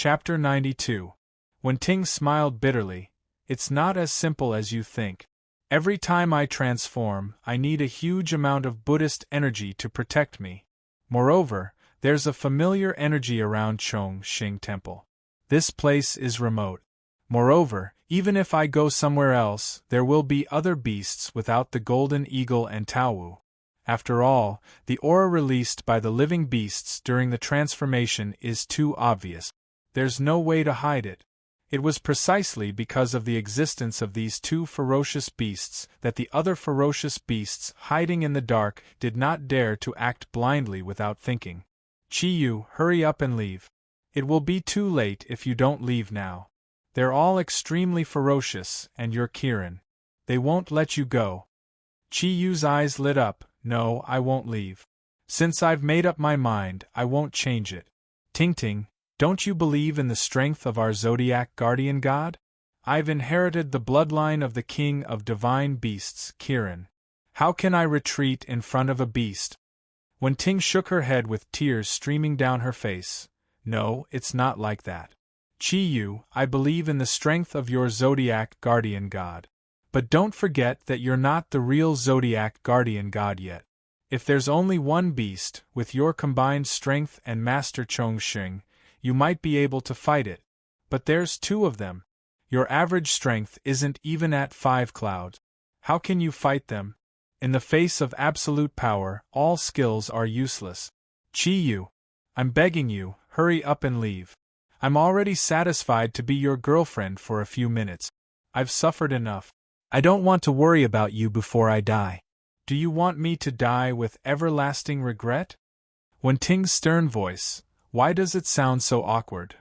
Chapter 92. When Ting smiled bitterly, "It's not as simple as you think. Every time I transform, I need a huge amount of Buddhist energy to protect me. Moreover, there's a familiar energy around Chong Xing Temple. This place is remote. Moreover, even if I go somewhere else, there will be other beasts without the golden eagle and Taowu. After all, the aura released by the living beasts during the transformation is too obvious. There's no way to hide it. It was precisely because of the existence of these two ferocious beasts that the other ferocious beasts hiding in the dark did not dare to act blindly without thinking. Chi-Yu, hurry up and leave. It will be too late if you don't leave now. They're all extremely ferocious, and you're Kirin. They won't let you go." Chi-Yu's eyes lit up. "No, I won't leave. Since I've made up my mind, I won't change it. Ting, don't you believe in the strength of our Zodiac guardian god? I've inherited the bloodline of the king of divine beasts, Kirin. How can I retreat in front of a beast?" When Ting shook her head with tears streaming down her face, "No, it's not like that. Chi-Yu, I believe in the strength of your Zodiac guardian god. But don't forget that you're not the real Zodiac guardian god yet. If there's only one beast, with your combined strength and Master Chong Xing, you might be able to fight it. But there's two of them. Your average strength isn't even at 5 clouds. How can you fight them? In the face of absolute power, all skills are useless. Chi-Yu, I'm begging you, hurry up and leave. I'm already satisfied to be your girlfriend for a few minutes. I've suffered enough. I don't want to worry about you before I die." "Do you want me to die with everlasting regret?" When Ting's stern voice, "Why does it sound so awkward?"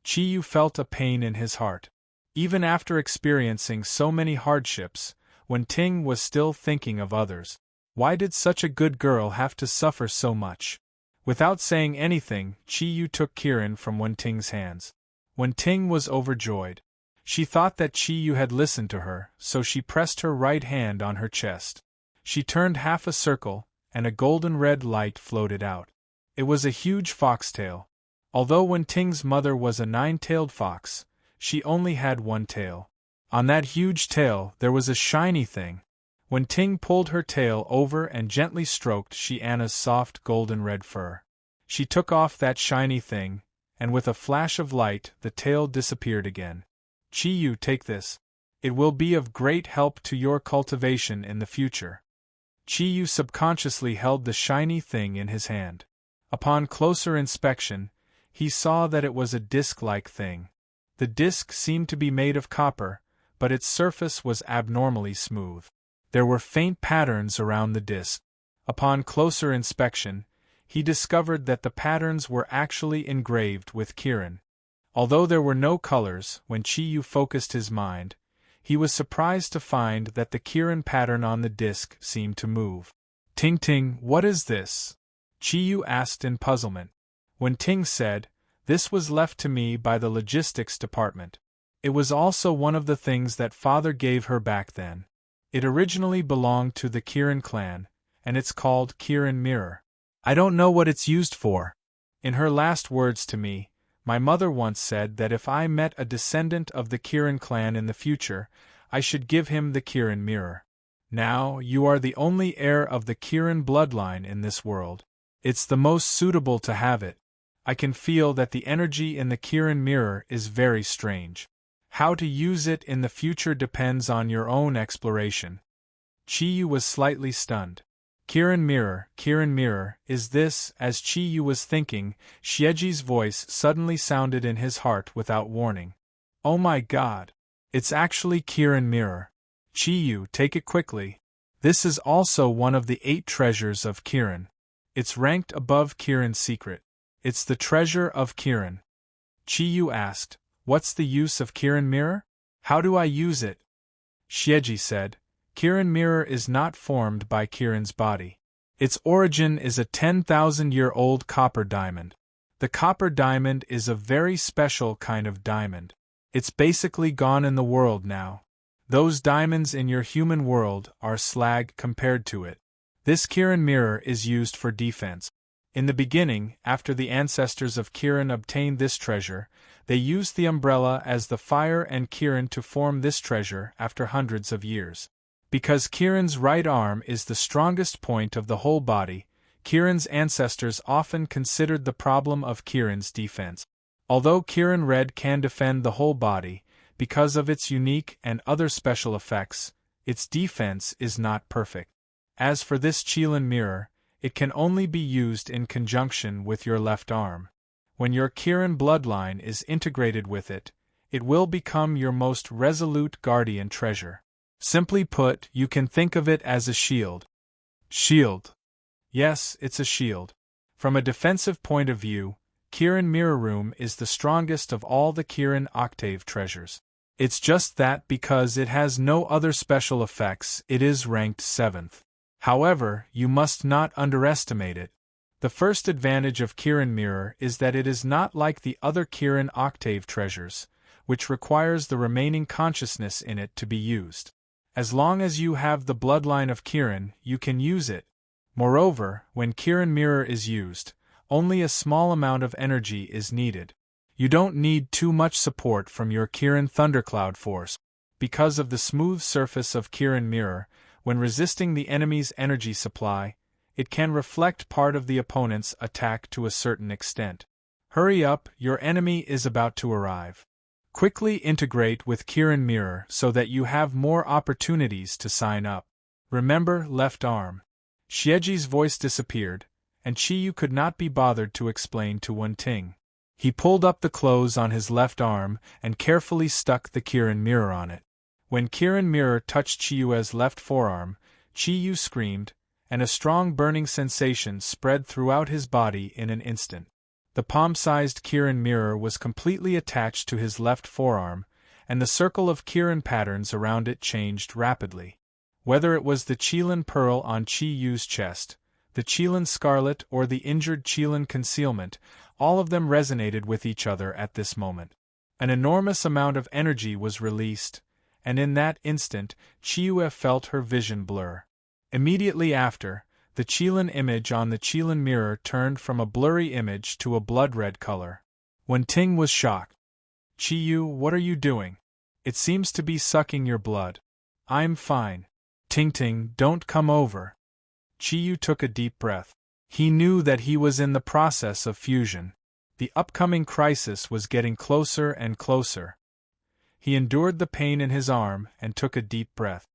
Chi-Yu felt a pain in his heart. Even after experiencing so many hardships, when Ting was still thinking of others, why did such a good girl have to suffer so much? Without saying anything, Chi-Yu took Kirin from Wen Ting's hands. Wen Ting was overjoyed. She thought that Chi-Yu had listened to her, so she pressed her right hand on her chest. She turned half a circle, and a golden red light floated out. It was a huge foxtail. Although Wen Ting's mother was a 9-tailed fox, she only had one tail. On that huge tail there was a shiny thing. When Ting pulled her tail over and gently stroked Xiana's soft golden red fur, she took off that shiny thing, and with a flash of light the tail disappeared again. "Chi-Yu, take this. It will be of great help to your cultivation in the future." Chi-Yu subconsciously held the shiny thing in his hand. Upon closer inspection, he saw that it was a disc-like thing. The disc seemed to be made of copper, but its surface was abnormally smooth. There were faint patterns around the disc. Upon closer inspection, he discovered that the patterns were actually engraved with Kirin. Although there were no colors, when Chi-Yu focused his mind, he was surprised to find that the Kirin pattern on the disc seemed to move. "Ting, what is this?" Chi-Yu asked in puzzlement. When Ting said, "This was left to me by the logistics department. It was also one of the things that father gave her back then. It originally belonged to the Kirin clan, and it's called Kirin Mirror. I don't know what it's used for. In her last words to me, my mother once said that if I met a descendant of the Kirin clan in the future, I should give him the Kirin Mirror. Now, you are the only heir of the Kirin bloodline in this world. It's the most suitable to have it. I can feel that the energy in the Kirin Mirror is very strange. How to use it in the future depends on your own exploration." Chi-Yu was slightly stunned. Kirin Mirror, is this?" As Chi-Yu was thinking, Xieji's voice suddenly sounded in his heart without warning. "Oh my god! It's actually Kirin Mirror. Chi-Yu, take it quickly. This is also one of the 8 treasures of Kirin. It's ranked above Kirin's secret. It's the treasure of Kirin." Chi-Yu asked, "What's the use of Kirin Mirror? How do I use it?" Xieji said, "Kirin Mirror is not formed by Kirin's body. Its origin is a 10,000-year-old copper diamond. The copper diamond is a very special kind of diamond. It's basically gone in the world now. Those diamonds in your human world are slag compared to it. This Kirin Mirror is used for defense. In the beginning, after the ancestors of Kirin obtained this treasure, they used the umbrella as the fire and Kirin to form this treasure after hundreds of years. Because Kirin's right arm is the strongest point of the whole body, Kirin's ancestors often considered the problem of Kirin's defense. Although Kirin Red can defend the whole body, because of its unique and other special effects, its defense is not perfect. As for this Qilin mirror, it can only be used in conjunction with your left arm. When your Kirin bloodline is integrated with it, it will become your most resolute guardian treasure. Simply put, you can think of it as a shield. Shield. Yes, it's a shield. From a defensive point of view, Kirin Mirror Room is the strongest of all the Kirin Octave treasures. It's just that because it has no other special effects, it is ranked 7th. However, you must not underestimate it. The first advantage of Kirin Mirror is that it is not like the other Kirin Octave treasures, which requires the remaining consciousness in it to be used. As long as you have the bloodline of Kirin, you can use it. Moreover, when Kirin Mirror is used, only a small amount of energy is needed. You don't need too much support from your Kirin Thundercloud force. Because of the smooth surface of Kirin Mirror, when resisting the enemy's energy supply, it can reflect part of the opponent's attack to a certain extent. Hurry up, your enemy is about to arrive. Quickly integrate with Kirin Mirror so that you have more opportunities to sign up. Remember, left arm. Xieji's voice disappeared, and Qiyu could not be bothered to explain to Wenting. He pulled up the clothes on his left arm and carefully stuck the Kirin Mirror on it. When Kirin Mirror touched Qiyue's left forearm, Qiyu screamed, and a strong burning sensation spread throughout his body in an instant. The palm-sized Kirin Mirror was completely attached to his left forearm, and the circle of Kirin patterns around it changed rapidly. Whether it was the Qilin Pearl on Qiyu's chest, the Qilin Scarlet or the injured Qilin Concealment, all of them resonated with each other at this moment. An enormous amount of energy was released, and in that instant, Qiyue felt her vision blur. Immediately after, the Qilin image on the Qilin mirror turned from a blurry image to a blood-red color. Wenting was shocked. Qiyu, what are you doing? It seems to be sucking your blood. I'm fine. Ting, don't come over. Qiyu took a deep breath. He knew that he was in the process of fusion. The upcoming crisis was getting closer and closer. He endured the pain in his arm and took a deep breath.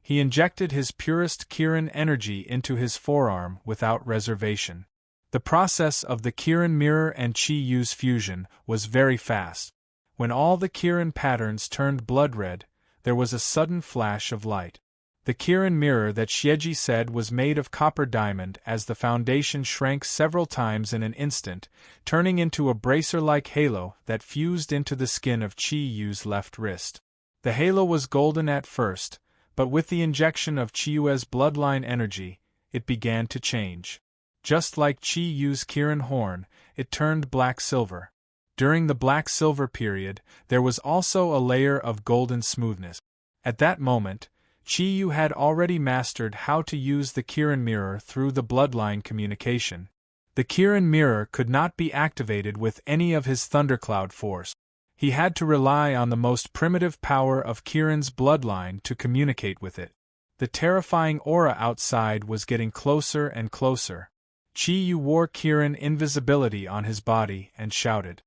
He injected his purest Kirin energy into his forearm without reservation. The process of the Kirin mirror and Qiyu's fusion was very fast. When all the Kirin patterns turned blood-red, there was a sudden flash of light. The Kirin mirror that Xieji said was made of copper diamond as the foundation shrank several times in an instant, turning into a bracer-like halo that fused into the skin of Qiyue's left wrist. The halo was golden at first, but with the injection of Qiyue's bloodline energy, it began to change. Just like Qiyue's Kirin horn, it turned black-silver. During the black-silver period, there was also a layer of golden smoothness. At that moment, Qiyu had already mastered how to use the Kirin mirror through the bloodline communication. The Kirin mirror could not be activated with any of his Thundercloud force. He had to rely on the most primitive power of Kirin's bloodline to communicate with it. The terrifying aura outside was getting closer and closer. Qiyu wore Kirin invisibility on his body and shouted.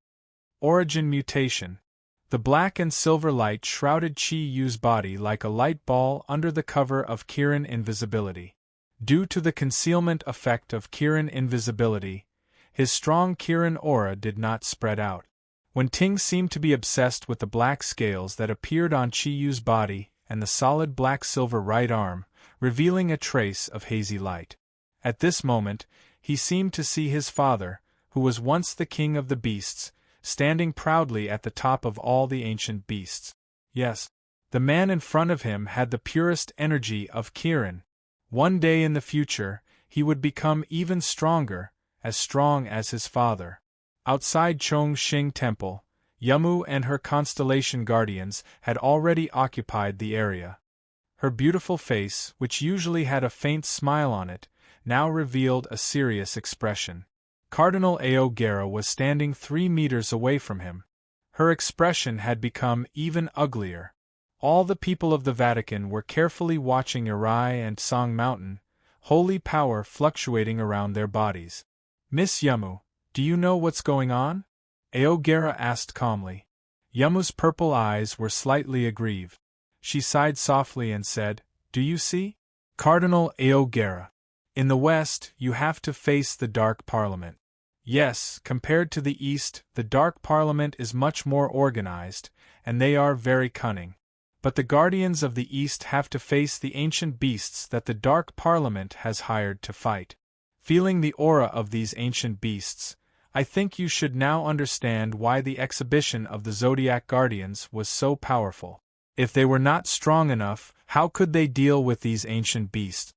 Origin mutation. The black and silver light shrouded Qiyue's body like a light ball under the cover of Kirin invisibility. Due to the concealment effect of Kirin invisibility, his strong Kirin aura did not spread out. Wenting seemed to be obsessed with the black scales that appeared on Qiyue's body and the solid black-silver right arm, revealing a trace of hazy light. At this moment, he seemed to see his father, who was once the king of the beasts, standing proudly at the top of all the ancient beasts. Yes, the man in front of him had the purest energy of Kirin. One day in the future, he would become even stronger, as strong as his father. Outside Chongqing Temple, Yamu and her constellation guardians had already occupied the area. Her beautiful face, which usually had a faint smile on it, now revealed a serious expression. Cardinal Aogera was standing 3 meters away from him. Her expression had become even uglier. All the people of the Vatican were carefully watching Irai and Song Mountain, holy power fluctuating around their bodies. Miss Yamu, do you know what's going on? Aogera asked calmly. Yamu's purple eyes were slightly aggrieved. She sighed softly and said, Do you see? Cardinal Aogera. In the West, you have to face the Dark Parliament. Yes, compared to the East, the Dark Parliament is much more organized, and they are very cunning. But the guardians of the East have to face the ancient beasts that the Dark Parliament has hired to fight. Feeling the aura of these ancient beasts, I think you should now understand why the exhibition of the Zodiac Guardians was so powerful. If they were not strong enough, how could they deal with these ancient beasts?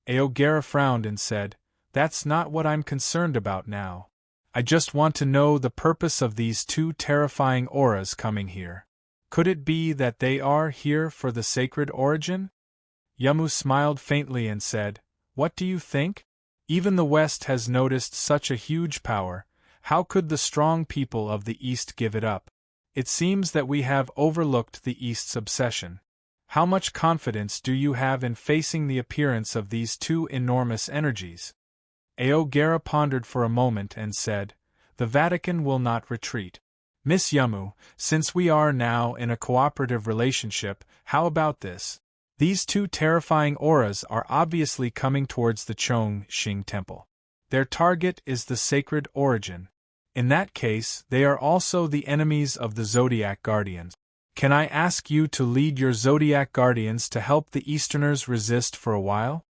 Aogera frowned and said, That's not what I'm concerned about now. I just want to know the purpose of these 2 terrifying auras coming here. Could it be that they are here for the sacred origin? Yamu smiled faintly and said, What do you think? Even the West has noticed such a huge power. How could the strong people of the East give it up? It seems that we have overlooked the East's obsession. How much confidence do you have in facing the appearance of these 2 enormous energies? Aogera pondered for a moment and said, The Vatican will not retreat. Miss Yamu, since we are now in a cooperative relationship, how about this? These 2 terrifying auras are obviously coming towards the Chongqing Temple. Their target is the sacred origin. In that case, they are also the enemies of the Zodiac Guardians. Can I ask you to lead your Zodiac Guardians to help the Easterners resist for a while?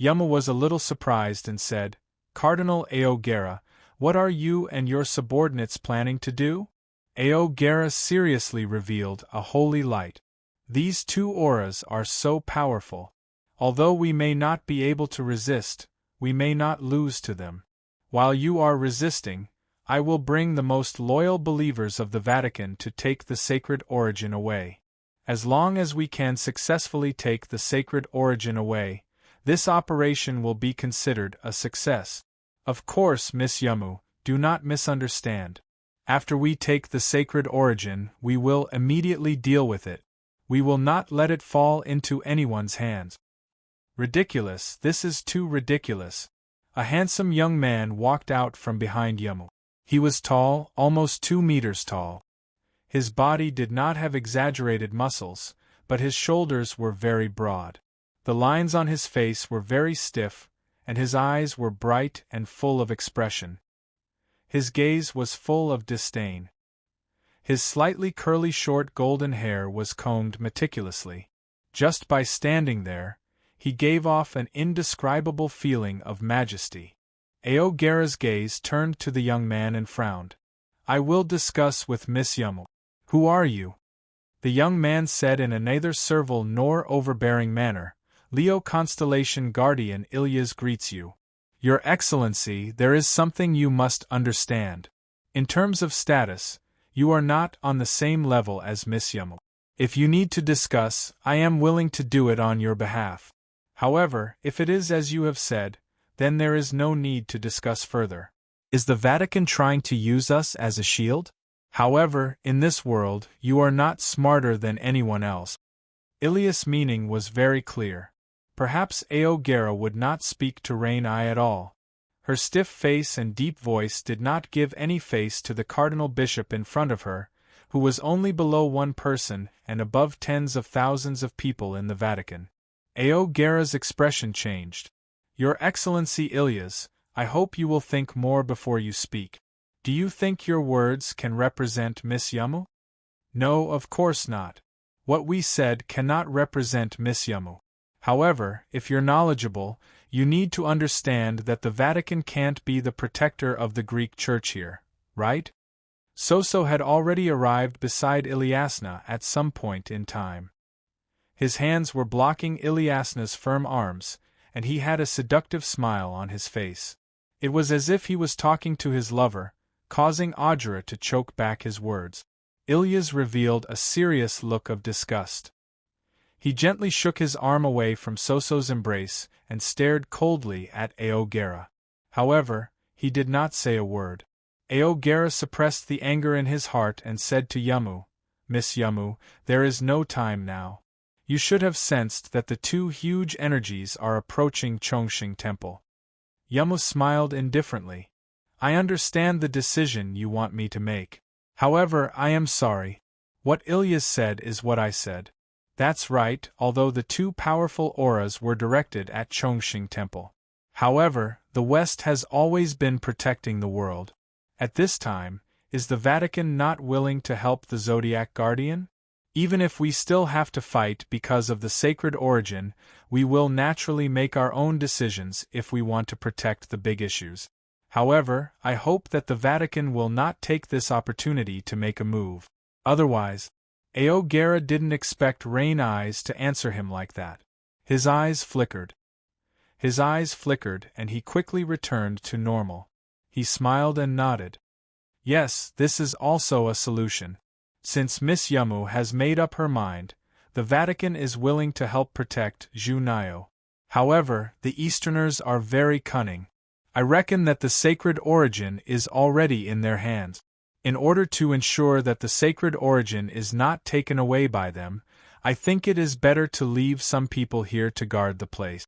Yamu was a little surprised and said, Cardinal Aogera, what are you and your subordinates planning to do? Aogera seriously revealed a holy light. These 2 auras are so powerful. Although we may not be able to resist, we may not lose to them. While you are resisting, I will bring the most loyal believers of the Vatican to take the sacred origin away. As long as we can successfully take the sacred origin away, this operation will be considered a success. Of course, Miss Yamu, do not misunderstand. After we take the sacred origin, we will immediately deal with it. We will not let it fall into anyone's hands. Ridiculous, this is too ridiculous. A handsome young man walked out from behind Yamu. He was tall, almost 2 meters tall. His body did not have exaggerated muscles, but his shoulders were very broad. The lines on his face were very stiff, and his eyes were bright and full of expression. His gaze was full of disdain. His slightly curly short golden hair was combed meticulously. Just by standing there, he gave off an indescribable feeling of majesty. Aogera's gaze turned to the young man and frowned. I will discuss with Miss Yamu. Who are you? The young man said in a neither servile nor overbearing manner, Leo Constellation Guardian Ilyas greets you. Your Excellency, there is something you must understand. In terms of status, you are not on the same level as Miss Yamu. If you need to discuss, I am willing to do it on your behalf. However, if it is as you have said, then there is no need to discuss further. Is the Vatican trying to use us as a shield? However, in this world, you are not smarter than anyone else. Ilyas' meaning was very clear. Perhaps Aogera would not speak to Rain-I at all. Her stiff face and deep voice did not give any face to the Cardinal Bishop in front of her, who was only below 1 person and above tens of thousands of people in the Vatican. Aogera's expression changed. Your Excellency Ilyas, I hope you will think more before you speak. Do you think your words can represent Miss Yamu? No, of course not. What we said cannot represent Miss Yamu. However, if you're knowledgeable, you need to understand that the Vatican can't be the protector of the Greek Church here, right? Soso had already arrived beside Ilyasna at some point in time. His hands were blocking Ilyasna's firm arms, and he had a seductive smile on his face. It was as if he was talking to his lover, causing Audra to choke back his words. Ilyas revealed a serious look of disgust. He gently shook his arm away from Soso's embrace and stared coldly at Aogera. However, he did not say a word. Aogera suppressed the anger in his heart and said to Yamu, "Miss Yamu, there is no time now. You should have sensed that the two huge energies are approaching Chongqing Temple." Yamu smiled indifferently. "I understand the decision you want me to make. However, I am sorry. What Ilyas said is what I said." That's right, although the two powerful auras were directed at Chongqing Temple. However, the West has always been protecting the world. At this time, is the Vatican not willing to help the Zodiac Guardian? Even if we still have to fight because of the sacred origin, we will naturally make our own decisions if we want to protect the big issues. However, I hope that the Vatican will not take this opportunity to make a move. Otherwise, Aogera didn't expect Rain Eyes to answer him like that. His eyes flickered. And he quickly returned to normal. He smiled and nodded. Yes, this is also a solution. Since Miss Yamu has made up her mind, the Vatican is willing to help protect Zhu Niao. However, the Easterners are very cunning. I reckon that the sacred origin is already in their hands. In order to ensure that the sacred origin is not taken away by them, I think it is better to leave some people here to guard the place.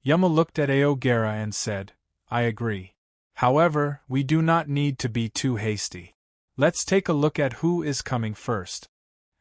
Yamu looked at Aogera and said, "I agree. However, we do not need to be too hasty. Let's take a look at who is coming first."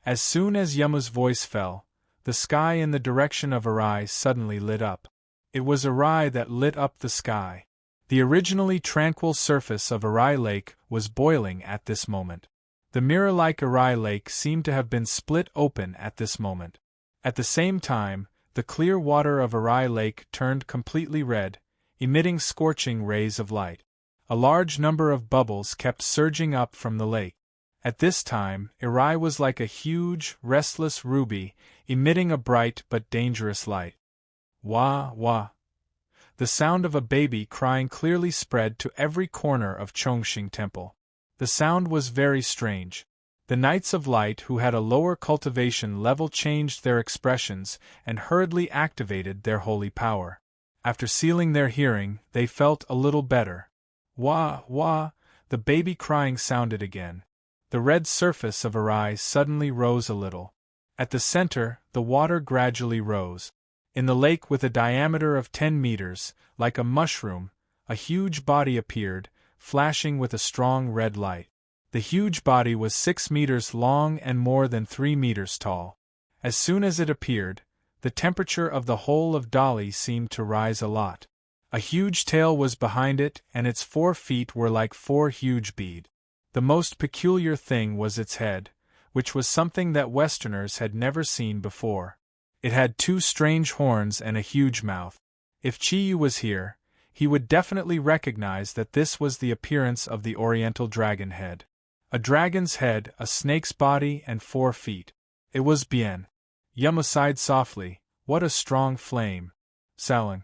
As soon as Yamu's voice fell, the sky in the direction of Arai suddenly lit up. It was Arai that lit up the sky. The originally tranquil surface of Arai Lake was boiling at this moment. The mirror-like Arai Lake seemed to have been split open at this moment. At the same time, the clear water of Arai Lake turned completely red, emitting scorching rays of light. A large number of bubbles kept surging up from the lake. At this time, Arai was like a huge, restless ruby, emitting a bright but dangerous light. Wah, wah. The sound of a baby crying clearly spread to every corner of Chongqing Temple. The sound was very strange. The Knights of Light who had a lower cultivation level changed their expressions and hurriedly activated their holy power. After sealing their hearing, they felt a little better. Wah, wah, the baby crying sounded again. The red surface of Arai suddenly rose a little. At the center, the water gradually rose. In the lake with a diameter of 10 meters, like a mushroom, a huge body appeared, flashing with a strong red light. The huge body was 6 meters long and more than 3 meters tall. As soon as it appeared, the temperature of the whole of Dali seemed to rise a lot. A huge tail was behind it, and its 4 feet were like 4 huge beads. The most peculiar thing was its head, which was something that Westerners had never seen before. It had 2 strange horns and a huge mouth. If Chiyu was here, he would definitely recognize that this was the appearance of the Oriental dragon head. A dragon's head, a snake's body, and 4 feet. It was Bien. Yamu sighed softly. What a strong flame. Salang.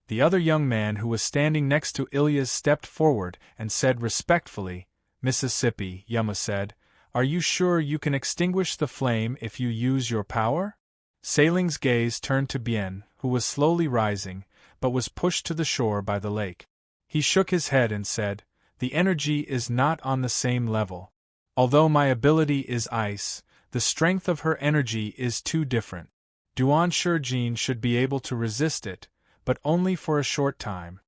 The other young man who was standing next to Ilyas stepped forward and said respectfully, "Mississippi," Yamu said, "are you sure you can extinguish the flame if you use your power?" Saling's gaze turned to Bien, who was slowly rising, but was pushed to the shore by the lake. He shook his head and said, "The energy is not on the same level. Although my ability is ice, the strength of her energy is too different. Duan Shurjin should be able to resist it, but only for a short time."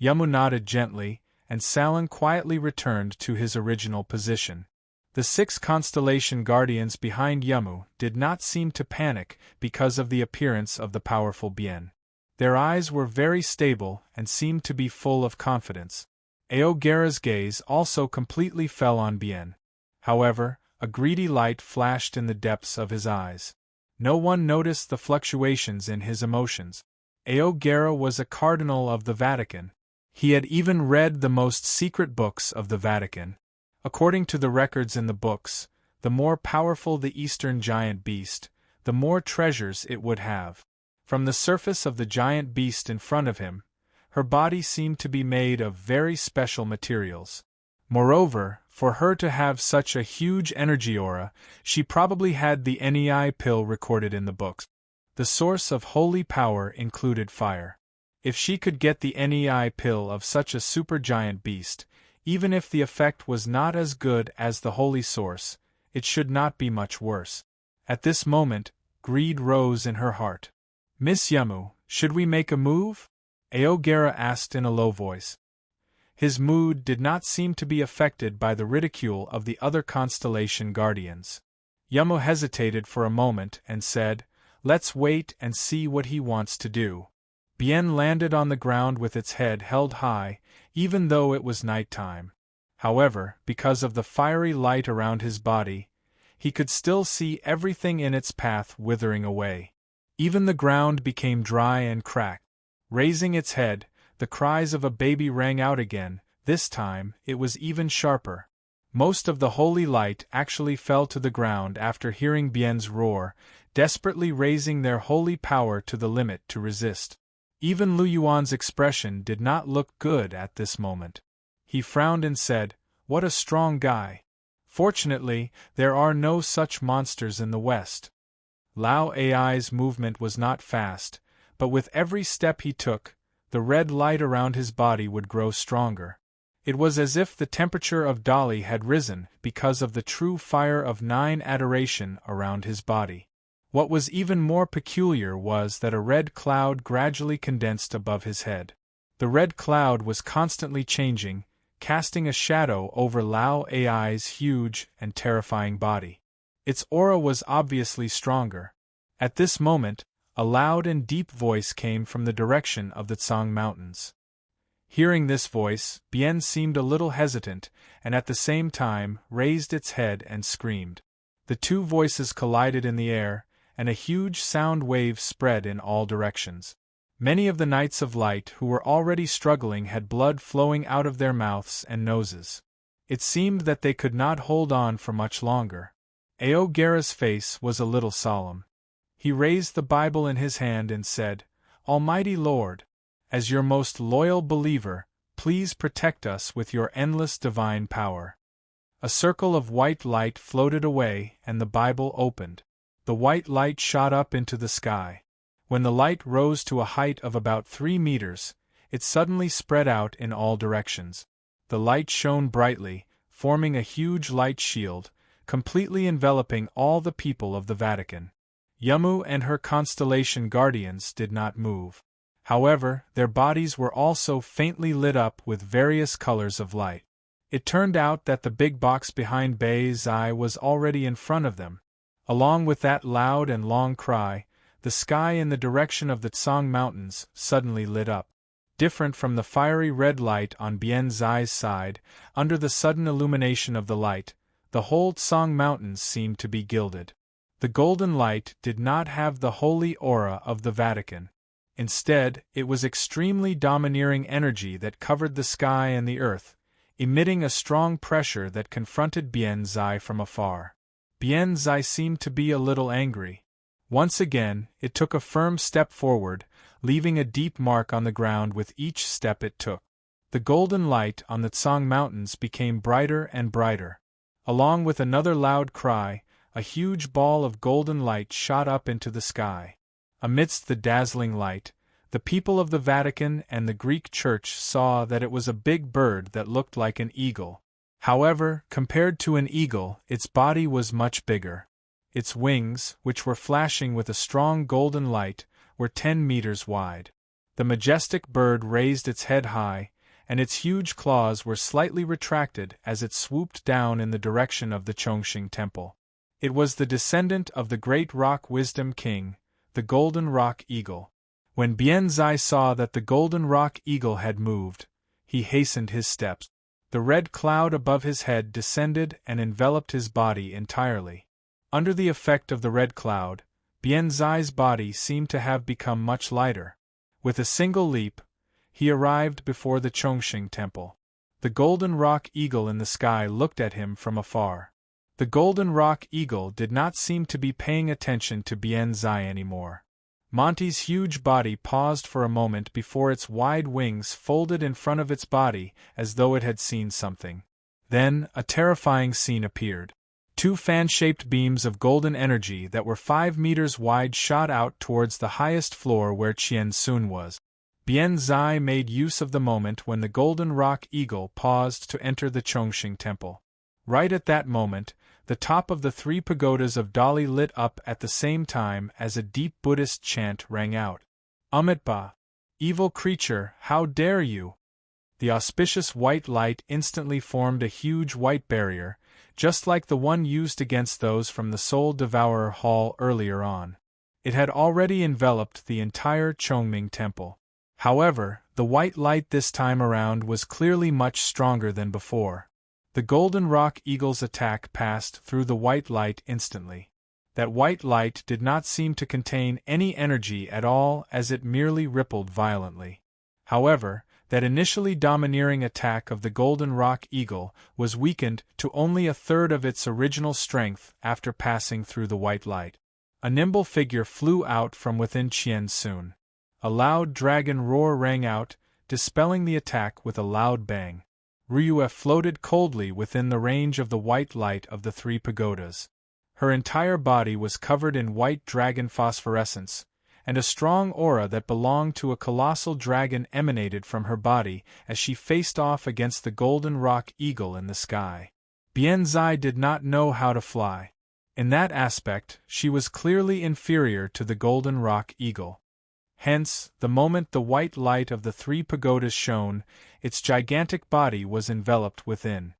Yamu nodded gently, and Salang quietly returned to his original position. The 6 constellation guardians behind Yamu did not seem to panic because of the appearance of the powerful Bien. Their eyes were very stable and seemed to be full of confidence. Aogera's gaze also completely fell on Bien. However, a greedy light flashed in the depths of his eyes. No one noticed the fluctuations in his emotions. Aogera was a cardinal of the Vatican. He had even read the most secret books of the Vatican. According to the records in the books, the more powerful the Eastern giant beast, the more treasures it would have. From the surface of the giant beast in front of him, her body seemed to be made of very special materials. Moreover, For her to have such a huge energy aura, she probably had the NEI pill recorded in the books. The source of holy power included fire. If she could get the NEI pill of such a supergiant beast, even if the effect was not as good as the holy source, it should not be much worse. At this moment, greed rose in her heart. "Miss Yamu, should we make a move?" Aogera asked in a low voice. His mood did not seem to be affected by the ridicule of the other constellation guardians. Yamu hesitated for a moment and said, "Let's wait and see what he wants to do." Bien landed on the ground with its head held high, even though it was night time. However, because of the fiery light around his body, he could still see everything in its path withering away. Even the ground became dry and cracked. Raising its head, the cries of a baby rang out again. This time, it was even sharper. Most of the holy light actually fell to the ground after hearing Bien's roar, desperately raising their holy power to the limit to resist. Even Lu Yuan's expression did not look good at this moment. He frowned and said, "What a strong guy. Fortunately, there are no such monsters in the West." Lao Ai's movement was not fast, but with every step he took, the red light around his body would grow stronger. It was as if the temperature of Dali had risen because of the true fire of 9 adoration around his body. What was even more peculiar was that a red cloud gradually condensed above his head. The red cloud was constantly changing, casting a shadow over Lao Ai's huge and terrifying body. Its aura was obviously stronger. At this moment, a loud and deep voice came from the direction of the Tsang Mountains. Hearing this voice, Bien seemed a little hesitant, and at the same time raised its head and screamed. The two voices collided in the air, and a huge sound wave spread in all directions. Many of the Knights of Light who were already struggling had blood flowing out of their mouths and noses. It seemed that they could not hold on for much longer. Aogera's face was a little solemn. He raised the Bible in his hand and said, "Almighty Lord, as your most loyal believer, please protect us with your endless divine power." A circle of white light floated away and the Bible opened. The white light shot up into the sky. When the light rose to a height of about 3 meters, it suddenly spread out in all directions. The light shone brightly, forming a huge light shield, completely enveloping all the people of the Vatican. Yamu and her constellation guardians did not move. However, their bodies were also faintly lit up with various colors of light. It turned out that the big box behind Bei Zai was already in front of them. Along with that loud and long cry, the sky in the direction of the Tsang Mountains suddenly lit up. Different from the fiery red light on Bien Zai's side, under the sudden illumination of the light, the whole Tsang Mountains seemed to be gilded. The golden light did not have the holy aura of the Vatican. Instead, it was extremely domineering energy that covered the sky and the earth, emitting a strong pressure that confronted Bien Zai from afar. Bien Zai seemed to be a little angry. Once again, it took a firm step forward, leaving a deep mark on the ground with each step it took. The golden light on the Tsang Mountains became brighter and brighter. Along with another loud cry, a huge ball of golden light shot up into the sky. Amidst the dazzling light, the people of the Vatican and the Greek Church saw that it was a big bird that looked like an eagle. However, compared to an eagle, its body was much bigger. Its wings, which were flashing with a strong golden light, were 10 meters wide. The majestic bird raised its head high, and its huge claws were slightly retracted as it swooped down in the direction of the Chongqing Temple. It was the descendant of the great rock wisdom king, the golden rock eagle. When Bien Zai saw that the golden rock eagle had moved, he hastened his steps. The red cloud above his head descended and enveloped his body entirely. Under the effect of the red cloud, Bien Zai's body seemed to have become much lighter. With a single leap, he arrived before the Chongqing Temple. The golden rock eagle in the sky looked at him from afar. The golden rock eagle did not seem to be paying attention to Bien Zai anymore. Monty's huge body paused for a moment before its wide wings folded in front of its body as though it had seen something. Then, a terrifying scene appeared. Two fan-shaped beams of golden energy that were 5 meters wide shot out towards the highest floor where Qian Sun was. Bian Zai made use of the moment when the golden rock eagle paused to enter the Chongqing temple. Right at that moment, the top of the 3 pagodas of Dali lit up at the same time as a deep Buddhist chant rang out. Amitba! Evil creature, how dare you! The auspicious white light instantly formed a huge white barrier, just like the one used against those from the Soul Devourer Hall earlier on. It had already enveloped the entire Chongming temple. However, the white light this time around was clearly much stronger than before. The golden rock eagle's attack passed through the white light instantly. That white light did not seem to contain any energy at all, as it merely rippled violently. However, that initially domineering attack of the golden rock eagle was weakened to only 1/3 of its original strength after passing through the white light. A nimble figure flew out from within Qian Sun. A loud dragon roar rang out, dispelling the attack with a loud bang. Ryue floated coldly within the range of the white light of the 3 pagodas. Her entire body was covered in white dragon phosphorescence, and a strong aura that belonged to a colossal dragon emanated from her body as she faced off against the golden rock eagle in the sky. Bian Zai did not know how to fly. In that aspect, she was clearly inferior to the golden rock eagle. Hence, the moment the white light of the 3 pagodas shone, its gigantic body was enveloped within.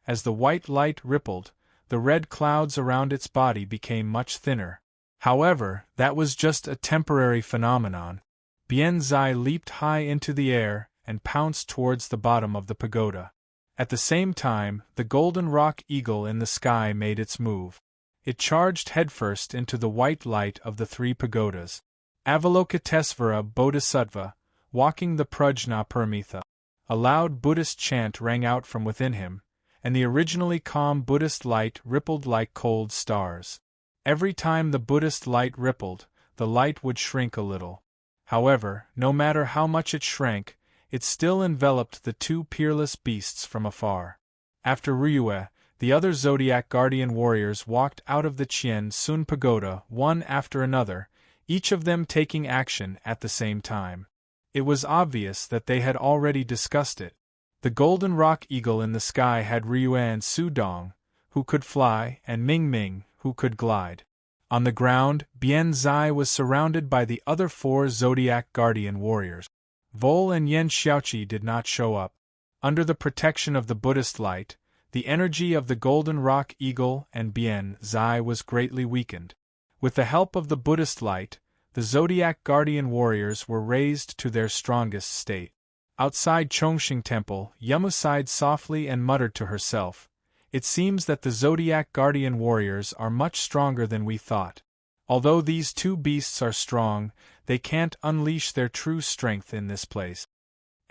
As the white light rippled, the red clouds around its body became much thinner. However, that was just a temporary phenomenon. Bian Zai leaped high into the air and pounced towards the bottom of the pagoda. At the same time, the golden rock eagle in the sky made its move. It charged headfirst into the white light of the 3 pagodas. Avalokitesvara Bodhisattva, walking the Prajna Paramitha. A loud Buddhist chant rang out from within him, and the originally calm Buddhist light rippled like cold stars. Every time the Buddhist light rippled, the light would shrink a little. However, no matter how much it shrank, it still enveloped the 2 peerless beasts from afar. After Ryue, the other Zodiac Guardian warriors walked out of the Qian Sun pagoda one after another, each of them taking action at the same time. It was obvious that they had already discussed it. The golden rock eagle in the sky had Ryue and Su Dong, who could fly, and Ming Ming, who could glide. On the ground, Bian Zai was surrounded by the other 4 Zodiac Guardian warriors. Vol and Yen Xiaoqi did not show up. Under the protection of the Buddhist light, the energy of the golden rock eagle and Bian Zai was greatly weakened. With the help of the Buddhist light, the Zodiac Guardian warriors were raised to their strongest state. Outside Chongqing Temple, Yamu sighed softly and muttered to herself, "It seems that the Zodiac Guardian warriors are much stronger than we thought. Although these 2 beasts are strong, they can't unleash their true strength in this place."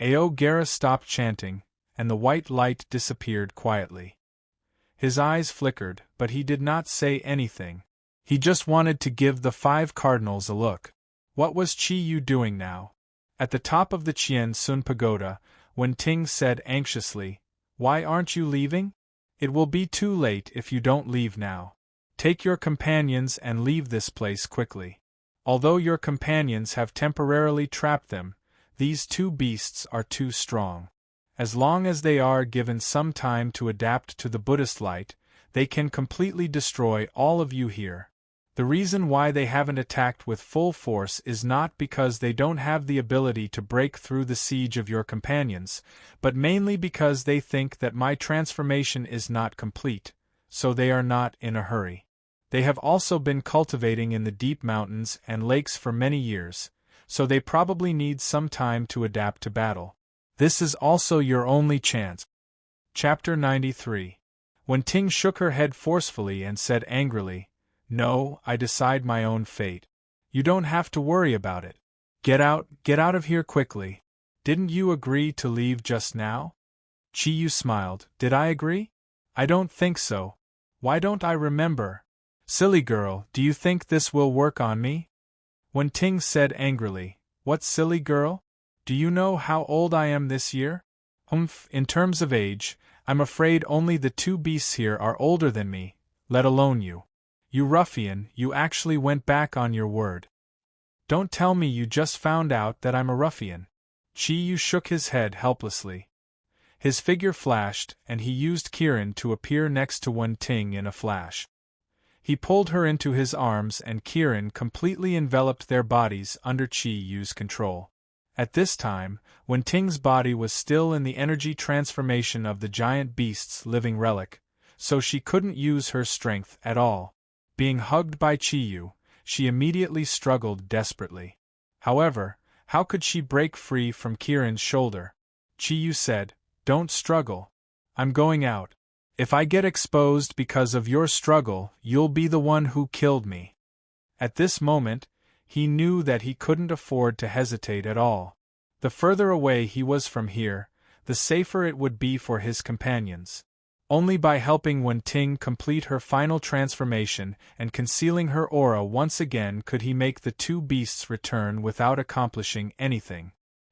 Ao Gara stopped chanting, and the white light disappeared quietly. His eyes flickered, but he did not say anything. He just wanted to give the 5 cardinals a look. What was Qi Yu doing now? At the top of the Qian Sun pagoda, Wen Ting said anxiously, "Why aren't you leaving? It will be too late if you don't leave now. Take your companions and leave this place quickly. Although your companions have temporarily trapped them, these 2 beasts are too strong. As long as they are given some time to adapt to the Buddhist light, they can completely destroy all of you here. The reason why they haven't attacked with full force is not because they don't have the ability to break through the siege of your companions, but mainly because they think that my transformation is not complete, so they are not in a hurry. They have also been cultivating in the deep mountains and lakes for many years, so they probably need some time to adapt to battle. This is also your only chance." Chapter 93. When Ting shook her head forcefully and said angrily, "No, I decide my own fate. You don't have to worry about it. Get out of here quickly. Didn't you agree to leave just now?" Qi Yu smiled. "Did I agree? I don't think so. Why don't I remember? Silly girl, do you think this will work on me?" When Ting said angrily, "What silly girl? Do you know how old I am this year?" In terms of age, I'm afraid only the two beasts here are older than me, let alone you. You ruffian, you actually went back on your word. Don't tell me you just found out that I'm a ruffian. Chi Yu shook his head helplessly. His figure flashed, and he used Kirin to appear next to Wen Ting in a flash. He pulled her into his arms and Kirin completely enveloped their bodies under Chi Yu's control. At this time, Wen Ting's body was still in the energy transformation of the giant beast's living relic, so she couldn't use her strength at all. Being hugged by Chi Yu, she immediately struggled desperately. However, how could she break free from Kirin's shoulder? Chi Yu said, "Don't struggle. I'm going out. If I get exposed because of your struggle, you'll be the one who killed me." At this moment, he knew that he couldn't afford to hesitate at all. The further away he was from here, the safer it would be for his companions. Only by helping Wen Ting complete her final transformation and concealing her aura once again could he make the two beasts return without accomplishing anything.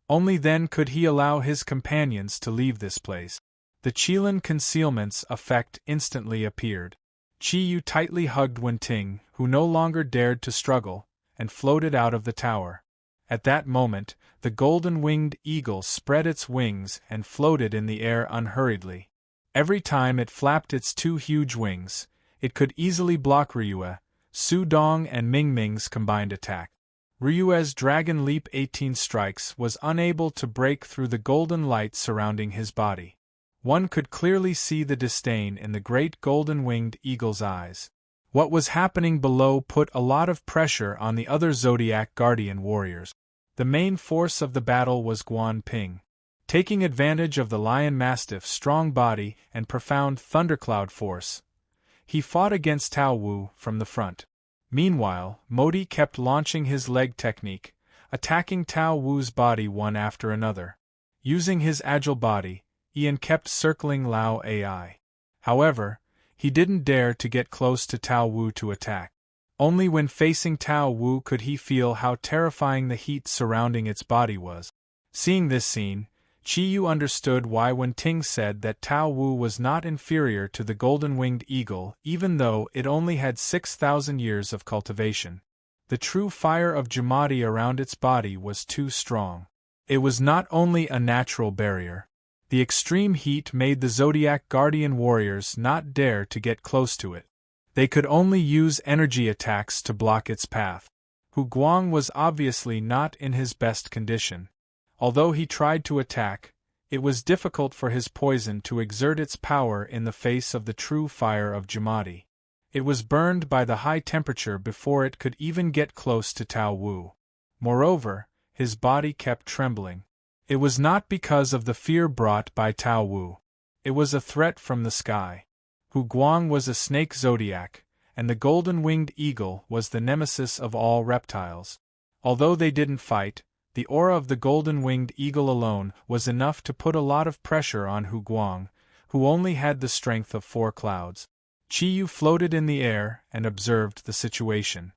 Only then could he allow his companions to leave this place. The Qilin concealment's effect instantly appeared. Chi Yu tightly hugged Wen Ting, who no longer dared to struggle, and floated out of the tower. At that moment, the golden-winged eagle spread its wings and floated in the air unhurriedly. Every time it flapped its two huge wings, it could easily block Ryue, Su Dong and Ming Ming's combined attack. Ryue's Dragon Leap 18 strikes was unable to break through the golden light surrounding his body. One could clearly see the disdain in the great golden-winged eagle's eyes. What was happening below put a lot of pressure on the other Zodiac Guardian warriors. The main force of the battle was Guan Ping. Taking advantage of the Lion Mastiff's strong body and profound thundercloud force, he fought against Tao Wu from the front. Meanwhile, Modi kept launching his leg technique, attacking Tao Wu's body one after another. Using his agile body, Ian kept circling Lao Ai. However, he didn't dare to get close to Tao Wu to attack. Only when facing Tao Wu could he feel how terrifying the heat surrounding its body was. Seeing this scene, Chi Yu understood why Wen Ting said that Tao Wu was not inferior to the golden-winged eagle even though it only had 6,000 years of cultivation. The true fire of Jumadi around its body was too strong. It was not only a natural barrier. The extreme heat made the Zodiac Guardian warriors not dare to get close to it. They could only use energy attacks to block its path. Hu Guang was obviously not in his best condition. Although he tried to attack, it was difficult for his poison to exert its power in the face of the true fire of Jumadi. It was burned by the high temperature before it could even get close to Tao Wu. Moreover, his body kept trembling. It was not because of the fear brought by Tao Wu. It was a threat from the sky. Hu Guang was a snake zodiac, and the golden-winged eagle was the nemesis of all reptiles. Although they didn't fight, the aura of the golden-winged eagle alone was enough to put a lot of pressure on Hu Guang, who only had the strength of 4 clouds. Chi Yu floated in the air and observed the situation.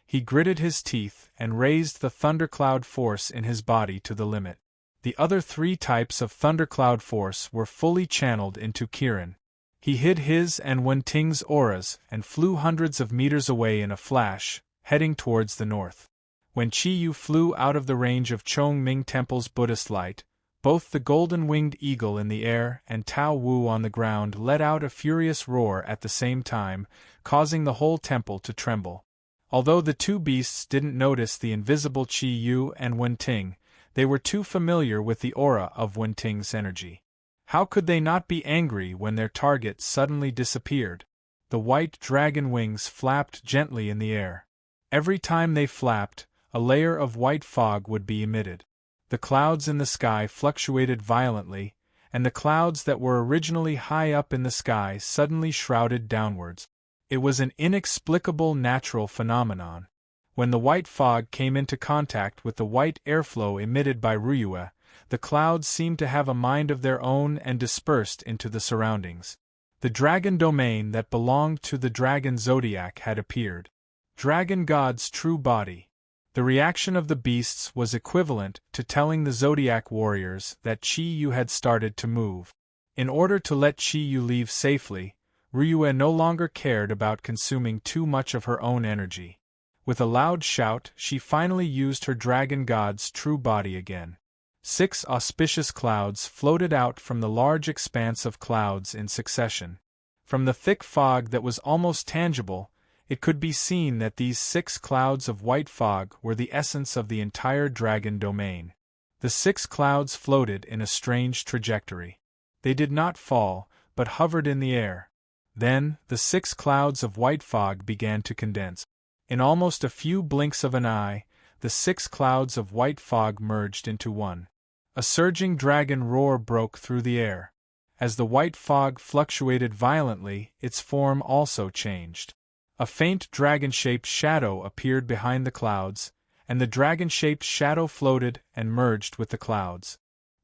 He gritted his teeth and raised the thundercloud force in his body to the limit. The other 3 types of thundercloud force were fully channeled into Kirin. He hid his and Wen Ting's auras and flew hundreds of meters away in a flash, heading towards the north. When Chi Yu flew out of the range of Chong Ming Temple's Buddhist light, both the golden-winged eagle in the air and Tao Wu on the ground let out a furious roar at the same time, causing the whole temple to tremble. Although the two beasts didn't notice the invisible Chi Yu and Wen Ting, they were too familiar with the aura of Wen Ting's energy. How could they not be angry when their target suddenly disappeared? The white dragon wings flapped gently in the air. Every time they flapped, a layer of white fog would be emitted. The clouds in the sky fluctuated violently, and the clouds that were originally high up in the sky suddenly shrouded downwards. It was an inexplicable natural phenomenon. When the white fog came into contact with the white airflow emitted by Ryue, the clouds seemed to have a mind of their own and dispersed into the surroundings. The dragon domain that belonged to the dragon zodiac had appeared. Dragon God's true body. The reaction of the beasts was equivalent to telling the Zodiac warriors that Chi Yu had started to move. In order to let Chi-Yu leave safely, Ryue no longer cared about consuming too much of her own energy. With a loud shout, she finally used her dragon god's true body again. 6 auspicious clouds floated out from the large expanse of clouds in succession. From the thick fog that was almost tangible, it could be seen that these 6 clouds of white fog were the essence of the entire dragon domain. The 6 clouds floated in a strange trajectory. They did not fall, but hovered in the air. Then, the 6 clouds of white fog began to condense. In almost a few blinks of an eye, the 6 clouds of white fog merged into one. A surging dragon roar broke through the air. As the white fog fluctuated violently, its form also changed. A faint dragon-shaped shadow appeared behind the clouds, and the dragon-shaped shadow floated and merged with the clouds.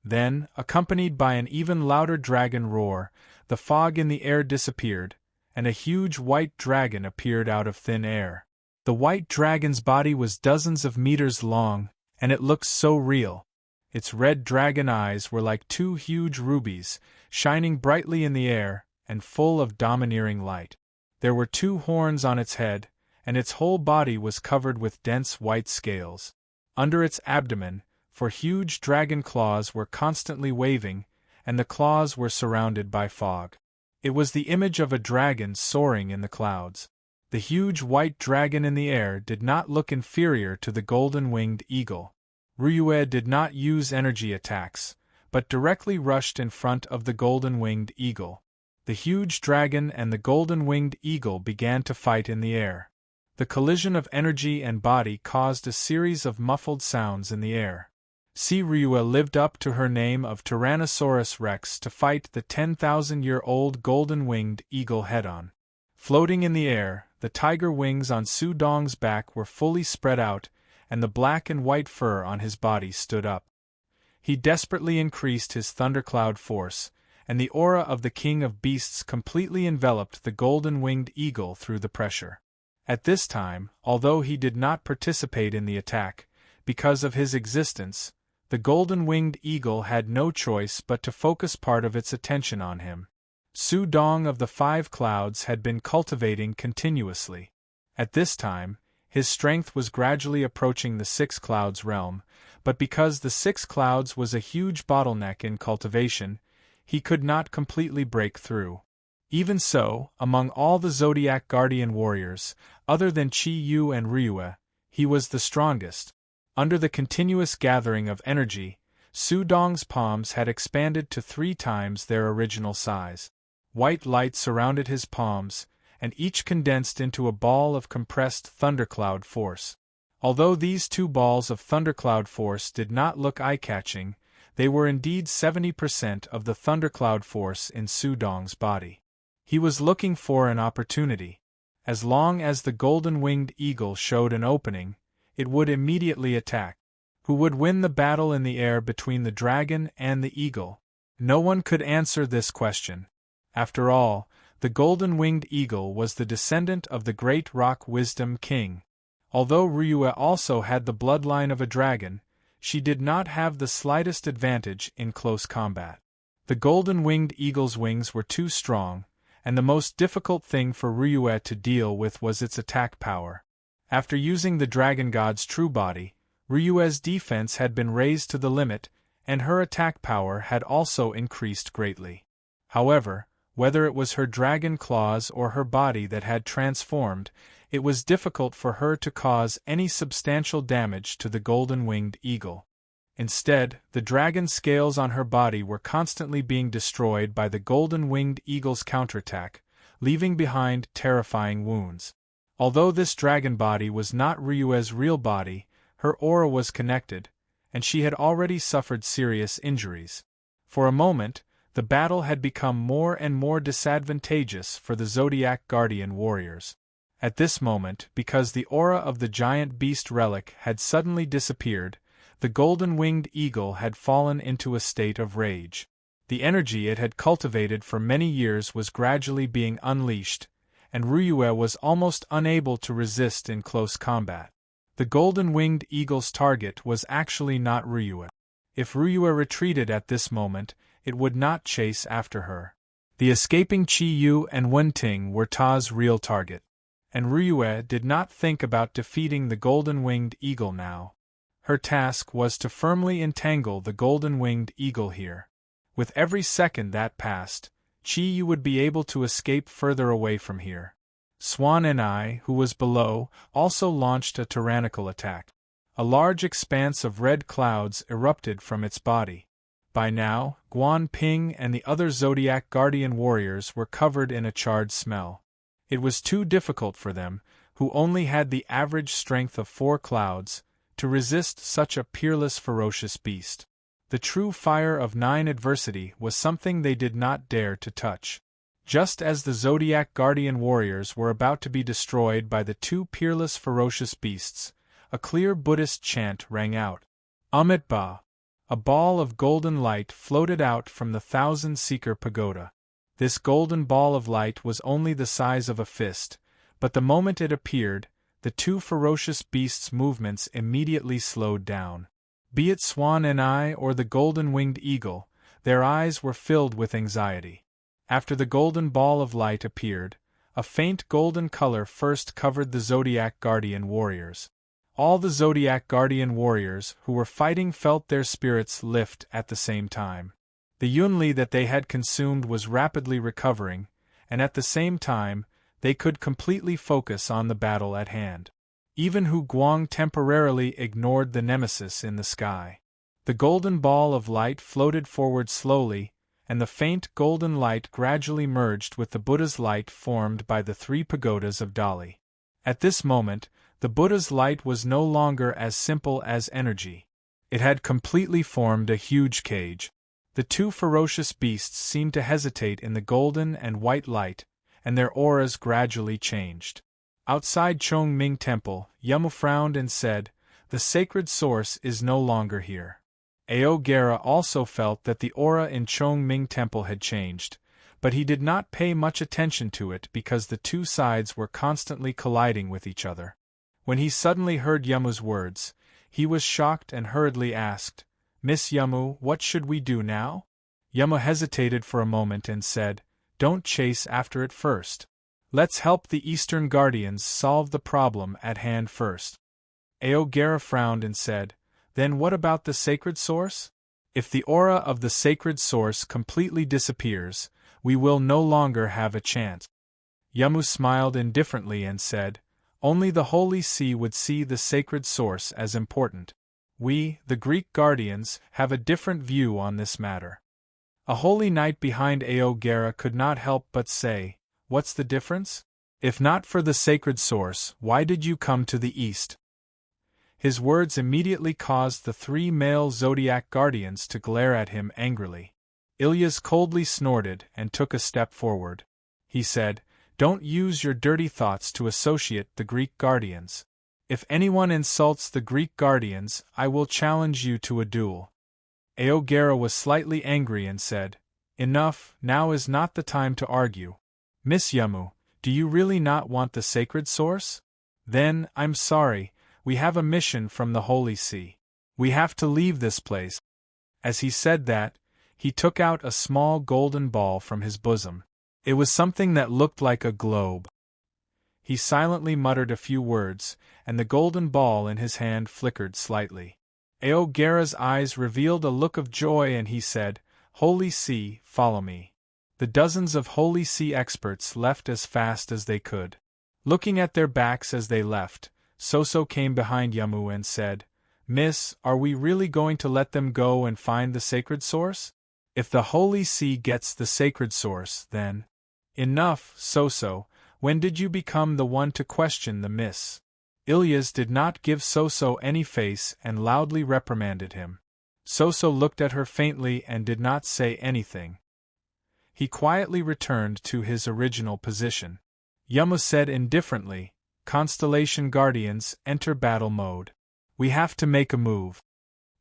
Then, accompanied by an even louder dragon roar, the fog in the air disappeared, and a huge white dragon appeared out of thin air. The white dragon's body was dozens of meters long, and it looked so real. Its red dragon eyes were like 2 huge rubies, shining brightly in the air, and full of domineering light. There were 2 horns on its head, and its whole body was covered with dense white scales. Under its abdomen, 4 huge dragon claws were constantly waving, and the claws were surrounded by fog. It was the image of a dragon soaring in the clouds. The huge white dragon in the air did not look inferior to the golden-winged eagle. Ryue did not use energy attacks, but directly rushed in front of the golden-winged eagle. The huge dragon and the golden-winged eagle began to fight in the air. The collision of energy and body caused a series of muffled sounds in the air. Ryue lived up to her name of Tyrannosaurus Rex to fight the 10,000-year-old golden-winged eagle head-on. Floating in the air, the tiger wings on Su Dong's back were fully spread out, and the black and white fur on his body stood up. He desperately increased his thundercloud force, and the aura of the King of Beasts completely enveloped the golden-winged eagle through the pressure. At this time, although he did not participate in the attack, because of his existence, the golden-winged eagle had no choice but to focus part of its attention on him. Su Dong of the 5 clouds had been cultivating continuously. At this time, his strength was gradually approaching the 6 clouds realm, but because the 6 clouds was a huge bottleneck in cultivation, he could not completely break through. Even so, among all the Zodiac Guardian warriors, other than Chi-Yu and Ryue, he was the strongest. Under the continuous gathering of energy, Su Dong's palms had expanded to 3 times their original size. White light surrounded his palms, and each condensed into a ball of compressed thundercloud force. Although these 2 balls of thundercloud force did not look eye-catching, they were indeed 70% of the thundercloud force in Su Dong's body. He was looking for an opportunity. As long as the golden-winged eagle showed an opening, it would immediately attack. Who would win the battle in the air between the dragon and the eagle? No one could answer this question. After all, the golden-winged eagle was the descendant of the great rock wisdom king. Although Ryue also had the bloodline of a dragon, she did not have the slightest advantage in close combat. The golden-winged eagle's wings were too strong, and the most difficult thing for Ryue to deal with was its attack power. After using the dragon god's true body, Ryue's defense had been raised to the limit, and her attack power had also increased greatly. However, whether it was her dragon claws or her body that had transformed, it was difficult for her to cause any substantial damage to the golden-winged eagle. Instead, the dragon scales on her body were constantly being destroyed by the golden-winged eagle's counterattack, leaving behind terrifying wounds. Although this dragon body was not Ryue's real body, her aura was connected, and she had already suffered serious injuries. For a moment, the battle had become more and more disadvantageous for the Zodiac Guardian warriors. At this moment, because the aura of the giant beast relic had suddenly disappeared, the golden-winged eagle had fallen into a state of rage. The energy it had cultivated for many years was gradually being unleashed, and Ryue was almost unable to resist in close combat. The golden-winged eagle's target was actually not Ryue. If Ryue retreated at this moment, it would not chase after her. The escaping Qi Yu and Wen Ting were Ta's real target. And Ryue did not think about defeating the golden-winged eagle now. Her task was to firmly entangle the golden-winged eagle here. With every second that passed, Qi Yu would be able to escape further away from here. Swan and I, who was below, also launched a tyrannical attack. A large expanse of red clouds erupted from its body. By now, Guan Ping and the other Zodiac Guardian warriors were covered in a charred smell. It was too difficult for them, who only had the average strength of 4 clouds, to resist such a peerless ferocious beast. The true fire of 9 adversity was something they did not dare to touch. Just as the Zodiac Guardian warriors were about to be destroyed by the 2 peerless ferocious beasts, a clear Buddhist chant rang out. Amitabha! A ball of golden light floated out from the Thousand-Seeker Pagoda. This golden ball of light was only the size of a fist, but the moment it appeared, the 2 ferocious beasts' movements immediately slowed down. Be it Swan and I or the golden-winged eagle, their eyes were filled with anxiety. After the golden ball of light appeared, a faint golden color first covered the Zodiac Guardian warriors. All the Zodiac Guardian warriors who were fighting felt their spirits lift at the same time. The Yunli that they had consumed was rapidly recovering, and at the same time, they could completely focus on the battle at hand. Even Hu Guang temporarily ignored the nemesis in the sky. The golden ball of light floated forward slowly, and the faint golden light gradually merged with the Buddha's light formed by the 3 pagodas of Dali. At this moment, the Buddha's light was no longer as simple as energy. It had completely formed a huge cage. The 2 ferocious beasts seemed to hesitate in the golden and white light, and their auras gradually changed. Outside Chongming Temple, Yamu frowned and said, "The sacred source is no longer here." Aogera also felt that the aura in Chongming Temple had changed, but he did not pay much attention to it because the 2 sides were constantly colliding with each other. When he suddenly heard Yamu's words, he was shocked and hurriedly asked, "Miss Yamu, what should we do now?" Yamu hesitated for a moment and said, "Don't chase after it first. Let's help the Eastern Guardians solve the problem at hand first." Aogera frowned and said, "Then what about the sacred source? If the aura of the sacred source completely disappears, we will no longer have a chance." Yamu smiled indifferently and said, "Only the Holy See would see the sacred source as important. We, the Greek Guardians, have a different view on this matter." A holy knight behind Aogera could not help but say, "What's the difference? If not for the sacred source, why did you come to the east?" His words immediately caused the 3 male Zodiac Guardians to glare at him angrily. Ilyas coldly snorted and took a step forward. He said, "Don't use your dirty thoughts to associate the Greek Guardians. If anyone insults the Greek Guardians, I will challenge you to a duel." Aogera was slightly angry and said, "Enough, now is not the time to argue. Miss Yamu, do you really not want the sacred source? Then, I'm sorry, we have a mission from the Holy See. We have to leave this place." As he said that, he took out a small golden ball from his bosom. It was something that looked like a globe. He silently muttered a few words, and the golden ball in his hand flickered slightly. Aogera's eyes revealed a look of joy and he said, "Holy See, follow me." The dozens of Holy See experts left as fast as they could. Looking at their backs as they left, Soso came behind Yamu and said, "Miss, are we really going to let them go and find the sacred source? If the Holy See gets the sacred source, then—" "Enough, Soso, when did you become the one to question the miss?" Ilyas did not give Soso any face and loudly reprimanded him. Soso looked at her faintly and did not say anything. He quietly returned to his original position. Yamu said indifferently, "Constellation Guardians, enter battle mode. We have to make a move."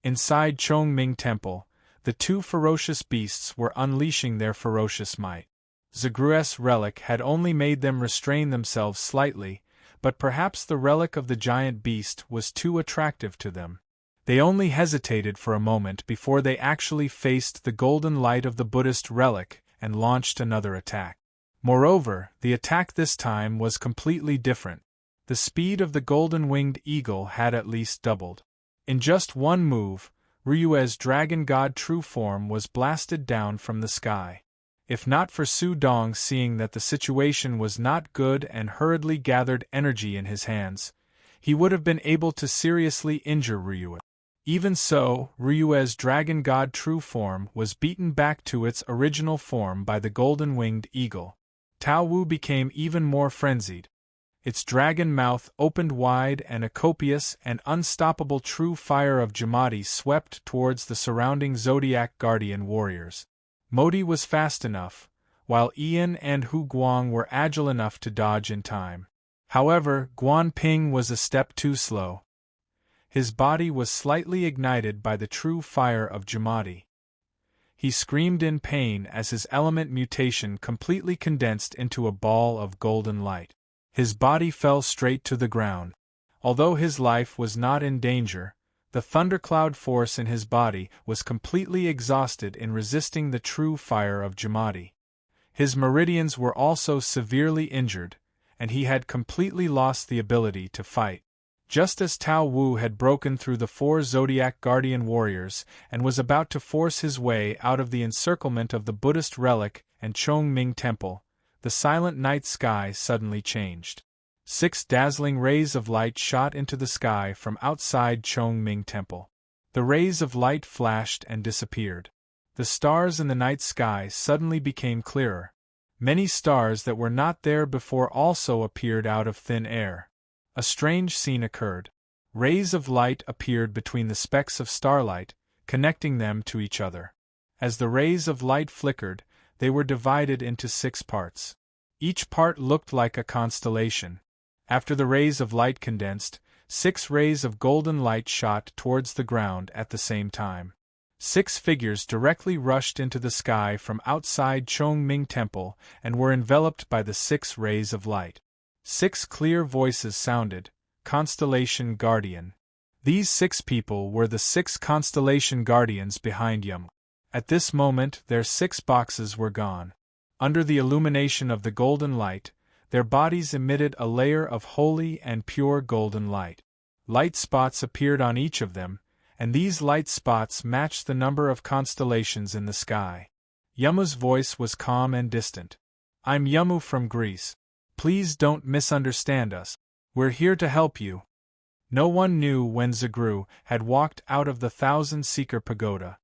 Inside Chongming Temple, the 2 ferocious beasts were unleashing their ferocious might. Zagru's relic had only made them restrain themselves slightly, but perhaps the relic of the giant beast was too attractive to them. They only hesitated for a moment before they actually faced the golden light of the Buddhist relic and launched another attack. Moreover, the attack this time was completely different. The speed of the golden-winged eagle had at least doubled. In just one move, Ryue's dragon god true form was blasted down from the sky. If not for Su Dong seeing that the situation was not good and hurriedly gathered energy in his hands, he would have been able to seriously injure Ryue. Even so, Ryue's dragon god true form was beaten back to its original form by the golden-winged eagle. Tao Wu became even more frenzied. Its dragon mouth opened wide and a copious and unstoppable true fire of Jamadi swept towards the surrounding Zodiac Guardian warriors. Modi was fast enough, while Ian and Hu Guang were agile enough to dodge in time. However, Guan Ping was a step too slow. His body was slightly ignited by the true fire of Jamadi. He screamed in pain as his element mutation completely condensed into a ball of golden light. His body fell straight to the ground. Although his life was not in danger, the thundercloud force in his body was completely exhausted in resisting the true fire of Jamadi. His meridians were also severely injured, and he had completely lost the ability to fight. Just as Tao Wu had broken through the 4 Zodiac Guardian warriors and was about to force his way out of the encirclement of the Buddhist relic and Chongming Temple, the silent night sky suddenly changed. 6 dazzling rays of light shot into the sky from outside Chongming Temple. The rays of light flashed and disappeared. The stars in the night sky suddenly became clearer. Many stars that were not there before also appeared out of thin air. A strange scene occurred. Rays of light appeared between the specks of starlight, connecting them to each other. As the rays of light flickered, they were divided into 6 parts. Each part looked like a constellation. After the rays of light condensed, 6 rays of golden light shot towards the ground at the same time. 6 figures directly rushed into the sky from outside Chongming Temple and were enveloped by the 6 rays of light. 6 clear voices sounded, Constellation Guardian. These 6 people were the 6 Constellation Guardians behind Yum. At this moment their 6 boxes were gone. Under the illumination of the golden light, their bodies emitted a layer of holy and pure golden light. Light spots appeared on each of them, and these light spots matched the number of constellations in the sky. Yamu's voice was calm and distant. "I'm Yamu from Greece. Please don't misunderstand us. We're here to help you." No one knew when Zagru had walked out of the Thousand-Seeker Pagoda.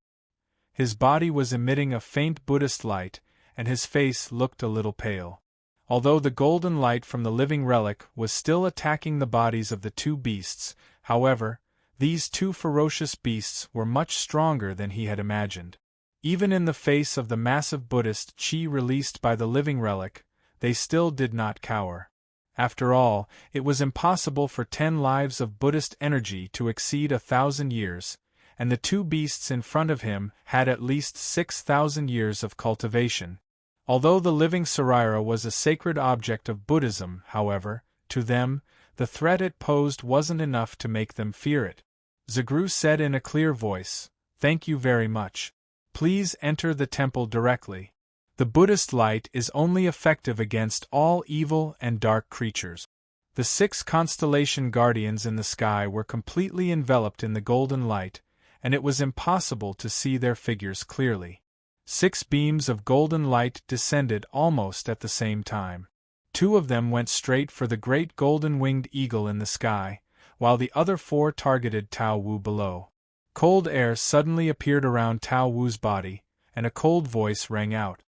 His body was emitting a faint Buddhist light, and his face looked a little pale. Although the golden light from the living relic was still attacking the bodies of the 2 beasts, however, these 2 ferocious beasts were much stronger than he had imagined. Even in the face of the massive Buddhist chi released by the living relic, they still did not cower. After all, it was impossible for 10 lives of Buddhist energy to exceed 1,000 years, and the 2 beasts in front of him had at least 6,000 years of cultivation. Although the living Sarira was a sacred object of Buddhism, however, to them, the threat it posed wasn't enough to make them fear it. Zagru said in a clear voice, "Thank you very much. Please enter the temple directly. The Buddhist light is only effective against all evil and dark creatures." The 6 constellation guardians in the sky were completely enveloped in the golden light, and it was impossible to see their figures clearly. 6 beams of golden light descended almost at the same time. 2 of them went straight for the great golden-winged eagle in the sky, while the other 4 targeted Tao Wu below. Cold air suddenly appeared around Tao Wu's body, and a cold voice rang out.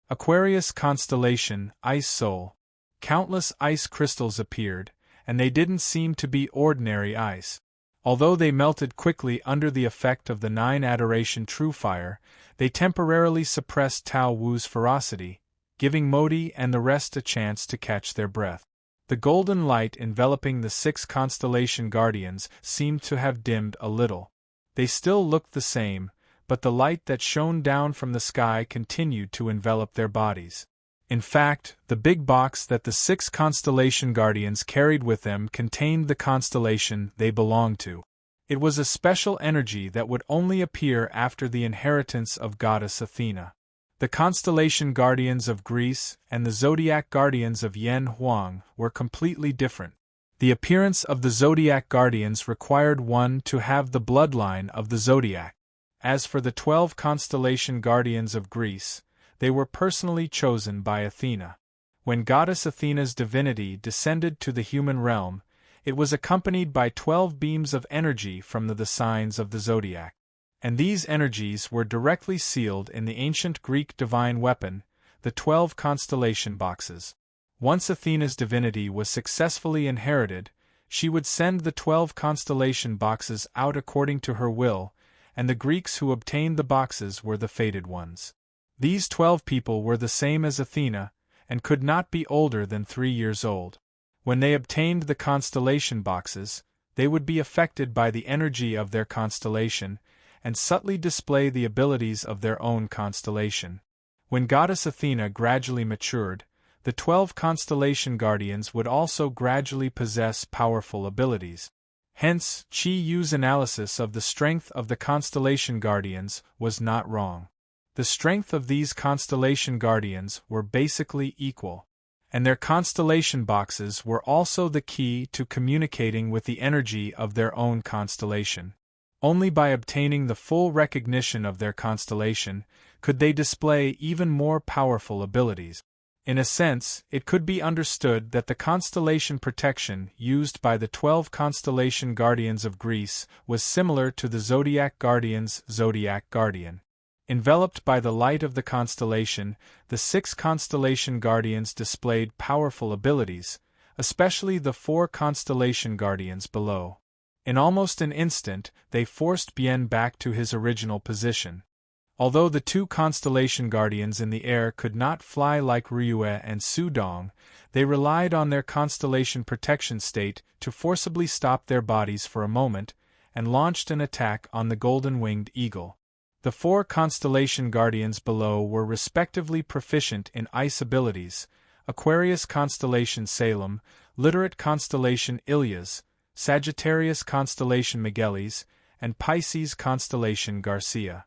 "Aquarius constellation, Ice Soul." Countless ice crystals appeared, and they didn't seem to be ordinary ice. Although they melted quickly under the effect of the 9 Adoration True Fire, they temporarily suppressed Tao Wu's ferocity, giving Modi and the rest a chance to catch their breath. The golden light enveloping the 6 constellation guardians seemed to have dimmed a little. They still looked the same, but the light that shone down from the sky continued to envelop their bodies. In fact, the big box that the 6 constellation guardians carried with them contained the constellation they belonged to. It was a special energy that would only appear after the inheritance of goddess Athena. The constellation guardians of Greece and the zodiac guardians of Yen Huang were completely different. The appearance of the zodiac guardians required one to have the bloodline of the zodiac. As for the 12 constellation guardians of Greece, they were personally chosen by Athena. When goddess Athena's divinity descended to the human realm, it was accompanied by 12 beams of energy from the signs of the zodiac. And these energies were directly sealed in the ancient Greek divine weapon, the 12 constellation boxes. Once Athena's divinity was successfully inherited, she would send the 12 constellation boxes out according to her will, and the Greeks who obtained the boxes were the fated ones. These 12 people were the same as Athena, and could not be older than 3 years old. When they obtained the constellation boxes, they would be affected by the energy of their constellation, and subtly display the abilities of their own constellation. When goddess Athena gradually matured, the 12 constellation guardians would also gradually possess powerful abilities. Hence, Chi Yu's analysis of the strength of the constellation guardians was not wrong. The strength of these constellation guardians were basically equal, and their constellation boxes were also the key to communicating with the energy of their own constellation. Only by obtaining the full recognition of their constellation could they display even more powerful abilities. In a sense, it could be understood that the constellation protection used by the 12 constellation guardians of Greece was similar to the zodiac guardian's zodiac guardian. Enveloped by the light of the constellation, the 6 constellation guardians displayed powerful abilities, especially the 4 constellation guardians below. In almost an instant, they forced Bien back to his original position. Although the 2 constellation guardians in the air could not fly like Ryue and Sudong, they relied on their constellation protection state to forcibly stop their bodies for a moment, and launched an attack on the golden-winged eagle. The 4 constellation guardians below were respectively proficient in ice abilities: Aquarius constellation Salem, Literate constellation Ilias, Sagittarius constellation Miguelis, and Pisces constellation Garcia.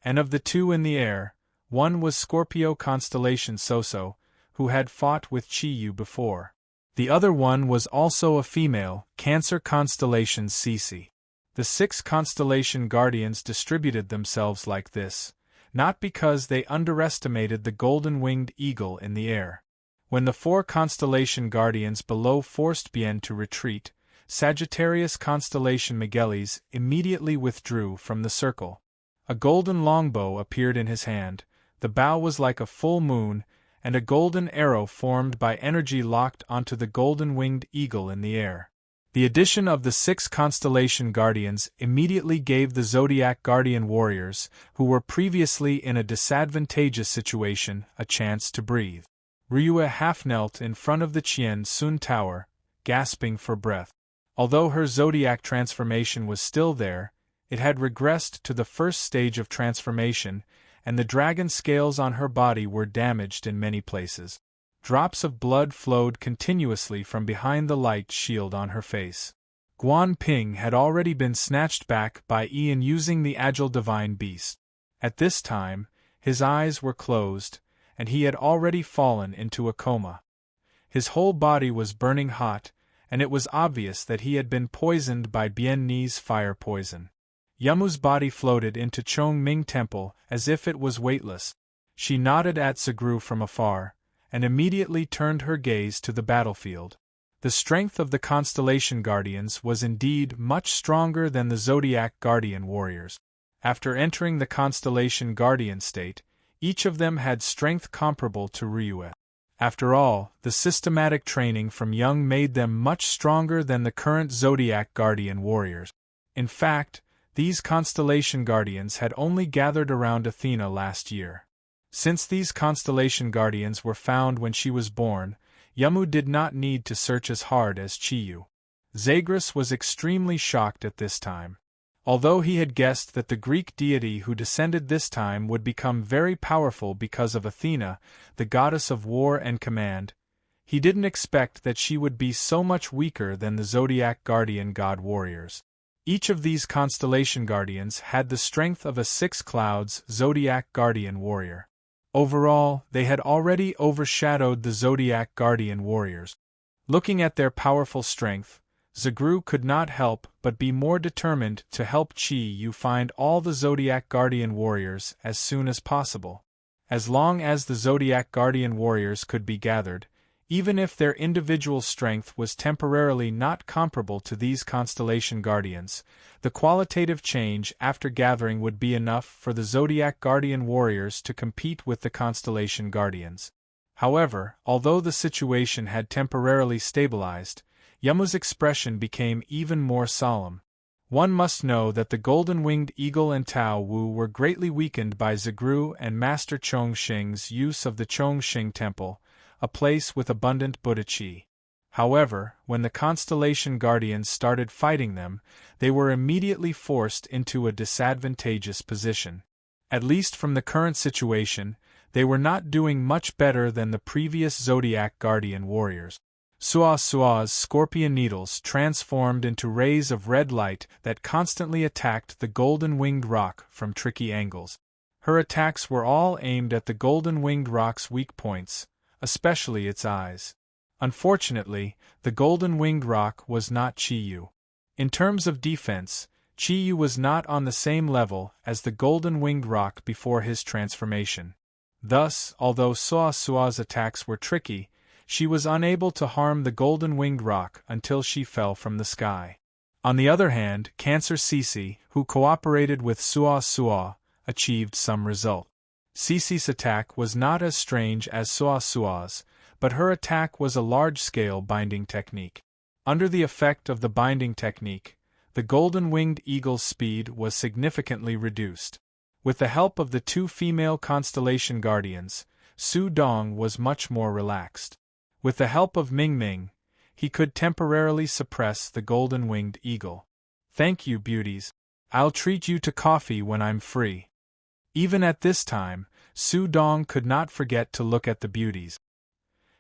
And of the 2 in the air, one was Scorpio constellation Soso, who had fought with Chi Yu before. The other one was also a female, Cancer constellation Cece. The 6 constellation guardians distributed themselves like this, not because they underestimated the golden-winged eagle in the air. When the 4 constellation guardians below forced Bien to retreat, Sagittarius constellation Miguelis immediately withdrew from the circle. A golden longbow appeared in his hand, the bow was like a full moon, and a golden arrow formed by energy locked onto the golden-winged eagle in the air. The addition of the 6 constellation guardians immediately gave the zodiac guardian warriors, who were previously in a disadvantageous situation, a chance to breathe. Ryue half-knelt in front of the Chien Sun Tower, gasping for breath. Although her zodiac transformation was still there, it had regressed to the first stage of transformation, and the dragon scales on her body were damaged in many places. Drops of blood flowed continuously from behind the light shield on her face. Guan Ping had already been snatched back by Ian using the agile divine beast. At this time, his eyes were closed, and he had already fallen into a coma. His whole body was burning hot, and it was obvious that he had been poisoned by Bien Ni's fire poison. Yamu's body floated into Chong Ming Temple as if it was weightless. She nodded at Zagru from afar, and immediately turned her gaze to the battlefield. The strength of the constellation guardians was indeed much stronger than the zodiac guardian warriors. After entering the constellation guardian state, each of them had strength comparable to Ryue. After all, the systematic training from young made them much stronger than the current zodiac guardian warriors. In fact, these constellation guardians had only gathered around Athena last year. Since these constellation guardians were found when she was born, Yamu did not need to search as hard as Chiyu. Zagreus was extremely shocked at this time. Although he had guessed that the Greek deity who descended this time would become very powerful because of Athena, the goddess of war and command, he didn't expect that she would be so much weaker than the zodiac guardian god warriors. Each of these constellation guardians had the strength of a six clouds Zodiac guardian warrior. Overall, they had already overshadowed the Zodiac guardian warriors. Looking at their powerful strength, Zagru could not help but be more determined to help Qi Yu find all the Zodiac guardian warriors as soon as possible. As long as the Zodiac guardian warriors could be gathered, even if their individual strength was temporarily not comparable to these constellation guardians, the qualitative change after gathering would be enough for the Zodiac guardian warriors to compete with the constellation guardians. However, although the situation had temporarily stabilized, Yamu's expression became even more solemn. One must know that the golden-winged eagle and Tao Wu were greatly weakened by Zagru and Master Chongqing's use of the Chongqing Temple, a place with abundant Buddha Qi. However, when the constellation guardians started fighting them, they were immediately forced into a disadvantageous position. At least from the current situation, they were not doing much better than the previous Zodiac guardian warriors. Sua's scorpion needles transformed into rays of red light that constantly attacked the golden-winged rock from tricky angles. Her attacks were all aimed at the golden-winged rock's weak points, especially its eyes. Unfortunately, the golden-winged rock was not Qi Yu. In terms of defense, Qi Yu was not on the same level as the golden-winged rock before his transformation. Thus, although Sua's attacks were tricky, she was unable to harm the golden-winged rock until she fell from the sky. On the other hand, Cancer Cece, who cooperated with Sua, achieved some result. Cece's attack was not as strange as Sua's, but her attack was a large-scale binding technique. Under the effect of the binding technique, the golden-winged eagle's speed was significantly reduced. With the help of the two female constellation guardians, Su Dong was much more relaxed. With the help of Ming Ming, he could temporarily suppress the golden-winged eagle. "Thank you, beauties. I'll treat you to coffee when I'm free." Even at this time, Su Dong could not forget to look at the beauties.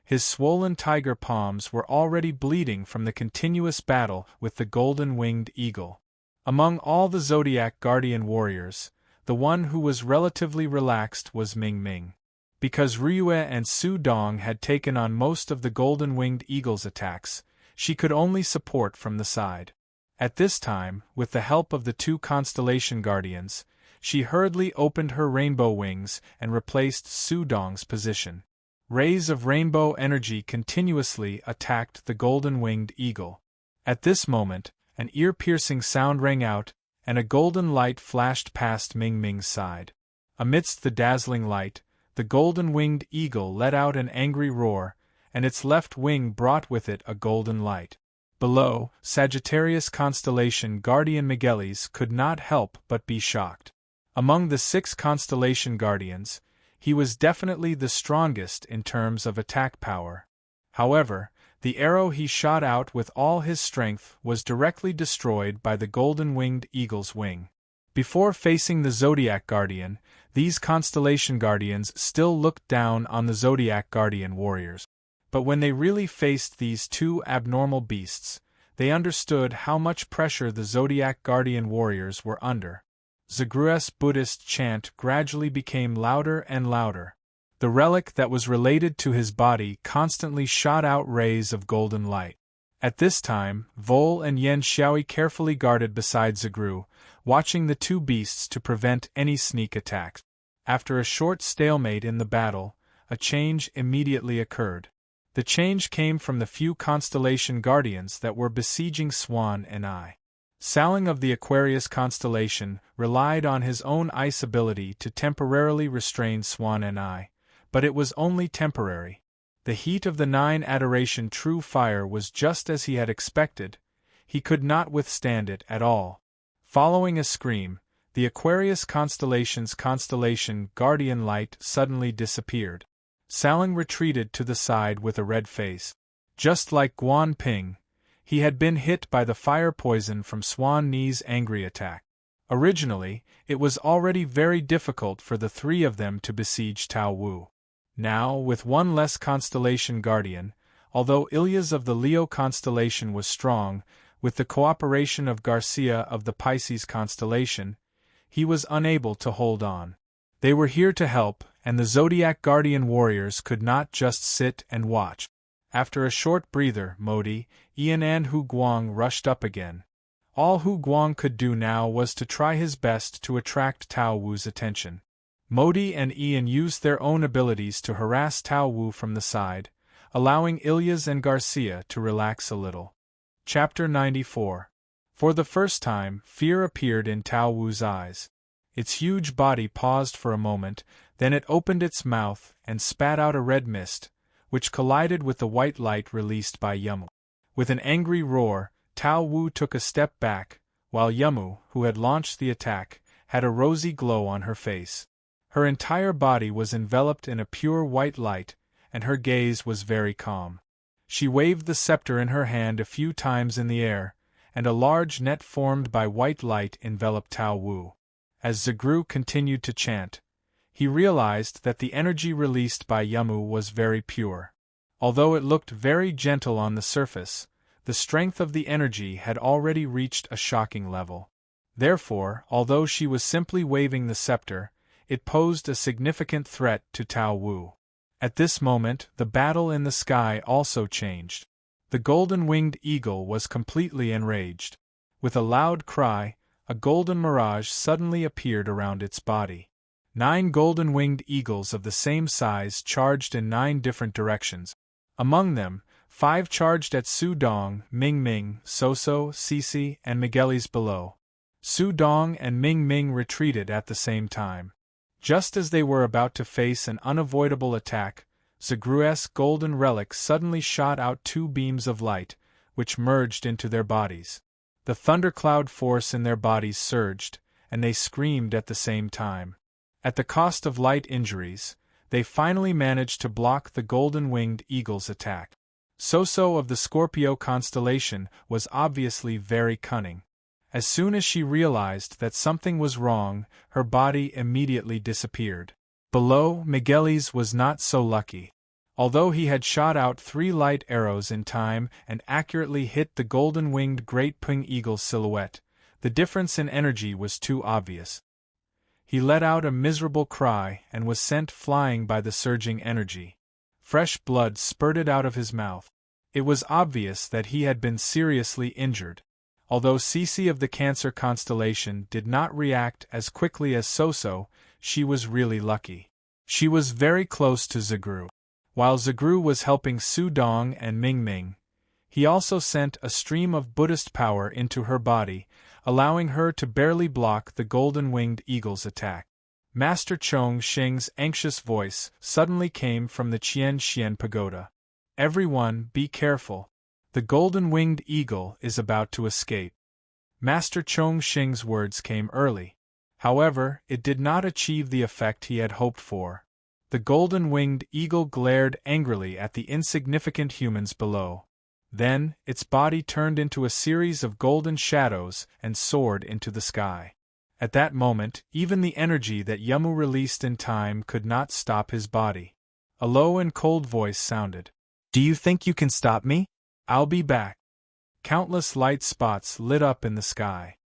His swollen tiger palms were already bleeding from the continuous battle with the golden-winged eagle. Among all the Zodiac guardian warriors, the one who was relatively relaxed was Ming Ming. Because Ryue and Su Dong had taken on most of the golden-winged eagle's attacks, she could only support from the side. At this time, with the help of the two constellation guardians, she hurriedly opened her rainbow wings and replaced Su Dong's position. Rays of rainbow energy continuously attacked the golden-winged eagle. At this moment, an ear-piercing sound rang out, and a golden light flashed past Ming Ming's side. Amidst the dazzling light, the golden-winged eagle let out an angry roar, and its left wing brought with it a golden light. Below, Sagittarius constellation guardian Miguelis could not help but be shocked. Among the 6 constellation guardians, he was definitely the strongest in terms of attack power. However, the arrow he shot out with all his strength was directly destroyed by the golden-winged eagle's wing. Before facing the Zodiac Guardian, these constellation guardians still looked down on the Zodiac Guardian warriors. But when they really faced these two abnormal beasts, they understood how much pressure the Zodiac Guardian warriors were under. Zagru's Buddhist chant gradually became louder and louder. The relic that was related to his body constantly shot out rays of golden light. At this time, Vol and Yen Xiaoi carefully guarded beside Zagru, watching the two beasts to prevent any sneak attacks. After a short stalemate in the battle, a change immediately occurred. The change came from the few constellation guardians that were besieging Swan and I. Saling of the Aquarius constellation relied on his own ice ability to temporarily restrain Swan and I, but it was only temporary. The heat of the 9 Adoration True Fire was just as he had expected. He could not withstand it at all. Following a scream, the Aquarius constellation's constellation Guardian Light suddenly disappeared. Saling retreated to the side with a red face. Just like Guan Ping, he had been hit by the fire poison from Swan Ni's angry attack. Originally, it was already very difficult for the 3 of them to besiege Tao Wu. Now, with 1 less constellation guardian, although Ilya's of the Leo constellation was strong, With the cooperation of Garcia of the Pisces constellation, he was unable to hold on. They were here to help, and the Zodiac Guardian warriors could not just sit and watch. After a short breather, Modi, Ian and Hu Guang rushed up again. All Hu Guang could do now was to try his best to attract Tao Wu's attention. Modi and Ian used their own abilities to harass Tao Wu from the side, allowing Ilyas and Garcia to relax a little. Chapter 94. For the first time, fear appeared in Tao Wu's eyes. Its huge body paused for a moment, then it opened its mouth and spat out a red mist, which collided with the white light released by Yamu. With an angry roar, Tao Wu took a step back, while Yamu, who had launched the attack, had a rosy glow on her face. Her entire body was enveloped in a pure white light, and her gaze was very calm. She waved the scepter in her hand a few times in the air, and a large net formed by white light enveloped Tao Wu. As Zagru continued to chant, he realized that the energy released by Yamu was very pure. Although it looked very gentle on the surface, the strength of the energy had already reached a shocking level. Therefore, although she was simply waving the scepter, it posed a significant threat to Tao Wu. At this moment, the battle in the sky also changed. The golden-winged eagle was completely enraged. With a loud cry, a golden mirage suddenly appeared around its body. 9 golden-winged eagles of the same size charged in 9 different directions. Among them, 5 charged at Su Dong, Ming Ming, Soso, Sisi, and Miguelis below. Su Dong and Ming Ming retreated at the same time. Just as they were about to face an unavoidable attack, Zagru's golden relic suddenly shot out 2 beams of light, which merged into their bodies. The thundercloud force in their bodies surged, and they screamed at the same time. At the cost of light injuries, they finally managed to block the golden-winged eagle's attack. Soso of the Scorpio constellation was obviously very cunning. As soon as she realized that something was wrong, her body immediately disappeared. Below, Miguelis was not so lucky. Although he had shot out 3 light arrows in time and accurately hit the golden-winged great ping eagle's silhouette, the difference in energy was too obvious. He let out a miserable cry and was sent flying by the surging energy. Fresh blood spurted out of his mouth. It was obvious that he had been seriously injured. Although Sisi of the Cancer constellation did not react as quickly as Soso, she was really lucky. She was very close to Zagru. While Zagru was helping Su Dong and Ming Ming, he also sent a stream of Buddhist power into her body, allowing her to barely block the golden-winged eagle's attack. Master Chong Xing's anxious voice suddenly came from the Qian Xian pagoda. "Everyone, be careful. The golden-winged eagle is about to escape." Master Chong Xing's words came early. However, it did not achieve the effect he had hoped for. The golden-winged eagle glared angrily at the insignificant humans below. Then, its body turned into a series of golden shadows and soared into the sky. At that moment, even the energy that Yamu released in time could not stop his body. A low and cold voice sounded. "Do you think you can stop me? I'll be back." Countless light spots lit up in the sky.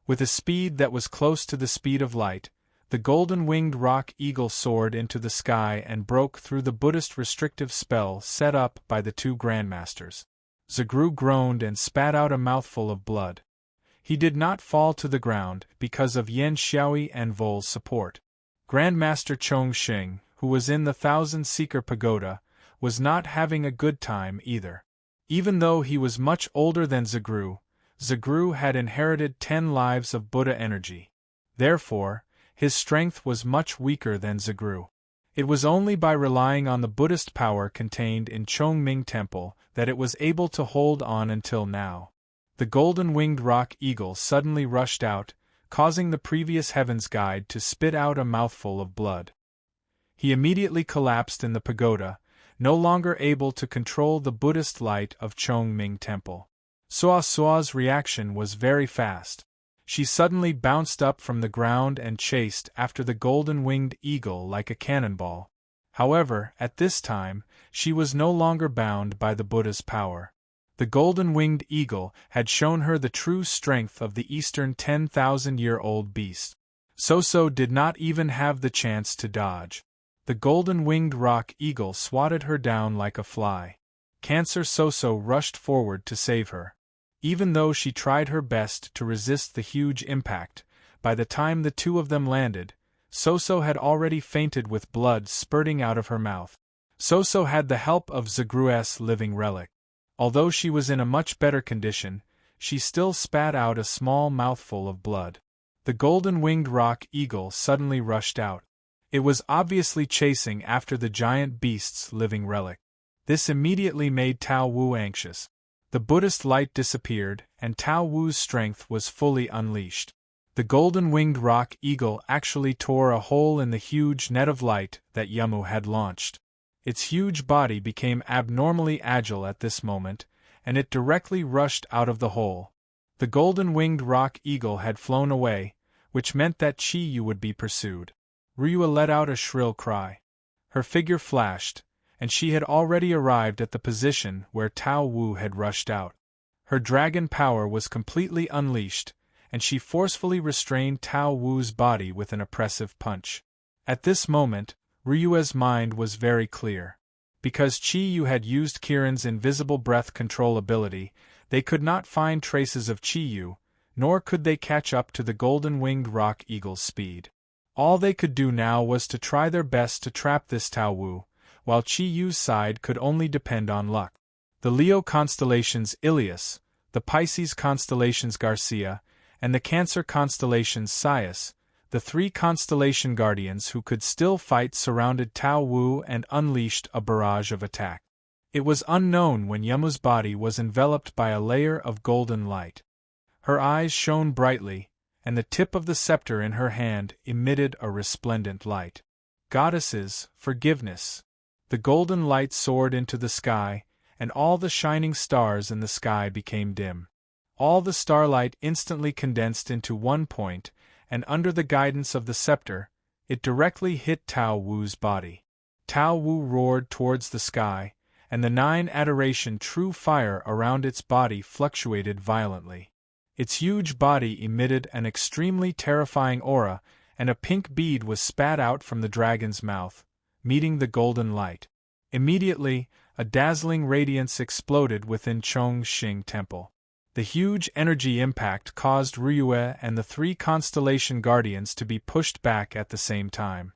With a speed that was close to the speed of light, the golden-winged rock eagle soared into the sky and broke through the Buddhist restrictive spell set up by the 2 grandmasters. Zagru groaned and spat out a mouthful of blood. He did not fall to the ground because of Yan Xiaoi and Vol's support. Grandmaster Chong Xing, who was in the Thousand Seeker Pagoda, was not having a good time either. Even though he was much older than Zagru, Zagru had inherited 10 lives of Buddha energy. Therefore, his strength was much weaker than Zagru. It was only by relying on the Buddhist power contained in Chongming Temple that it was able to hold on until now. The golden-winged rock eagle suddenly rushed out, causing the previous Heaven's Guide to spit out a mouthful of blood. He immediately collapsed in the pagoda, no longer able to control the Buddhist light of Chongming Temple. Sua's reaction was very fast. She suddenly bounced up from the ground and chased after the golden-winged eagle like a cannonball. However, at this time, she was no longer bound by the Buddha's power. The golden-winged eagle had shown her the true strength of the eastern 10,000-year-old beast. Soso did not even have the chance to dodge. The golden-winged rock eagle swatted her down like a fly. Cancer Soso rushed forward to save her. Even though she tried her best to resist the huge impact, by the time the two of them landed, Soso had already fainted with blood spurting out of her mouth. Soso had the help of Zagru's living relic. Although she was in a much better condition, she still spat out a small mouthful of blood. The golden-winged rock eagle suddenly rushed out. It was obviously chasing after the giant beast's living relic. This immediately made Tao Wu anxious. The Buddhist light disappeared, and Tao Wu's strength was fully unleashed. The golden-winged rock eagle actually tore a hole in the huge net of light that Yamu had launched. Its huge body became abnormally agile at this moment, and it directly rushed out of the hole. The golden-winged rock eagle had flown away, which meant that Chi Yu would be pursued. Ryua let out a shrill cry. Her figure flashed, and she had already arrived at the position where Tao Wu had rushed out. Her dragon power was completely unleashed, and she forcefully restrained Tao Wu's body with an oppressive punch. At this moment, Ryua's mind was very clear. Because Chi Yu had used Kirin's invisible breath control ability, they could not find traces of Chi Yu, nor could they catch up to the golden-winged rock eagle's speed. All they could do now was to try their best to trap this Tao Wu, while Chi Yu's side could only depend on luck. The Leo constellations Ilias, the Pisces constellations Garcia, and the Cancer constellations Saius, the three constellation guardians who could still fight, surrounded Tao Wu and unleashed a barrage of attack. It was unknown when Yamu's body was enveloped by a layer of golden light. Her eyes shone brightly, and the tip of the scepter in her hand emitted a resplendent light. Goddesses, forgiveness! The golden light soared into the sky, and all the shining stars in the sky became dim. All the starlight instantly condensed into one point, and under the guidance of the scepter, it directly hit Tao Wu's body. Tao Wu roared towards the sky, and the 9 adoration true fire around its body fluctuated violently. Its huge body emitted an extremely terrifying aura, and a pink bead was spat out from the dragon's mouth, meeting the golden light. Immediately, a dazzling radiance exploded within Chongqing Temple. The huge energy impact caused Ryue and the 3 constellation guardians to be pushed back at the same time.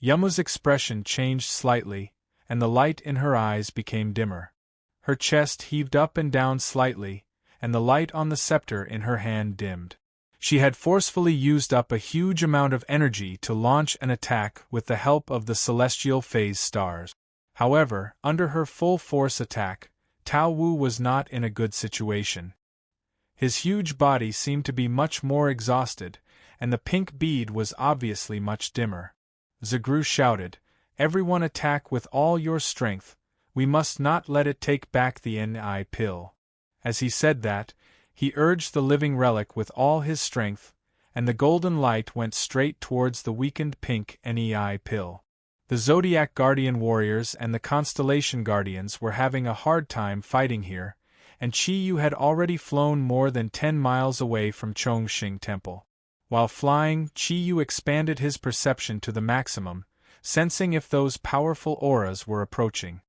Yamu's expression changed slightly, and the light in her eyes became dimmer. Her chest heaved up and down slightly, and the light on the scepter in her hand dimmed. She had forcefully used up a huge amount of energy to launch an attack with the help of the celestial phase stars. However, under her full-force attack, Tao Wu was not in a good situation. His huge body seemed to be much more exhausted, and the pink bead was obviously much dimmer. Zagru shouted, "Everyone attack with all your strength, we must not let it take back the NI pill." As he said that, he urged the living relic with all his strength, and the golden light went straight towards the weakened pink NEI pill. The Zodiac Guardian warriors and the Constellation Guardians were having a hard time fighting here, and Chi Yu had already flown more than 10 miles away from Chongqing Temple. While flying, Chi Yu expanded his perception to the maximum, sensing if those powerful auras were approaching.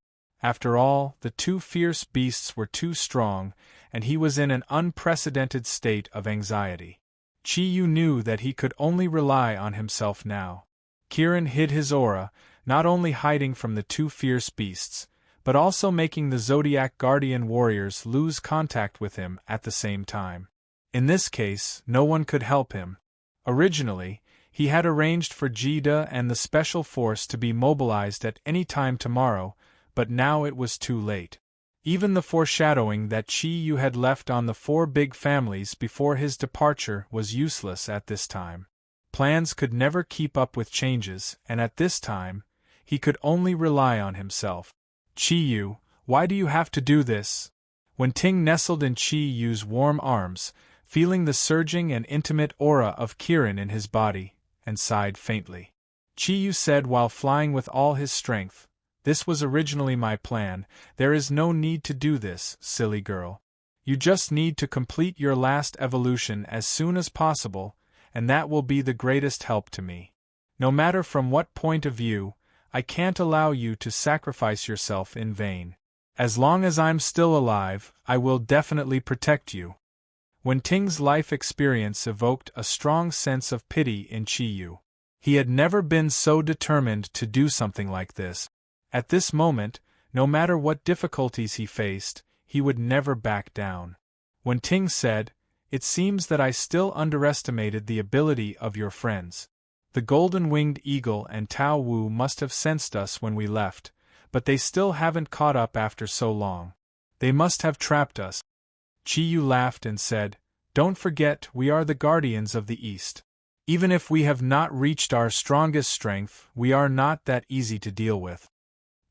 After all, the 2 fierce beasts were too strong, and he was in an unprecedented state of anxiety. Chi Yu knew that he could only rely on himself now. Kirin hid his aura, not only hiding from the 2 fierce beasts, but also making the Zodiac Guardian warriors lose contact with him at the same time. In this case, no one could help him. Originally, he had arranged for Jida and the Special Force to be mobilized at any time tomorrow, but now it was too late. Even the foreshadowing that Chi Yu had left on the 4 big families before his departure was useless at this time. Plans could never keep up with changes, and at this time, he could only rely on himself. Chi Yu, why do you have to do this? When Ting nestled in Chi Yu's warm arms, feeling the surging and intimate aura of Kirin in his body, and sighed faintly. Chi Yu said while flying with all his strength, "This was originally my plan, there is no need to do this, silly girl. You just need to complete your last evolution as soon as possible, and that will be the greatest help to me. No matter from what point of view, I can't allow you to sacrifice yourself in vain. As long as I'm still alive, I will definitely protect you. Wen Ting's life experience evoked a strong sense of pity in Qiyu. He had never been so determined to do something like this. At this moment, no matter what difficulties he faced, he would never back down. Wen Ting said, "It seems that I still underestimated the ability of your friends. The golden-winged eagle and Tao Wu must have sensed us when we left, but they still haven't caught up after so long. They must have trapped us." Qiyu laughed and said, "Don't forget we are the guardians of the East. Even if we have not reached our strongest strength, we are not that easy to deal with."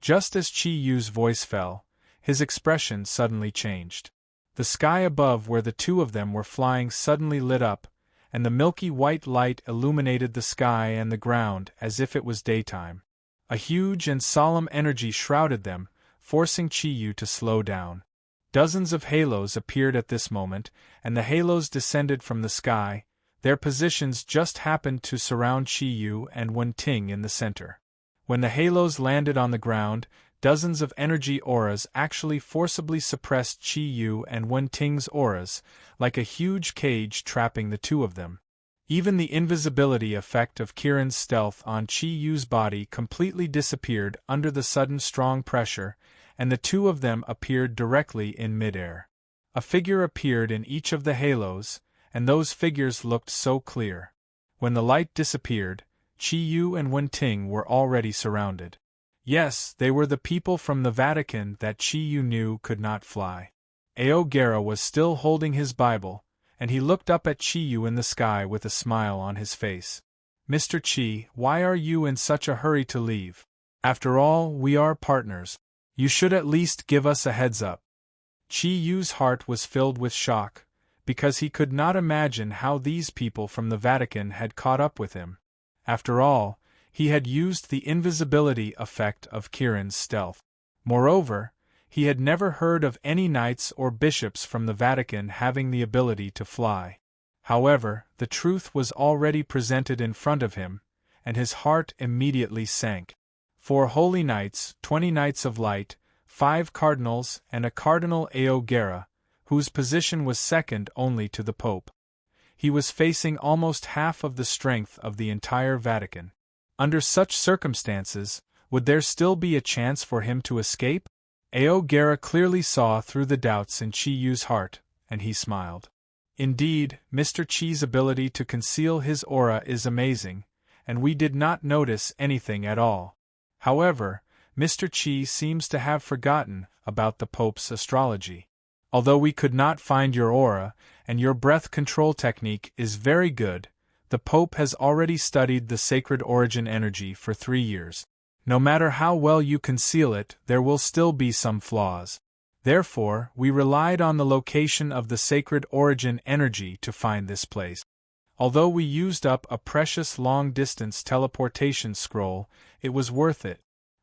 Just as Qiyu's voice fell, his expression suddenly changed. The sky above where the two of them were flying suddenly lit up, and the milky white light illuminated the sky and the ground as if it was daytime. A huge and solemn energy shrouded them, forcing Qiyu to slow down. Dozens of halos appeared at this moment, and the halos descended from the sky. Their positions just happened to surround Qiyu and Wen Ting in the center. When the halos landed on the ground, dozens of energy auras actually forcibly suppressed Qiyu and Wen Ting's auras, like a huge cage trapping the two of them. Even the invisibility effect of Kiran's stealth on Qiyu's body completely disappeared under the sudden strong pressure, and the two of them appeared directly in midair. A figure appeared in each of the halos, and those figures looked so clear. When the light disappeared, Qiyu and Wen Ting were already surrounded. Yes, they were the people from the Vatican that Qiyu knew could not fly. Aogera was still holding his Bible, and he looked up at Qiyu in the sky with a smile on his face. "Mr. Qi, why are you in such a hurry to leave? After all, we are partners. You should at least give us a heads up." Qiyu's heart was filled with shock, because he could not imagine how these people from the Vatican had caught up with him. After all, he had used the invisibility effect of Kiran's stealth. Moreover, he had never heard of any knights or bishops from the Vatican having the ability to fly. However, the truth was already presented in front of him, and his heart immediately sank. 4 holy knights, 20 knights of light, 5 cardinals, and a cardinal Aogera, whose position was second only to the Pope. He was facing almost half of the strength of the entire Vatican. Under such circumstances, would there still be a chance for him to escape? Aogera clearly saw through the doubts in Qiyu's heart, and he smiled. Indeed, Mr. Qi's ability to conceal his aura is amazing, and we did not notice anything at all. However, Mr. Qi seems to have forgotten about the Pope's astrology. Although we could not find your aura, and your breath control technique is very good, the Pope has already studied the sacred origin energy for 3 years. No matter how well you conceal it, there will still be some flaws. Therefore, we relied on the location of the sacred origin energy to find this place. Although we used up a precious long-distance teleportation scroll, it was worth it.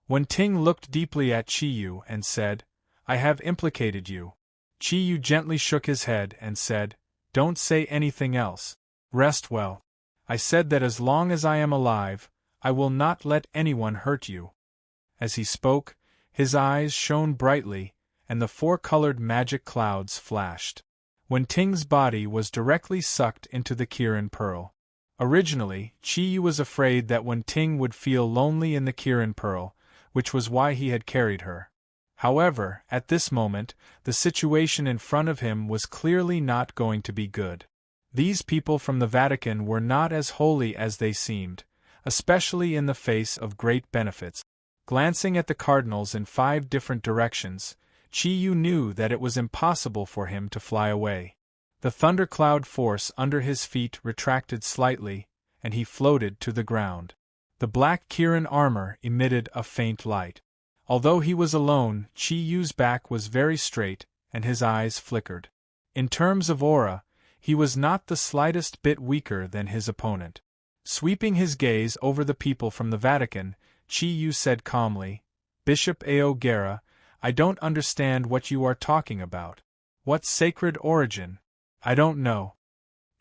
Wen Ting looked deeply at Qiyu and said, "I have implicated you." Qiyu gently shook his head and said, "Don't say anything else. Rest well. I said that as long as I am alive, I will not let anyone hurt you." As he spoke, his eyes shone brightly, and the 4-colored magic clouds flashed. Wen Ting's body was directly sucked into the Kiran Pearl. Originally, Qiyu was afraid that Wen Ting would feel lonely in the Kiran Pearl, which was why he had carried her. However, at this moment, the situation in front of him was clearly not going to be good. These people from the Vatican were not as holy as they seemed, especially in the face of great benefits. Glancing at the cardinals in 5 different directions, Qiyu knew that it was impossible for him to fly away. The thundercloud force under his feet retracted slightly, and he floated to the ground. The black Kiran armor emitted a faint light. Although he was alone, Qiyu's back was very straight, and his eyes flickered. In terms of aura, he was not the slightest bit weaker than his opponent. Sweeping his gaze over the people from the Vatican, Qiyu said calmly, "Bishop Aogera, I don't understand what you are talking about. What sacred origin? I don't know.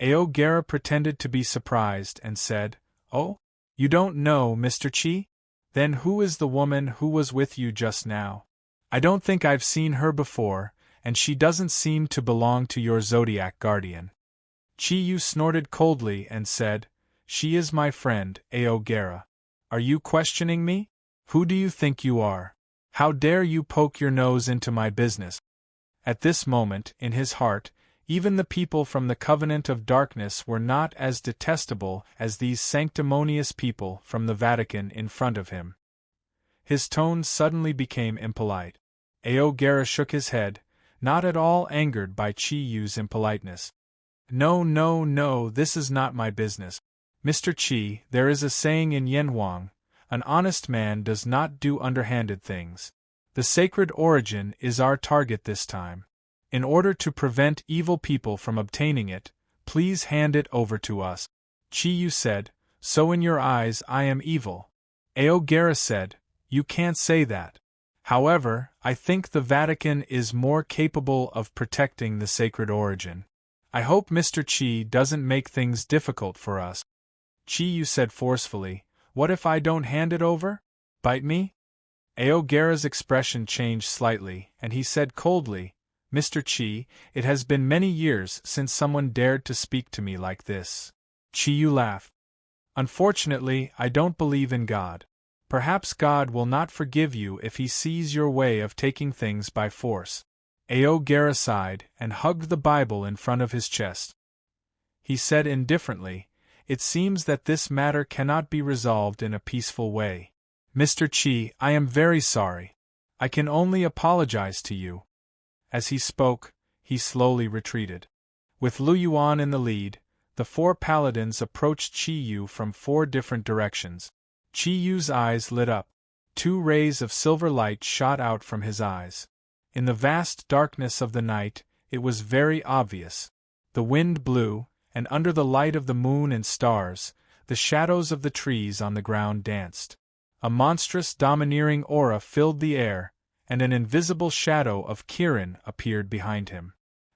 Aogera pretended to be surprised and said, Oh? You don't know, Mr. Chi? Then who is the woman who was with you just now? I don't think I've seen her before, and she doesn't seem to belong to your Zodiac guardian. Chi-Yu snorted coldly and said, She is my friend, Aogera. Are you questioning me? Who do you think you are? How dare you poke your nose into my business? At this moment, in his heart, even the people from the Covenant of Darkness were not as detestable as these sanctimonious people from the Vatican in front of him. His tone suddenly became impolite. Aogera shook his head, not at all angered by Chi-Yu's impoliteness. No, this is not my business. Mr. Chi, there is a saying in Yanhuang, an honest man does not do underhanded things. The sacred origin is our target this time. In order to prevent evil people from obtaining it, please hand it over to us. Chi-Yu said, So in your eyes I am evil. Aogera said, You can't say that. However, I think the Vatican is more capable of protecting the sacred origin. I hope Mr. Chi doesn't make things difficult for us. Chi-Yu said forcefully, What if I don't hand it over? Bite me? Aogera's expression changed slightly, and he said coldly, Mr. Chi, it has been many years since someone dared to speak to me like this. Chi-Yu laughed. Unfortunately, I don't believe in God. Perhaps God will not forgive you if he sees your way of taking things by force. Aogera sighed and hugged the Bible in front of his chest. He said indifferently, It seems that this matter cannot be resolved in a peaceful way. Mr. Chi, I am very sorry. I can only apologize to you. As he spoke, he slowly retreated. With Lu Yuan in the lead, the four paladins approached Chi-Yu from four different directions. Chi-Yu's eyes lit up. 2 rays of silver light shot out from his eyes. In the vast darkness of the night, it was very obvious. The wind blew, and under the light of the moon and stars, the shadows of the trees on the ground danced. A monstrous domineering aura filled the air, and an invisible shadow of Kirin appeared behind him.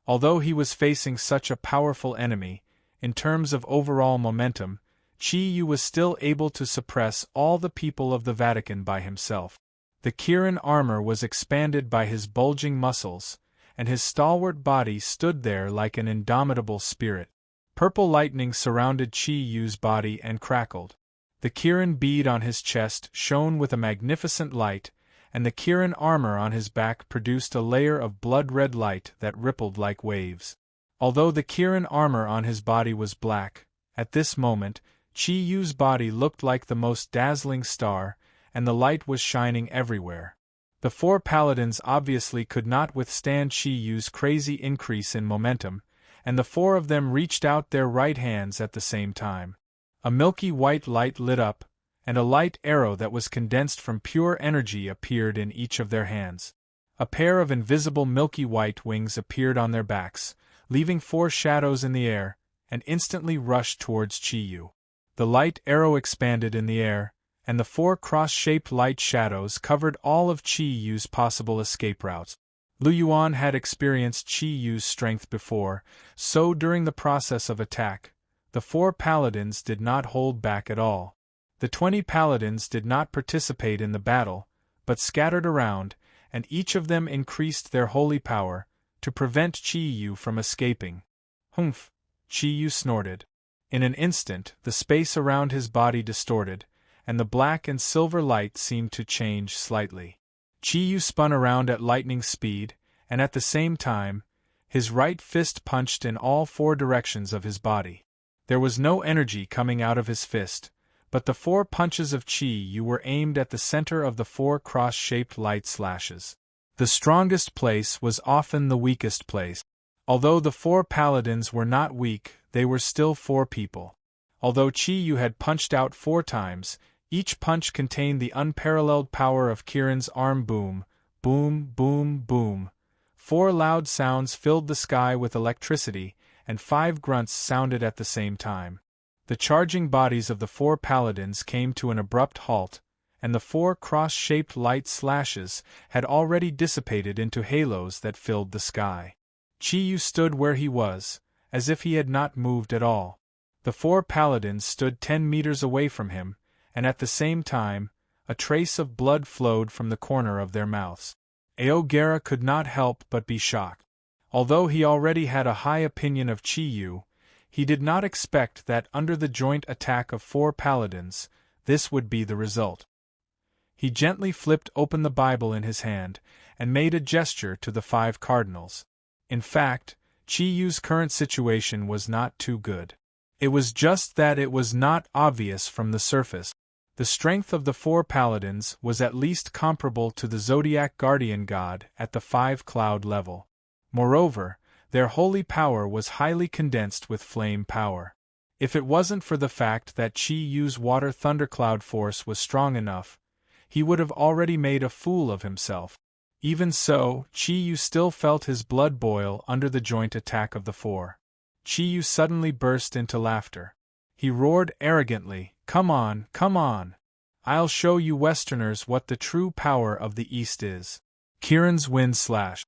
Although he was facing such a powerful enemy, in terms of overall momentum, Chi-Yu was still able to suppress all the people of the Vatican by himself. The Kirin armor was expanded by his bulging muscles, and his stalwart body stood there like an indomitable spirit. Purple lightning surrounded Chi-Yu's body and crackled. The Kirin bead on his chest shone with a magnificent light, and the Kirin armor on his back produced a layer of blood-red light that rippled like waves. Although the Kirin armor on his body was black, at this moment, Chi-Yu's body looked like the most dazzling star, and the light was shining everywhere. The four paladins obviously could not withstand Chi-Yu's crazy increase in momentum, and the four of them reached out their right hands at the same time. A milky white light lit up, and a light arrow that was condensed from pure energy appeared in each of their hands. A pair of invisible milky white wings appeared on their backs, leaving 4 shadows in the air, and instantly rushed towards Chi-Yu. The light arrow expanded in the air, and the 4 cross-shaped light shadows covered all of Chi-Yu's possible escape routes. Lu Yuan had experienced Chi-Yu's strength before, so during the process of attack, the 4 paladins did not hold back at all. The 20 paladins did not participate in the battle, but scattered around, and each of them increased their holy power, to prevent Chi-Yu from escaping. Humph! Chi-Yu snorted. In an instant, the space around his body distorted, and the black and silver light seemed to change slightly. Chi-Yu spun around at lightning speed, and at the same time, his right fist punched in all 4 directions of his body. There was no energy coming out of his fist, but the 4 punches of Chi-Yu were aimed at the center of the 4 cross-shaped light slashes. The strongest place was often the weakest place. Although the 4 paladins were not weak, they were still 4 people. Although Chi-Yu had punched out 4 times, each punch contained the unparalleled power of Kirin's arm. Boom, boom, boom, boom. 4 loud sounds filled the sky with electricity, and 5 grunts sounded at the same time. The charging bodies of the 4 paladins came to an abrupt halt, and the 4 cross-shaped light slashes had already dissipated into halos that filled the sky. Chi Yu stood where he was, as if he had not moved at all. The 4 paladins stood 10 meters away from him, and at the same time, a trace of blood flowed from the corner of their mouths. Aogera could not help but be shocked. Although he already had a high opinion of Chi Yu, he did not expect that under the joint attack of 4 paladins, this would be the result. He gently flipped open the Bible in his hand, and made a gesture to the 5 cardinals. In fact, Chi Yu's current situation was not too good. It was just that it was not obvious from the surface. The strength of the 4 paladins was at least comparable to the Zodiac guardian god at the 5-cloud level. Moreover, their holy power was highly condensed with flame power. If it wasn't for the fact that Chi Yu's water thundercloud force was strong enough, he would have already made a fool of himself. Even so, Chi Yu still felt his blood boil under the joint attack of the 4. Chi Yu suddenly burst into laughter. He roared arrogantly, "Come on, come on! I'll show you Westerners what the true power of the East is." Kiran's wind slashed.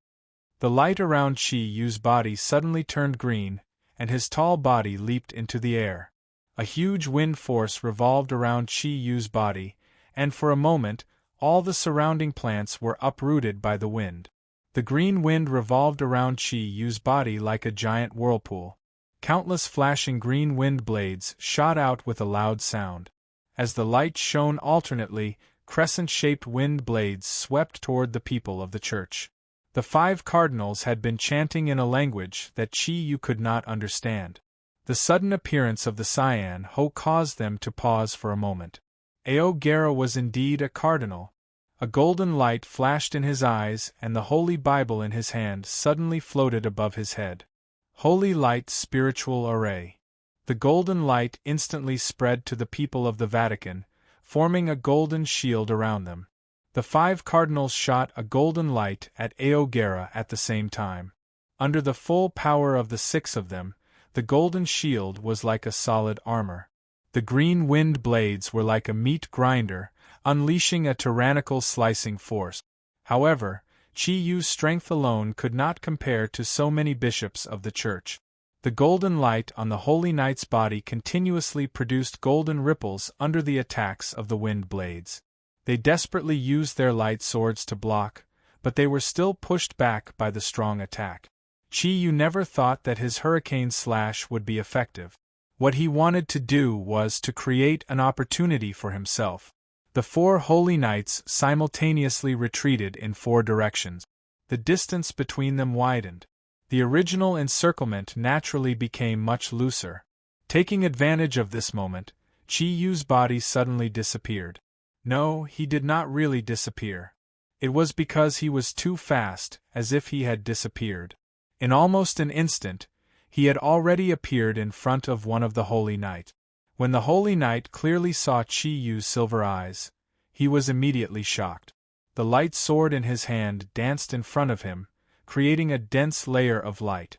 The light around Chi Yu's body suddenly turned green, and his tall body leaped into the air. A huge wind force revolved around Chi Yu's body, and for a moment, all the surrounding plants were uprooted by the wind. The green wind revolved around Chi Yu's body like a giant whirlpool. Countless flashing green wind blades shot out with a loud sound. As the light shone alternately, crescent-shaped wind blades swept toward the people of the church. The 5 cardinals had been chanting in a language that Chi Yu could not understand. The sudden appearance of the Cyan Ho caused them to pause for a moment. Aogera was indeed a cardinal. A golden light flashed in his eyes, and the Holy Bible in his hand suddenly floated above his head. Holy Light Spiritual Array. The golden light instantly spread to the people of the Vatican, forming a golden shield around them. The 5 cardinals shot a golden light at Aogera at the same time. Under the full power of the 6 of them, the golden shield was like a solid armor. The green wind blades were like a meat grinder, unleashing a tyrannical slicing force. However, Chi Yu's strength alone could not compare to so many bishops of the church. The golden light on the Holy Knight's body continuously produced golden ripples under the attacks of the wind blades. They desperately used their light swords to block, but they were still pushed back by the strong attack. Chi Yu never thought that his hurricane slash would be effective. What he wanted to do was to create an opportunity for himself. The 4 holy knights simultaneously retreated in 4 directions. The distance between them widened. The original encirclement naturally became much looser. Taking advantage of this moment, Chi Yu's body suddenly disappeared. No, he did not really disappear. It was because he was too fast, as if he had disappeared. In almost an instant, he had already appeared in front of one of the Holy Knight. When the Holy Knight clearly saw Chi Yu's silver eyes, he was immediately shocked. The light sword in his hand danced in front of him, creating a dense layer of light.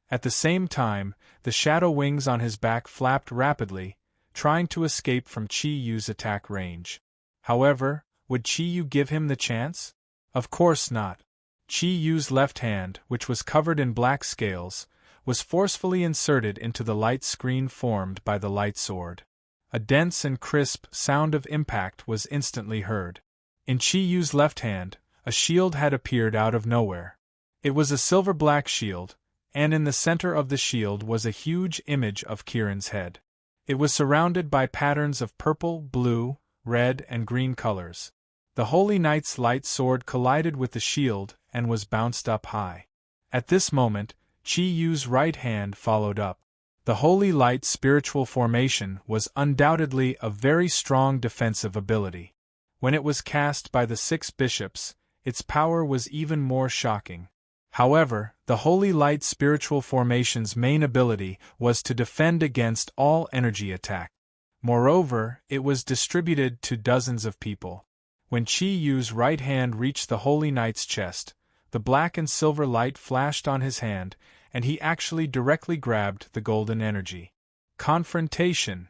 At the same time, the shadow wings on his back flapped rapidly, trying to escape from Chi Yu's attack range. However, would Chi Yu give him the chance? Of course not. Chi Yu's left hand, which was covered in black scales, was forcefully inserted into the light screen formed by the light sword. A dense and crisp sound of impact was instantly heard. In Chi Yu's left hand, a shield had appeared out of nowhere. It was a silver-black shield, and in the center of the shield was a huge image of Kiran's head. It was surrounded by patterns of purple, blue, red, and green colors. The Holy Knight's light sword collided with the shield and was bounced up high. At this moment, Chi Yu's right hand followed up. The Holy Light spiritual formation was undoubtedly a very strong defensive ability. When it was cast by the 6 bishops, its power was even more shocking. However, the Holy Light spiritual formation's main ability was to defend against all energy attack. Moreover, it was distributed to dozens of people. When Chi Yu's right hand reached the Holy Knight's chest, the black and silver light flashed on his hand, and he actually directly grabbed the golden energy. Confrontation!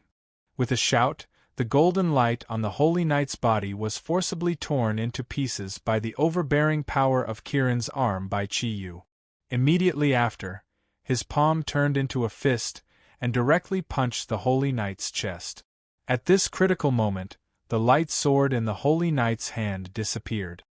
With a shout, the golden light on the Holy Knight's body was forcibly torn into pieces by the overbearing power of Kiran's arm by Chi Yu. Immediately after, his palm turned into a fist and directly punched the Holy Knight's chest. At this critical moment, the light sword in the Holy Knight's hand disappeared.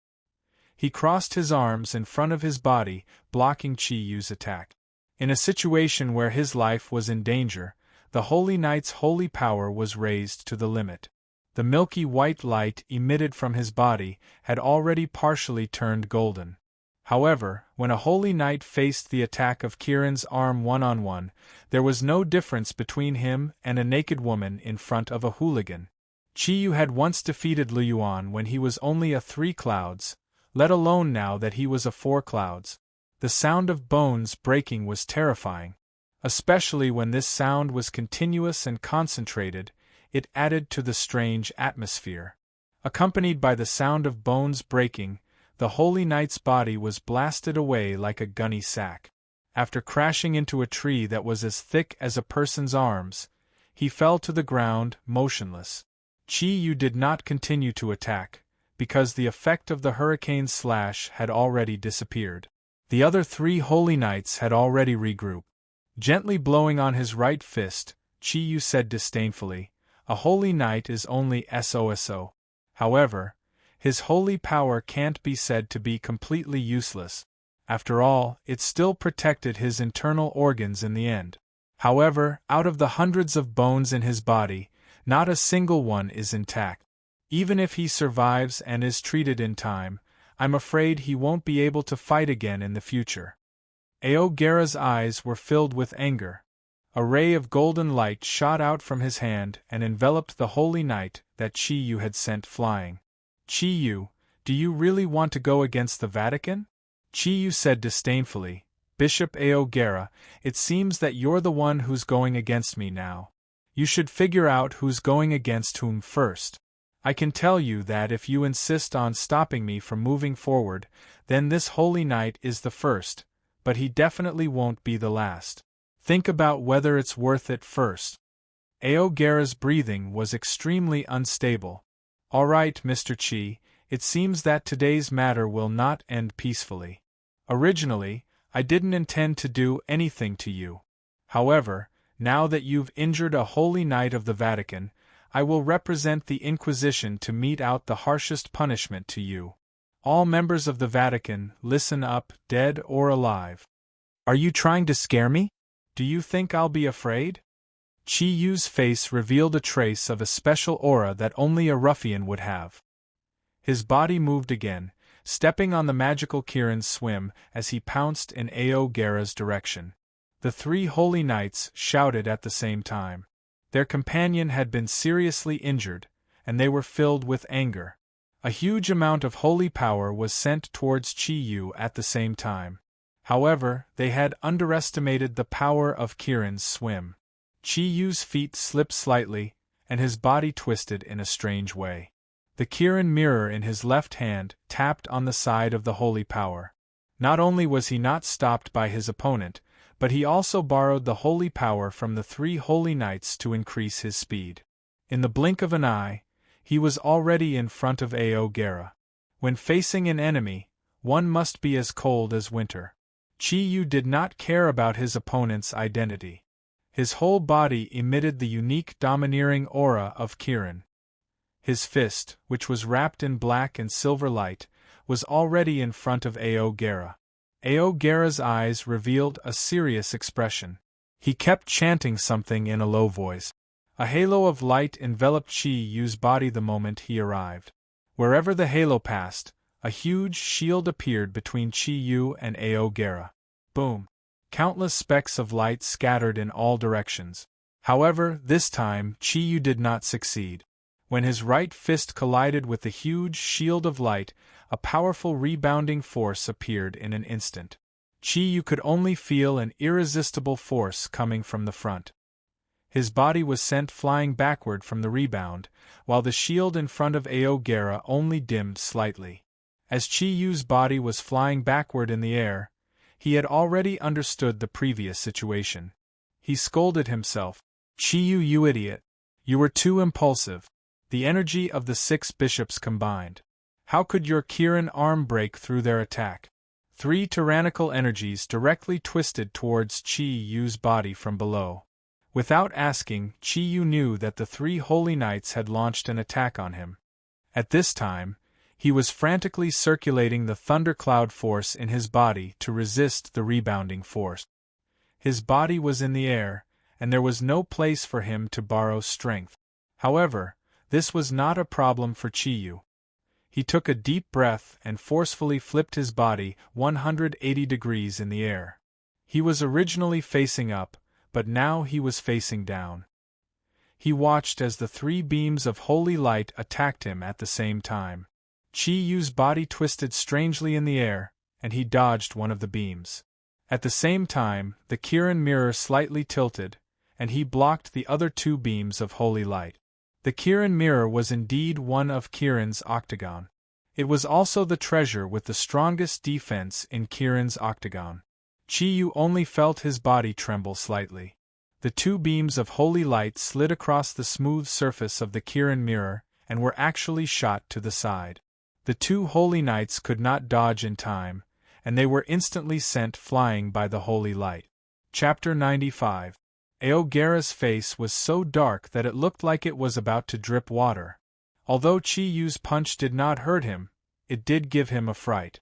He crossed his arms in front of his body, blocking Chi Yu's attack. In a situation where his life was in danger, the Holy Knight's holy power was raised to the limit. The milky white light emitted from his body had already partially turned golden. However, when a Holy Knight faced the attack of Kirin's arm one-on-one, there was no difference between him and a naked woman in front of a hooligan. Chi Yu had once defeated Liu Yuan when he was only a 3 clouds, let alone now that he was a 4 clouds. The sound of bones breaking was terrifying. Especially when this sound was continuous and concentrated, it added to the strange atmosphere. Accompanied by the sound of bones breaking, the Holy Knight's body was blasted away like a gunny sack. After crashing into a tree that was as thick as a person's arms, he fell to the ground, motionless. Chi Yu did not continue to attack, because the effect of the hurricane slash had already disappeared. The other 3 Holy Knights had already regrouped. Gently blowing on his right fist, Chi Yu said disdainfully, "A Holy Knight is only SOSO. However, his holy power can't be said to be completely useless. After all, it still protected his internal organs in the end. However, out of the hundreds of bones in his body, not a single one is intact. Even if he survives and is treated in time, I'm afraid he won't be able to fight again in the future." Aogera's eyes were filled with anger. A ray of golden light shot out from his hand and enveloped the Holy Knight that Chi Yu had sent flying. "Chi Yu, do you really want to go against the Vatican?" Chi Yu said disdainfully. "Bishop Aogera, it seems that you're the one who's going against me now. You should figure out who's going against whom first. I can tell you that if you insist on stopping me from moving forward, then this Holy Knight is the first, but he definitely won't be the last. Think about whether it's worth it first." Aogera's breathing was extremely unstable. "All right, Mr. Chi, it seems that today's matter will not end peacefully. Originally, I didn't intend to do anything to you. However, now that you've injured a Holy Knight of the Vatican, I will represent the Inquisition to mete out the harshest punishment to you. All members of the Vatican, listen up, dead or alive. Are you trying to scare me? Do you think I'll be afraid?" Chi Yu's face revealed a trace of a special aura that only a ruffian would have. His body moved again, stepping on the magical Kirin's swim as he pounced in Aogera's direction. The 3 Holy Knights shouted at the same time. Their companion had been seriously injured, and they were filled with anger. A huge amount of holy power was sent towards Chi Yu at the same time. However, they had underestimated the power of Kirin's swim. Chi Yu's feet slipped slightly, and his body twisted in a strange way. The Kirin mirror in his left hand tapped on the side of the holy power. Not only was he not stopped by his opponent, but he also borrowed the holy power from the 3 Holy Knights to increase his speed. In the blink of an eye, he was already in front of Aogera. When facing an enemy, one must be as cold as winter. Chi Yu did not care about his opponent's identity. His whole body emitted the unique domineering aura of Kirin. His fist, which was wrapped in black and silver light, was already in front of Aogera. Aogera's eyes revealed a serious expression. He kept chanting something in a low voice. A halo of light enveloped Chi Yu's body the moment he arrived. Wherever the halo passed, a huge shield appeared between Chi Yu and Aogera. Boom! Countless specks of light scattered in all directions. However, this time Chi Yu did not succeed. When his right fist collided with the huge shield of light, a powerful rebounding force appeared in an instant. Chi Yu could only feel an irresistible force coming from the front. His body was sent flying backward from the rebound, while the shield in front of Aogera only dimmed slightly. As Chi Yu's body was flying backward in the air, he had already understood the previous situation. He scolded himself. "Chi Yu, you idiot! You were too impulsive. The energy of the 6 bishops combined. How could your Kirin arm break through their attack? Three tyrannical energies directly twisted towards Qi Yu's body from below. Without asking, Qi Yu knew that the three holy knights had launched an attack on him. At this time, he was frantically circulating the thundercloud force in his body to resist the rebounding force. His body was in the air, and there was no place for him to borrow strength. However, this was not a problem for Qi Yu. He took a deep breath and forcefully flipped his body 180 degrees in the air. He was originally facing up, but now he was facing down. He watched as the three beams of holy light attacked him at the same time. Qi Yu's body twisted strangely in the air, and he dodged one of the beams. At the same time, the Kirin mirror slightly tilted, and he blocked the other two beams of holy light. The Kirin mirror was indeed one of Kirin's octagon. It was also the treasure with the strongest defense in Kirin's octagon. Qi Yu only felt his body tremble slightly. The two beams of holy light slid across the smooth surface of the Kirin mirror and were actually shot to the side. The two holy knights could not dodge in time, and they were instantly sent flying by the holy light. Chapter 95. Aogera's face was so dark that it looked like it was about to drip water. Although Qi Yu's punch did not hurt him, it did give him a fright.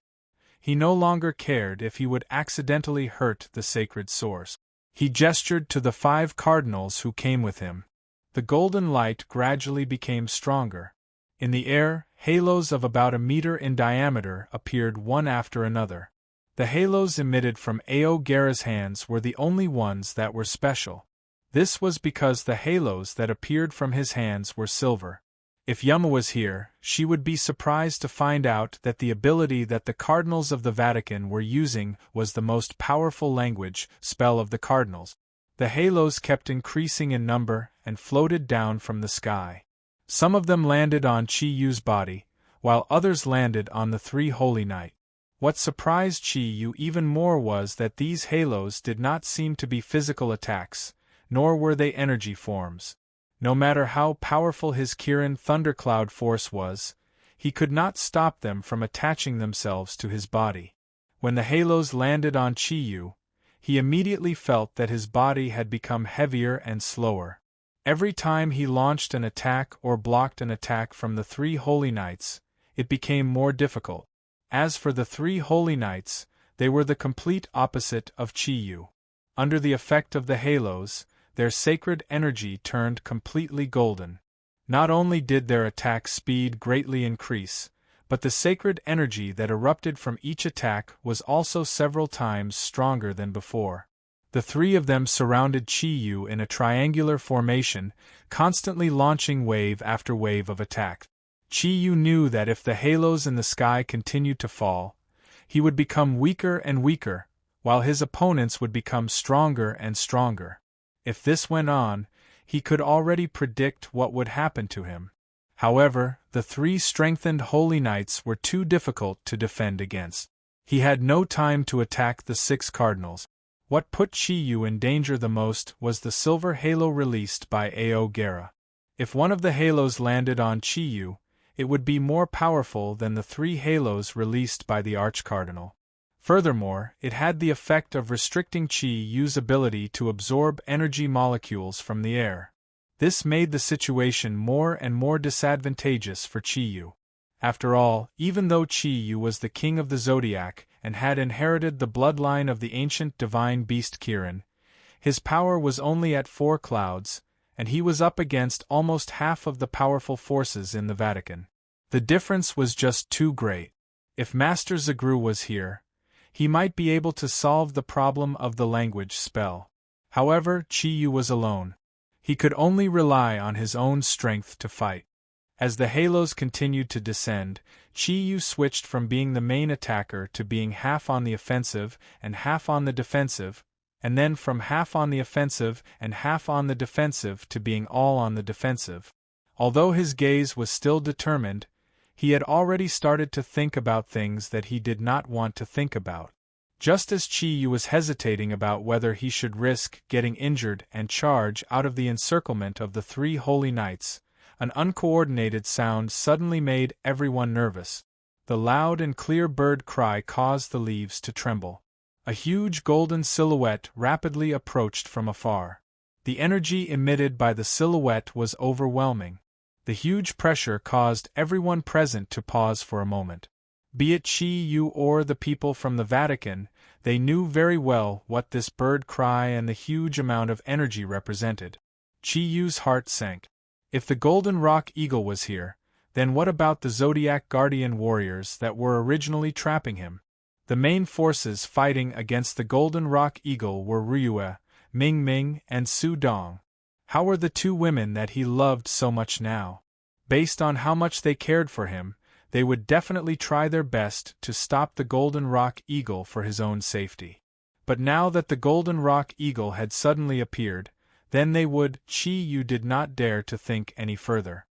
He no longer cared if he would accidentally hurt the sacred source. He gestured to the 5 cardinals who came with him. The golden light gradually became stronger. In the air, halos of about a meter in diameter appeared one after another. The halos emitted from Aogera's hands were the only ones that were special. This was because the halos that appeared from his hands were silver. If Yuma was here, she would be surprised to find out that the ability that the cardinals of the Vatican were using was the most powerful language spell of the cardinals. The halos kept increasing in number and floated down from the sky. Some of them landed on Qi Yu's body, while others landed on the three holy knights. What surprised Qi Yu even more was that these halos did not seem to be physical attacks, nor were they energy forms. No matter how powerful his Kirin thundercloud force was, he could not stop them from attaching themselves to his body. When the halos landed on Qi Yu, he immediately felt that his body had become heavier and slower. Every time he launched an attack or blocked an attack from the three holy knights, it became more difficult. As for the three holy knights, they were the complete opposite of Qi Yu. Under the effect of the halos, their sacred energy turned completely golden. Not only did their attack speed greatly increase, but the sacred energy that erupted from each attack was also several times stronger than before. The three of them surrounded Qi Yu in a triangular formation, constantly launching wave after wave of attack. Qi Yu knew that if the halos in the sky continued to fall, he would become weaker and weaker, while his opponents would become stronger and stronger. If this went on, he could already predict what would happen to him. However, the three strengthened holy knights were too difficult to defend against. He had no time to attack the 6 cardinals. What put Qi Yu in danger the most was the silver halo released by Aogera. If one of the halos landed on Qi Yu, it would be more powerful than the 3 halos released by the archcardinal. Furthermore, it had the effect of restricting Qi Yu's ability to absorb energy molecules from the air. This made the situation more and more disadvantageous for Qi Yu. After all, even though Qi Yu was the king of the Zodiac and had inherited the bloodline of the ancient divine beast Kirin, his power was only at 4 clouds, and he was up against almost half of the powerful forces in the Vatican. The difference was just too great. If Master Zagru was here, he might be able to solve the problem of the language spell. However, Qi Yu was alone. He could only rely on his own strength to fight. As the halos continued to descend, Qi Yu switched from being the main attacker to being half on the offensive and half on the defensive, and then from half on the offensive and half on the defensive to being all on the defensive. Although his gaze was still determined, he had already started to think about things that he did not want to think about. Just as Qi Yu was hesitating about whether he should risk getting injured and charge out of the encirclement of the 3 holy knights, an uncoordinated sound suddenly made everyone nervous. The loud and clear bird cry caused the leaves to tremble. A huge golden silhouette rapidly approached from afar. The energy emitted by the silhouette was overwhelming. The huge pressure caused everyone present to pause for a moment. Be it Qi Yu or the people from the Vatican, they knew very well what this bird cry and the huge amount of energy represented. Qi Yu's heart sank. If the Golden Rock Eagle was here, then what about the Zodiac Guardian warriors that were originally trapping him? The main forces fighting against the Golden Rock Eagle were Ryue, Ming Ming, and Su Dong. How were the two women that he loved so much now? Based on how much they cared for him, they would definitely try their best to stop the Golden Rock Eagle for his own safety. But now that the Golden Rock Eagle had suddenly appeared, then they would. Qi Yu did not dare to think any further.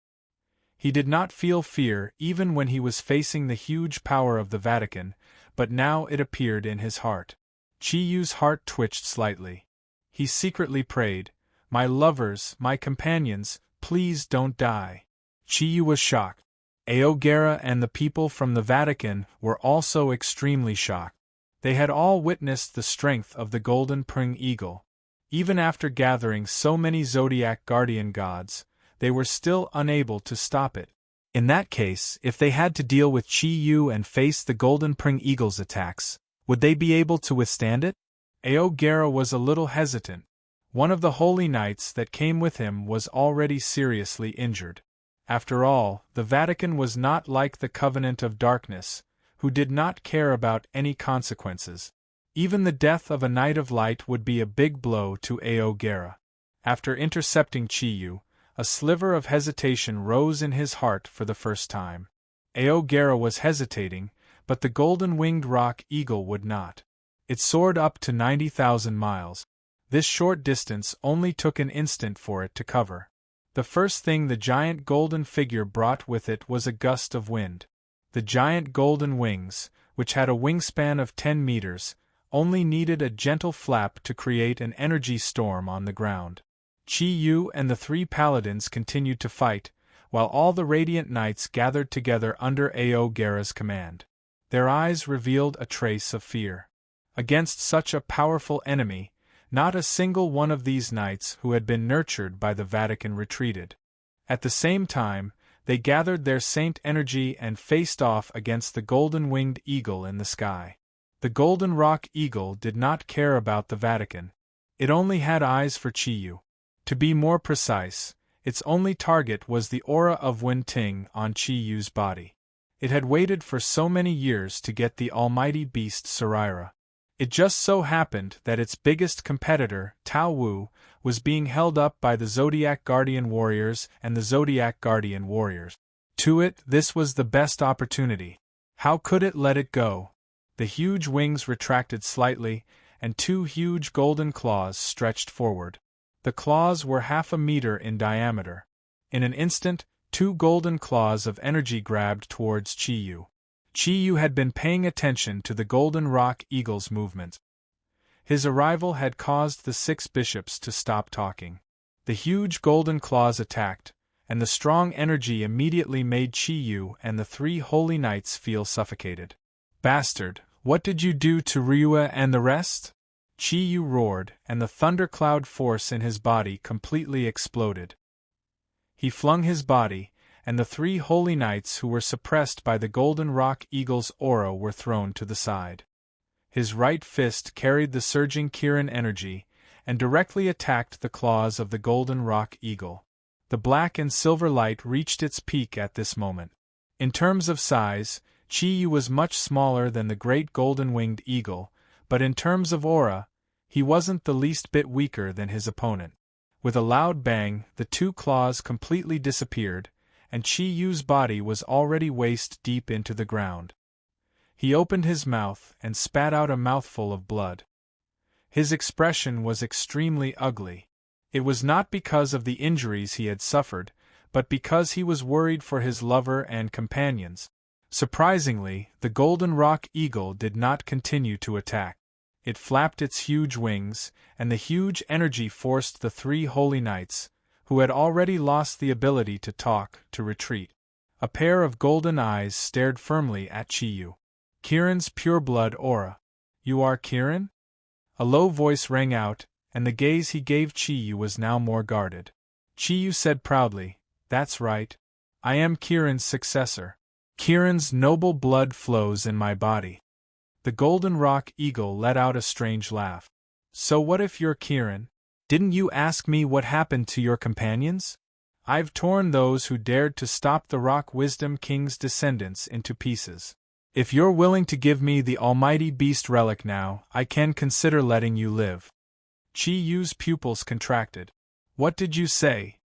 He did not feel fear even when he was facing the huge power of the Vatican, but now it appeared in his heart. Qi Yu's heart twitched slightly. He secretly prayed, "My lovers, my companions, please don't die." Qi Yu was shocked. Aogera and the people from the Vatican were also extremely shocked. They had all witnessed the strength of the Golden Pring Eagle. Even after gathering so many Zodiac Guardian gods, they were still unable to stop it. In that case, if they had to deal with Qi Yu and face the Golden Pring Eagle's attacks, would they be able to withstand it? Aogera was a little hesitant. One of the holy knights that came with him was already seriously injured. After all, the Vatican was not like the Covenant of Darkness, who did not care about any consequences. Even the death of a Knight of Light would be a big blow to Aogera. After intercepting Qi Yu, a sliver of hesitation rose in his heart for the first time. Aogera was hesitating, but the golden-winged rock eagle would not. It soared up to 90,000 miles. This short distance only took an instant for it to cover. The first thing the giant golden figure brought with it was a gust of wind. The giant golden wings, which had a wingspan of 10 meters, only needed a gentle flap to create an energy storm on the ground. Qi Yu and the three paladins continued to fight, while all the radiant knights gathered together under Aogera's command. Their eyes revealed a trace of fear. Against such a powerful enemy, not a single one of these knights who had been nurtured by the Vatican retreated. At the same time, they gathered their saint energy and faced off against the golden-winged eagle in the sky. The Golden Rock Eagle did not care about the Vatican. It only had eyes for Qi Yu. To be more precise, its only target was the aura of Wen Ting on Qi Yu's body. It had waited for so many years to get the almighty beast Sarira. It just so happened that its biggest competitor, Tao Wu, was being held up by the Zodiac Guardian warriors and the Zodiac Guardian warriors. To it, this was the best opportunity. How could it let it go? The huge wings retracted slightly, and two huge golden claws stretched forward. The claws were 1/2 meter in diameter. In an instant, two golden claws of energy grabbed towards Qi Yu. Qi Yu had been paying attention to the Golden Rock Eagle's movements. His arrival had caused the 6 bishops to stop talking. The huge golden claws attacked, and the strong energy immediately made Qi Yu and the 3 holy knights feel suffocated. "Bastard, what did you do to Ryue and the rest?" Qi Yu roared, and the thundercloud force in his body completely exploded. He flung his body, and the 3 holy knights who were suppressed by the Golden Rock Eagle's aura were thrown to the side. His right fist carried the surging Kirin energy, and directly attacked the claws of the Golden Rock Eagle. The black and silver light reached its peak at this moment. In terms of size, Qi Yu was much smaller than the great golden-winged eagle, but in terms of aura, he wasn't the least bit weaker than his opponent. With a loud bang, the 2 claws completely disappeared, and Qi Yu's body was already waist-deep into the ground. He opened his mouth and spat out a mouthful of blood. His expression was extremely ugly. It was not because of the injuries he had suffered, but because he was worried for his lover and companions. Surprisingly, the Golden Rock Eagle did not continue to attack. It flapped its huge wings, and the huge energy forced the 3 holy knights, who had already lost the ability to talk, to retreat. A pair of golden eyes stared firmly at Chi-Yu. Kirin's pure-blood aura. You are Kirin? A low voice rang out, and the gaze he gave Chi-Yu was now more guarded. Chi-Yu said proudly, "That's right. I am Kirin's successor. Kirin's noble blood flows in my body." The golden rock eagle let out a strange laugh. "So what if you're Kirin? Didn't you ask me what happened to your companions? I've torn those who dared to stop the Rock Wisdom King's descendants into pieces. If you're willing to give me the almighty beast relic now, I can consider letting you live." Chi-Yu's pupils contracted. "What did you say?"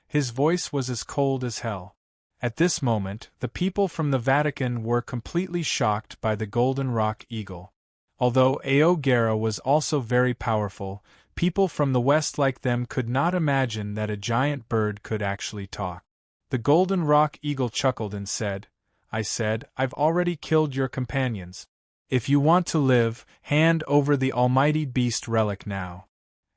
His voice was as cold as hell. At this moment, the people from the Vatican were completely shocked by the golden rock eagle. Although Aogera was also very powerful, people from the West like them could not imagine that a giant bird could actually talk. The golden rock eagle chuckled and said, I've already killed your companions. If you want to live, hand over the almighty beast relic now."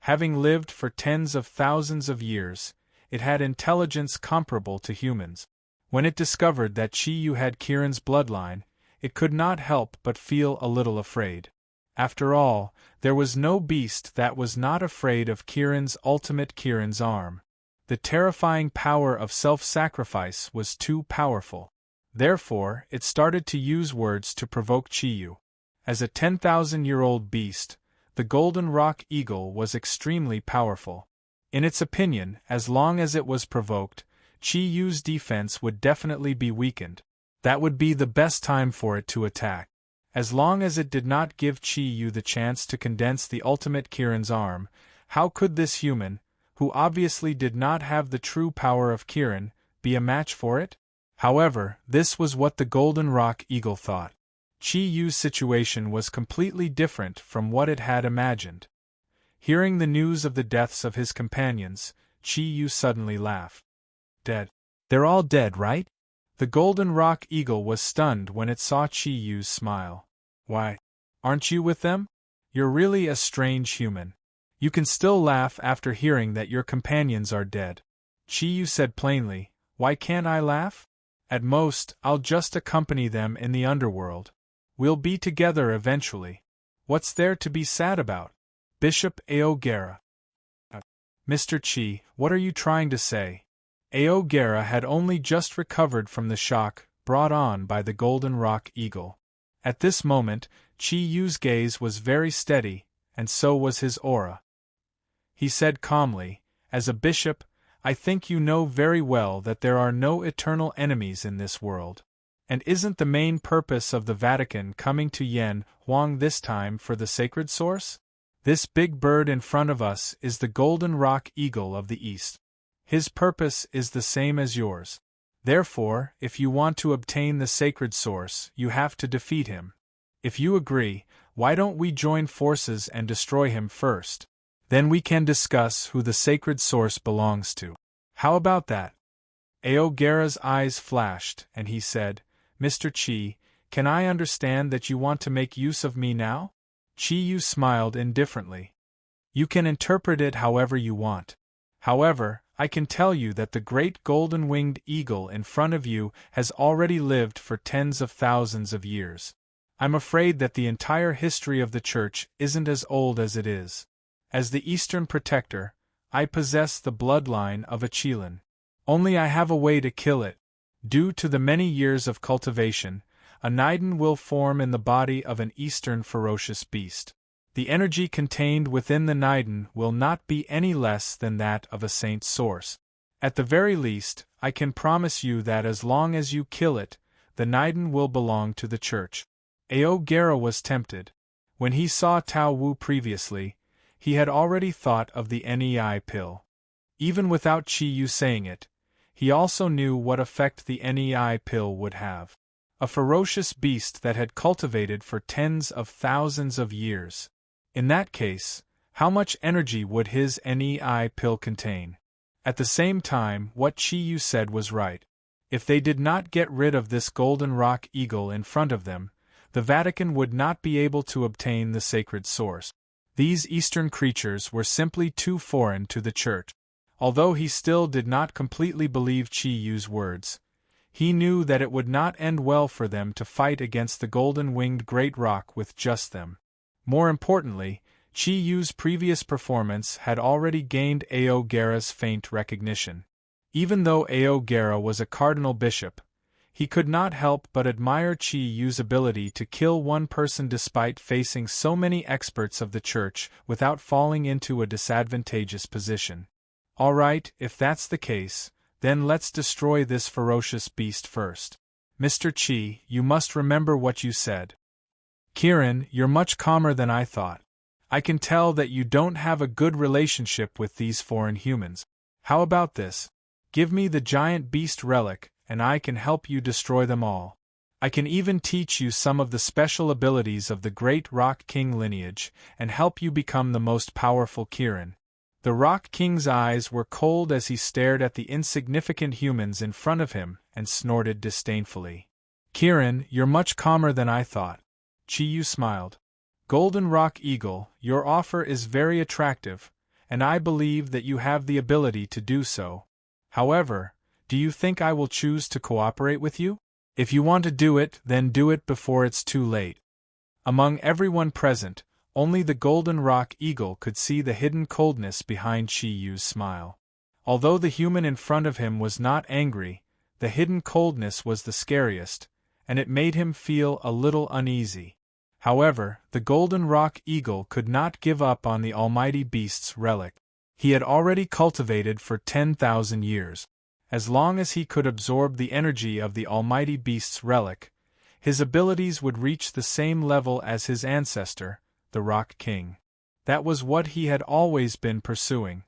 Having lived for tens of thousands of years, it had intelligence comparable to humans. When it discovered that Chi-Yu had Kirin's bloodline, it could not help but feel a little afraid. After all, there was no beast that was not afraid of Kirin's ultimate Kirin's arm. The terrifying power of self-sacrifice was too powerful. Therefore, it started to use words to provoke Chi-Yu. As a 10,000-year-old beast, the golden rock eagle was extremely powerful. In its opinion, as long as it was provoked, Chi-Yu's defense would definitely be weakened. That would be the best time for it to attack. As long as it did not give Chi-Yu the chance to condense the ultimate Kirin's arm, how could this human, who obviously did not have the true power of Kirin, be a match for it? However, this was what the golden rock eagle thought. Chi-Yu's situation was completely different from what it had imagined. Hearing the news of the deaths of his companions, Chi-Yu suddenly laughed. "Dead? They're all dead, right?" The golden rock eagle was stunned when it saw Chi-Yu's smile. "Why? Aren't you with them? You're really a strange human. You can still laugh after hearing that your companions are dead." Chi-Yu said plainly, "Why can't I laugh? At most, I'll just accompany them in the underworld. We'll be together eventually. What's there to be sad about?" Bishop Aogera. "Mr. Chi, what are you trying to say?" Aogera had only just recovered from the shock brought on by the golden rock eagle. At this moment, Chi-Yu's gaze was very steady, and so was his aura. He said calmly, "As a bishop, I think you know very well that there are no eternal enemies in this world. And isn't the main purpose of the Vatican coming to Yen Huang this time for the sacred source? This big bird in front of us is the golden rock eagle of the East. His purpose is the same as yours. Therefore, if you want to obtain the sacred source, you have to defeat him. If you agree, why don't we join forces and destroy him first? Then we can discuss who the sacred source belongs to. How about that?" Aogera's eyes flashed, and he said, "Mr. Chi, can I understand that you want to make use of me now?" Chi-Yu smiled indifferently. "You can interpret it however you want. However, I can tell you that the great golden-winged eagle in front of you has already lived for tens of thousands of years. I'm afraid that the entire history of the Church isn't as old as it is. As the Eastern Protector, I possess the bloodline of a Qilin. Only I have a way to kill it. Due to the many years of cultivation, a Niden will form in the body of an Eastern ferocious beast. The energy contained within the Niden will not be any less than that of a saint's source. At the very least, I can promise you that as long as you kill it, the Niden will belong to the Church." Aogera was tempted. When he saw Tao Wu previously, he had already thought of the NEI pill. Even without Chi-Yu saying it, he also knew what effect the NEI pill would have. A ferocious beast that had cultivated for tens of thousands of years. In that case, how much energy would his NEI pill contain? At the same time, what Chi-Yu said was right. If they did not get rid of this golden rock eagle in front of them, the Vatican would not be able to obtain the sacred source. These Eastern creatures were simply too foreign to the Church. Although he still did not completely believe Chi-Yu's words, He knew that it would not end well for them to fight against the golden-winged great rock with just them. More importantly, Chi Yu's previous performance had already gained Ao Gara's faint recognition. Even though Ao Gara was a cardinal bishop, he could not help but admire Chi Yu's ability to kill one person despite facing so many experts of the church without falling into a disadvantageous position. All right, if that's the case, then let's destroy this ferocious beast first. Mr. Chi, you must remember what you said. Kirin, you're much calmer than I thought. I can tell that you don't have a good relationship with these foreign humans. How about this? Give me the giant beast relic, and I can help you destroy them all. I can even teach you some of the special abilities of the great Rock King lineage, and help you become the most powerful Kirin. The Rock King's eyes were cold as he stared at the insignificant humans in front of him and snorted disdainfully. Kirin, you're much calmer than I thought. Chi Yu smiled. Golden Rock Eagle, your offer is very attractive, and I believe that you have the ability to do so. However, do you think I will choose to cooperate with you? If you want to do it, then do it before it's too late. Among everyone present, only the Golden Rock Eagle could see the hidden coldness behind Chi Yu's smile. Although the human in front of him was not angry, the hidden coldness was the scariest, and it made him feel a little uneasy. However, the Golden Rock Eagle could not give up on the almighty beast's relic. He had already cultivated for 10,000 years. As long as he could absorb the energy of the almighty beast's relic, his abilities would reach the same level as his ancestor, the Rock King. That was what he had always been pursuing.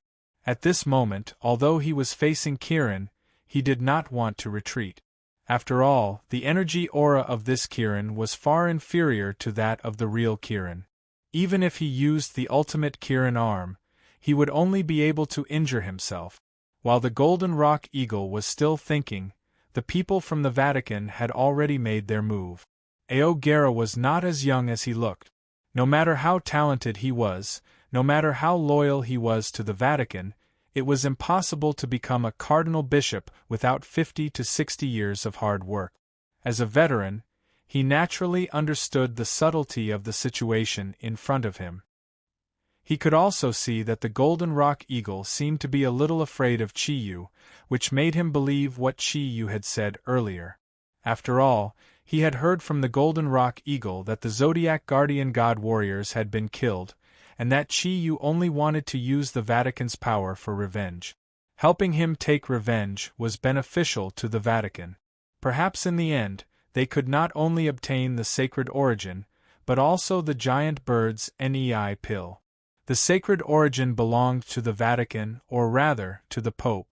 At this moment, although he was facing Kirin, he did not want to retreat. After all, the energy aura of this Kirin was far inferior to that of the real Kirin. Even if he used the ultimate Kirin arm, he would only be able to injure himself. While the Golden Rock Eagle was still thinking, the people from the Vatican had already made their move. Ao Gara was not as young as he looked. No matter how talented he was, no matter how loyal he was to the Vatican, it was impossible to become a cardinal bishop without 50 to 60 years of hard work. As a veteran, he naturally understood the subtlety of the situation in front of him. He could also see that the Golden Rock Eagle seemed to be a little afraid of Chi Yu, which made him believe what Chi Yu had said earlier. After all, he had heard from the Golden Rock Eagle that the Zodiac Guardian God warriors had been killed, and that Chi Yu only wanted to use the Vatican's power for revenge. Helping him take revenge was beneficial to the Vatican. Perhaps in the end, they could not only obtain the sacred origin, but also the giant bird's nei pill. The sacred origin belonged to the Vatican, or rather, to the Pope.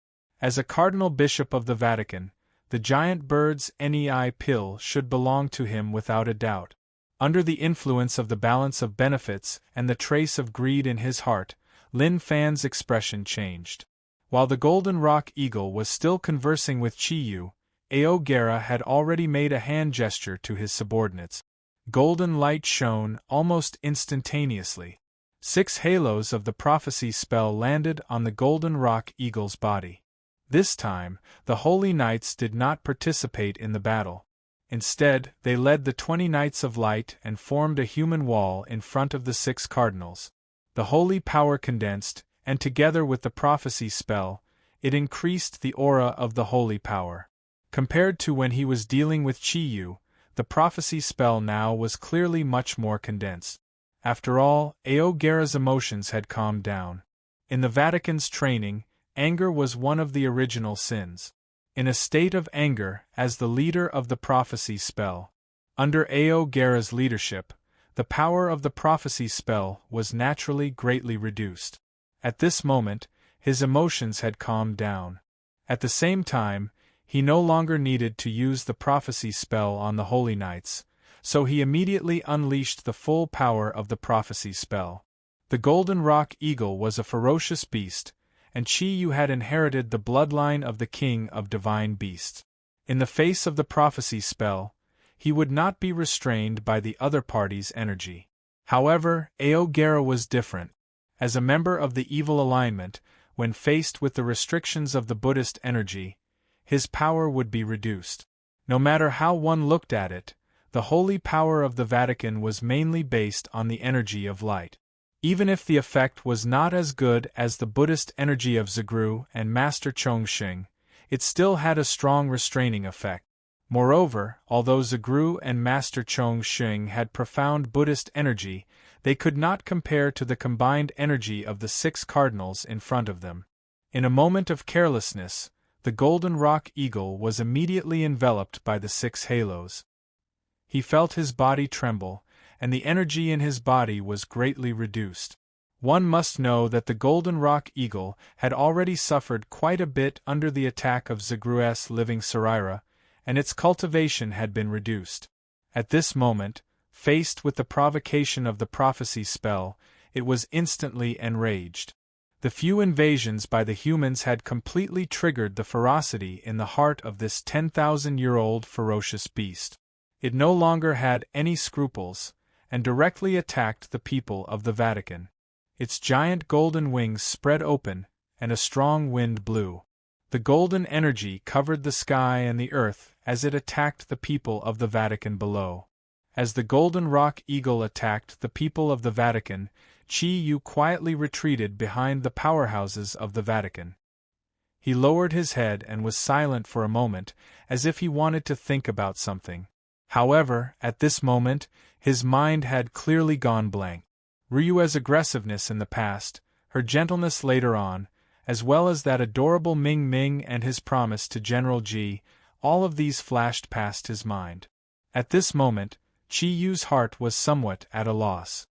As a cardinal bishop of the Vatican, the giant bird's nei pill should belong to him without a doubt. Under the influence of the balance of benefits and the trace of greed in his heart, Lin Fan's expression changed. While the Golden Rock Eagle was still conversing with Chi Yu, Ao Gara had already made a hand gesture to his subordinates. Golden light shone almost instantaneously. 6 halos of the prophecy spell landed on the Golden Rock Eagle's body. This time, the Holy Knights did not participate in the battle. Instead, they led the 20 Knights of Light and formed a human wall in front of the 6 cardinals. The holy power condensed, and together with the prophecy spell, it increased the aura of the holy power. Compared to when he was dealing with Chi Yu, the prophecy spell now was clearly much more condensed. After all, Ao Gara's emotions had calmed down. In the Vatican's training, anger was one of the original sins. In a state of anger, as the leader of the prophecy spell, under Ao Gara's leadership, the power of the prophecy spell was naturally greatly reduced. At this moment, his emotions had calmed down. At the same time, he no longer needed to use the prophecy spell on the Holy Knights, so he immediately unleashed the full power of the prophecy spell. The Golden Rock Eagle was a ferocious beast, and Chi Yu had inherited the bloodline of the king of divine beasts. In the face of the prophecy spell, he would not be restrained by the other party's energy. However, Ao Gara was different. As a member of the evil alignment, when faced with the restrictions of the Buddhist energy, his power would be reduced. No matter how one looked at it, the holy power of the Vatican was mainly based on the energy of light. Even if the effect was not as good as the Buddhist energy of Zigru and Master Chongqing, it still had a strong restraining effect. Moreover, although Zigru and Master Chongqing had profound Buddhist energy, they could not compare to the combined energy of the 6 cardinals in front of them. In a moment of carelessness, the golden rock eagle was immediately enveloped by the 6 halos. He felt his body tremble, and the energy in his body was greatly reduced. One must know that the golden rock eagle had already suffered quite a bit under the attack of Zigru's living Sarira, and its cultivation had been reduced. At this moment, faced with the provocation of the prophecy spell, it was instantly enraged. The few invasions by the humans had completely triggered the ferocity in the heart of this 10,000-year-old ferocious beast. It no longer had any scruples, and directly attacked the people of the Vatican. Its giant golden wings spread open, and a strong wind blew. The golden energy covered the sky and the earth as it attacked the people of the Vatican below. As the golden rock eagle attacked the people of the Vatican, Qi Yu quietly retreated behind the powerhouses of the Vatican. He lowered his head and was silent for a moment, as if he wanted to think about something. However, at this moment, his mind had clearly gone blank. Ryue's aggressiveness in the past, her gentleness later on, as well as that adorable Ming Ming and his promise to General Ji, all of these flashed past his mind. At this moment, Qi Yu's heart was somewhat at a loss.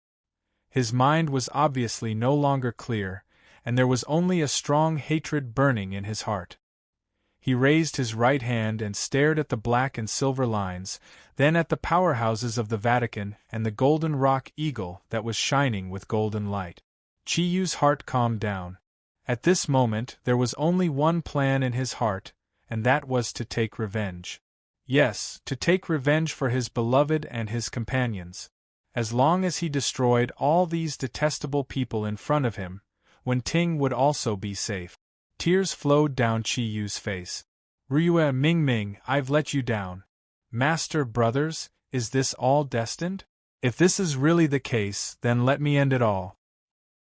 His mind was obviously no longer clear, and there was only a strong hatred burning in his heart. He raised his right hand and stared at the black and silver lines, then at the powerhouses of the Vatican and the golden rock eagle that was shining with golden light. Qi Yu's heart calmed down. At this moment there was only one plan in his heart, and that was to take revenge. Yes, to take revenge for his beloved and his companions. As long as he destroyed all these detestable people in front of him, Wenting would also be safe. Tears flowed down Qi Yu's face. Ryue Ming Ming, I've let you down. Master brothers, is this all destined? If this is really the case, then let me end it all.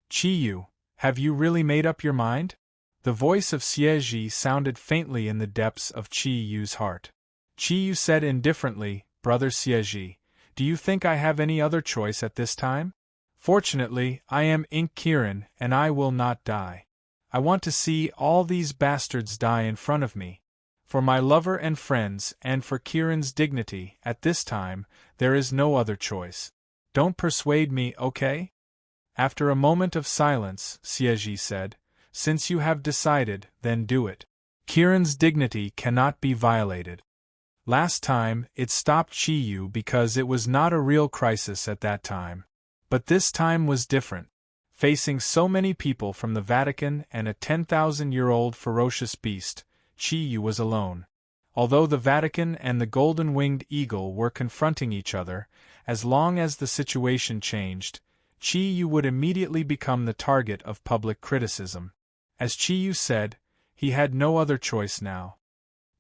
Qi Yu, have you really made up your mind? The voice of Xie sounded faintly in the depths of Qi Yu's heart. Qi Yu said indifferently, Brother Xie, do you think I have any other choice at this time? Fortunately, I am Ink Kirin, and I will not die. I want to see all these bastards die in front of me. For my lover and friends, and for Kirin's dignity, at this time, there is no other choice. Don't persuade me, okay? After a moment of silence, Xie said, since you have decided, then do it. Kirin's dignity cannot be violated. Last time, it stopped Qi Yu because it was not a real crisis at that time. But this time was different. Facing so many people from the Vatican and a 10,000-year-old ferocious beast, Qi Yu was alone. Although the Vatican and the golden-winged eagle were confronting each other, as long as the situation changed, Qi Yu would immediately become the target of public criticism. As Qi Yu said, he had no other choice now.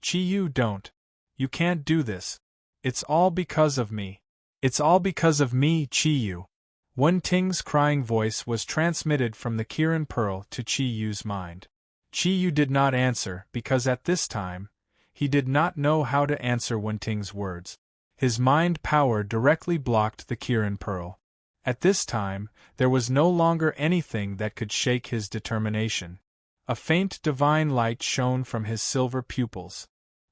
Qi Yu, don't. You can't do this. It's all because of me. It's all because of me, Qi Yu. Wenting's crying voice was transmitted from the Kirin Pearl to Qi Yu's mind. Qi Yu did not answer because at this time, he did not know how to answer Wenting's words. His mind power directly blocked the Kirin Pearl. At this time, there was no longer anything that could shake his determination. A faint divine light shone from his silver pupils.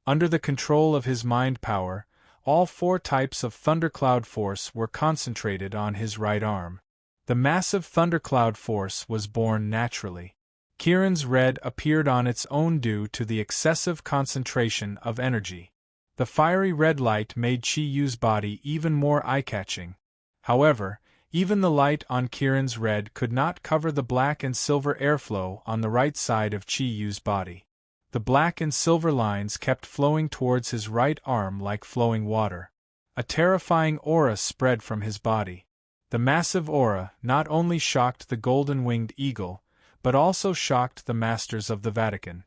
Under the control of his mind power, all 4 types of thundercloud force were concentrated on his right arm. The massive thundercloud force was born naturally. Kirin's red appeared on its own due to the excessive concentration of energy. The fiery red light made Qi Yu's body even more eye-catching. However, even the light on Kirin's red could not cover the black and silver airflow on the right side of Qi Yu's body. The black and silver lines kept flowing towards his right arm like flowing water. A terrifying aura spread from his body. The massive aura not only shocked the golden-winged eagle, but also shocked the masters of the Vatican.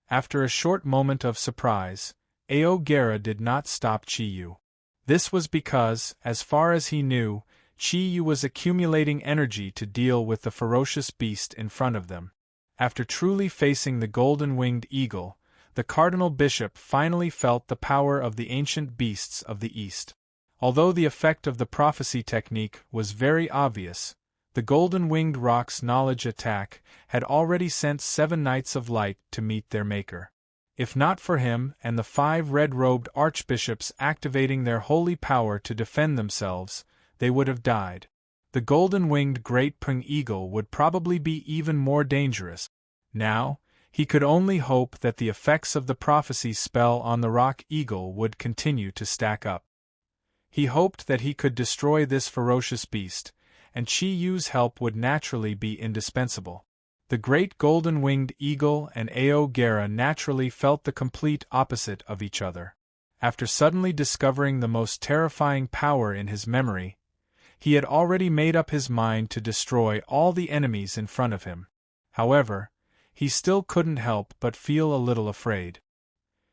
After a short moment of surprise, Aogera did not stop Chiyu. This was because, as far as he knew, Chiyu was accumulating energy to deal with the ferocious beast in front of them. After truly facing the golden-winged eagle, the cardinal bishop finally felt the power of the ancient beasts of the East. Although the effect of the prophecy technique was very obvious, the golden-winged rock's knowledge attack had already sent 7 Knights of Light to meet their maker. If not for him and the 5 red-robed archbishops activating their holy power to defend themselves, they would have died. The golden-winged great Pung Eagle would probably be even more dangerous. Now, he could only hope that the effects of the prophecy spell on the rock eagle would continue to stack up. He hoped that he could destroy this ferocious beast, and Chiyu's help would naturally be indispensable. The great golden-winged eagle and Aogera naturally felt the complete opposite of each other. After suddenly discovering the most terrifying power in his memory, he had already made up his mind to destroy all the enemies in front of him. However, he still couldn't help but feel a little afraid.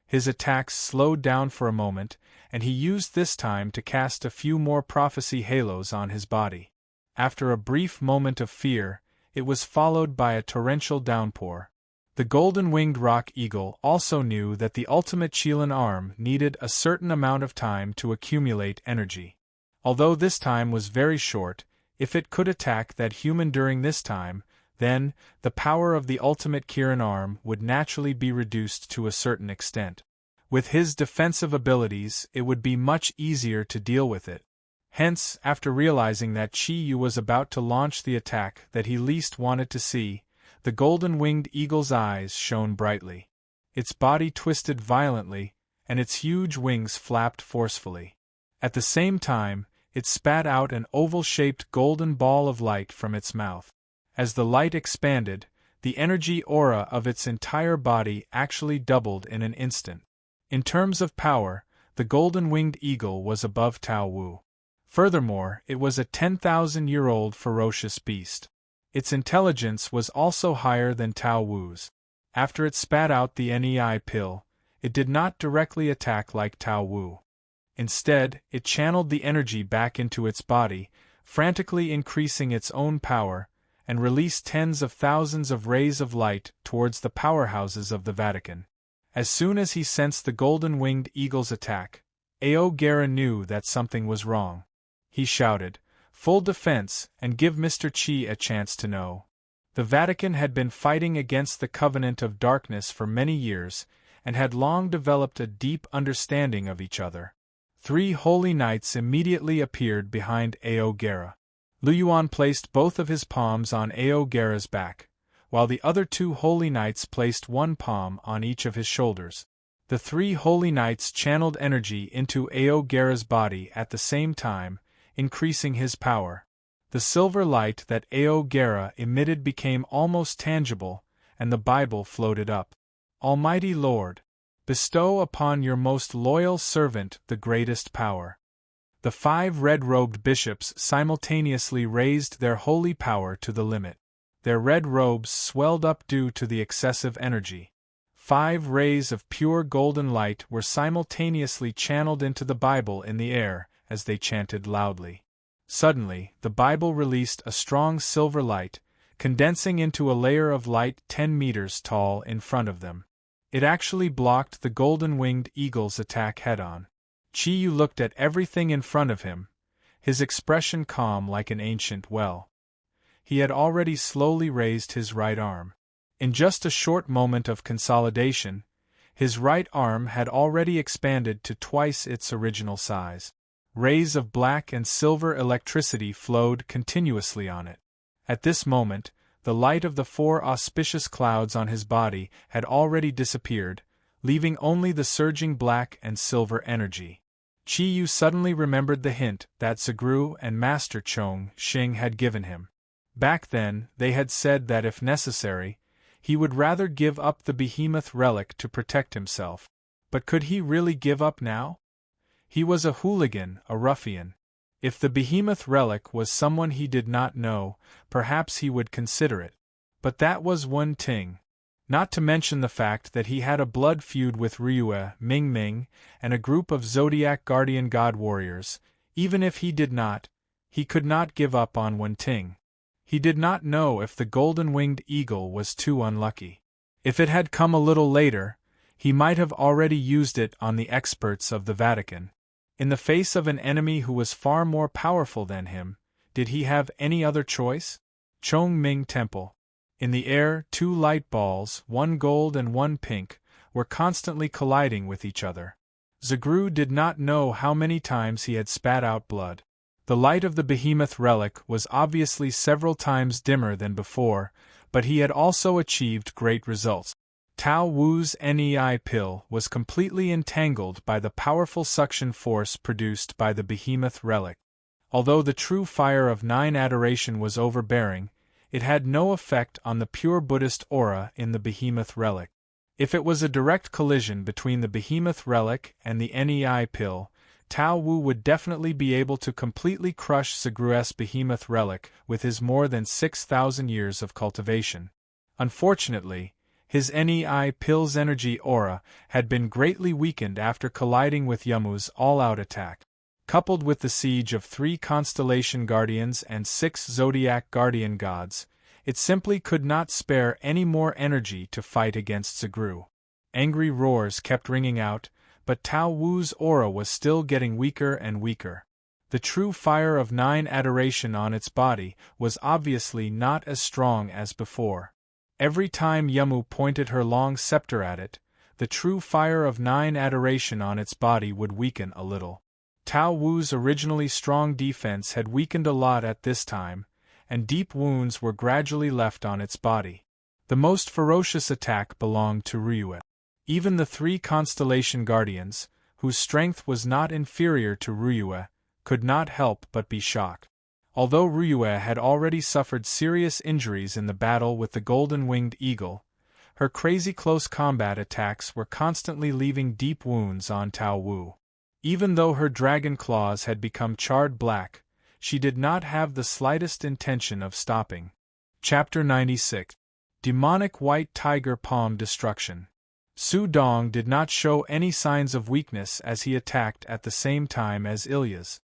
His attacks slowed down for a moment, and he used this time to cast a few more prophecy halos on his body. After a brief moment of fear, it was followed by a torrential downpour. The golden-winged rock eagle also knew that the ultimate Chilan arm needed a certain amount of time to accumulate energy. Although this time was very short, if it could attack that human during this time, then, the power of the ultimate Kiran arm would naturally be reduced to a certain extent. With his defensive abilities, it would be much easier to deal with it. Hence, after realizing that Chiyu was about to launch the attack that he least wanted to see, the golden-winged eagle's eyes shone brightly. Its body twisted violently, and its huge wings flapped forcefully. At the same time, it spat out an oval-shaped golden ball of light from its mouth. As the light expanded, the energy aura of its entire body actually doubled in an instant. In terms of power, the golden-winged eagle was above Tao Wu. Furthermore, it was a 10,000-year-old ferocious beast. Its intelligence was also higher than Tao Wu's. After it spat out the NEI pill, it did not directly attack like Tao Wu. Instead, it channeled the energy back into its body, frantically increasing its own power, and released tens of thousands of rays of light towards the powerhouses of the Vatican. As soon as he sensed the golden-winged eagle's attack, Aogera knew that something was wrong. He shouted, "Full defense, and give Mr. Chi a chance to know." The Vatican had been fighting against the Covenant of Darkness for many years, and had long developed a deep understanding of each other. 3 holy knights immediately appeared behind Aogera. Luyuan placed both of his palms on Aogera's back, while the other 2 holy knights placed one palm on each of his shoulders. The 3 holy knights channeled energy into Aogera's body at the same time, increasing his power. The silver light that Aogera emitted became almost tangible, and the Bible floated up. Almighty Lord, bestow upon your most loyal servant the greatest power. The 5 red-robed bishops simultaneously raised their holy power to the limit. Their red robes swelled up due to the excessive energy. 5 rays of pure golden light were simultaneously channeled into the Bible in the air as they chanted loudly. Suddenly, the Bible released a strong silver light, condensing into a layer of light 10 meters tall in front of them. It actually blocked the golden-winged eagle's attack head-on. Chiyu looked at everything in front of him, his expression calm like an ancient well. He had already slowly raised his right arm. In just a short moment of consolidation, his right arm had already expanded to twice its original size. Rays of black and silver electricity flowed continuously on it. At this moment, the light of the 4 auspicious clouds on his body had already disappeared, leaving only the surging black and silver energy. Chiyu suddenly remembered the hint that Zagru and Master Chong Xing had given him. Back then, they had said that if necessary, he would rather give up the behemoth relic to protect himself. But could he really give up now? He was a hooligan, a ruffian. If the behemoth relic was someone he did not know, perhaps he would consider it. But that was one thing. Not to mention the fact that he had a blood feud with Ryue, Ming Ming, and a group of Zodiac guardian god warriors. Even if he did not, he could not give up on Wenting. He did not know if the golden-winged eagle was too unlucky. If it had come a little later, he might have already used it on the experts of the Vatican. In the face of an enemy who was far more powerful than him, did he have any other choice? Chongming Temple. In the air, 2 light balls, one gold and one pink, were constantly colliding with each other. Zagru did not know how many times he had spat out blood. The light of the behemoth relic was obviously several times dimmer than before, but he had also achieved great results. Tao Wu's NEI pill was completely entangled by the powerful suction force produced by the behemoth relic. Although the true fire of 9 adoration was overbearing, it had no effect on the pure Buddhist aura in the behemoth relic. If it was a direct collision between the behemoth relic and the NEI pill, Tao Wu would definitely be able to completely crush Zagru's behemoth relic with his more than 6,000 years of cultivation. Unfortunately, his NEI pill's energy aura had been greatly weakened after colliding with Yamu's all-out attack. Coupled with the siege of 3 constellation guardians and 6 zodiac guardian gods, it simply could not spare any more energy to fight against Zagru. Angry roars kept ringing out, but Tao Wu's aura was still getting weaker and weaker. The true fire of 9 adoration on its body was obviously not as strong as before. Every time Yamu pointed her long scepter at it, the true fire of 9 adoration on its body would weaken a little. Tao Wu's originally strong defense had weakened a lot at this time, and deep wounds were gradually left on its body. The most ferocious attack belonged to Ryue. Even the 3 constellation guardians, whose strength was not inferior to Ryue, could not help but be shocked. Although Ryue had already suffered serious injuries in the battle with the golden-winged eagle, her crazy close combat attacks were constantly leaving deep wounds on Tao Wu. Even though her dragon claws had become charred black, she did not have the slightest intention of stopping. Chapter 96. Demonic White Tiger Palm Destruction. Su Dong did not show any signs of weakness as he attacked at the same time as Ilya's.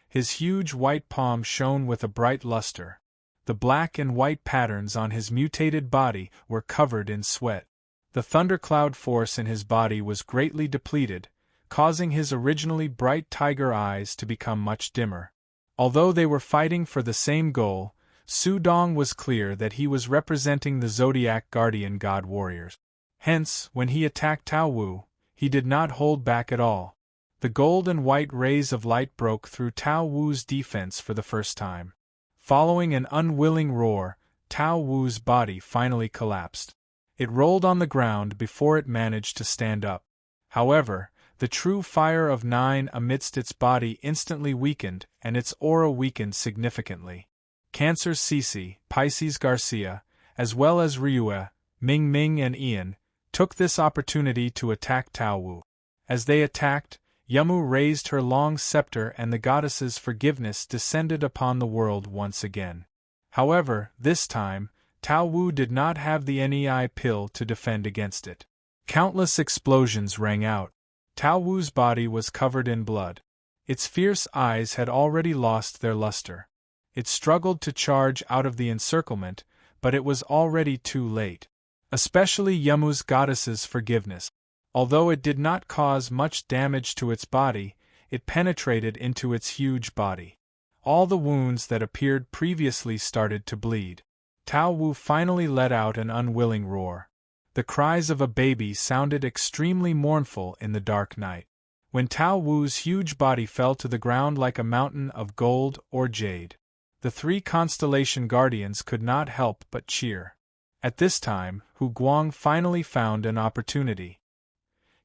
His huge white palm shone with a bright luster. The black and white patterns on his mutated body were covered in sweat. The thundercloud force in his body was greatly depleted, causing his originally bright tiger eyes to become much dimmer. Although they were fighting for the same goal, Su Dong was clear that he was representing the Zodiac guardian god warriors. Hence, when he attacked Tao Wu, he did not hold back at all. The gold and white rays of light broke through Tao Wu's defense for the first time. Following an unwilling roar, Tao Wu's body finally collapsed. It rolled on the ground before it managed to stand up. However, the true fire of 9 amidst its body instantly weakened, and its aura weakened significantly. Cancer Cece, Pisces Garcia, as well as Ryue, Ming Ming and Ian, took this opportunity to attack Tao Wu. As they attacked, Yamu raised her long scepter and the goddess's forgiveness descended upon the world once again. However, this time, Tao Wu did not have the NEI pill to defend against it. Countless explosions rang out. Tao Wu's body was covered in blood. Its fierce eyes had already lost their luster. It struggled to charge out of the encirclement, but it was already too late. Especially Yamu's goddess's forgiveness. Although it did not cause much damage to its body, it penetrated into its huge body. All the wounds that appeared previously started to bleed. Tao Wu finally let out an unwilling roar. The cries of a baby sounded extremely mournful in the dark night. When Tao Wu's huge body fell to the ground like a mountain of gold or jade, the 3 constellation guardians could not help but cheer. At this time, Hu Guang finally found an opportunity.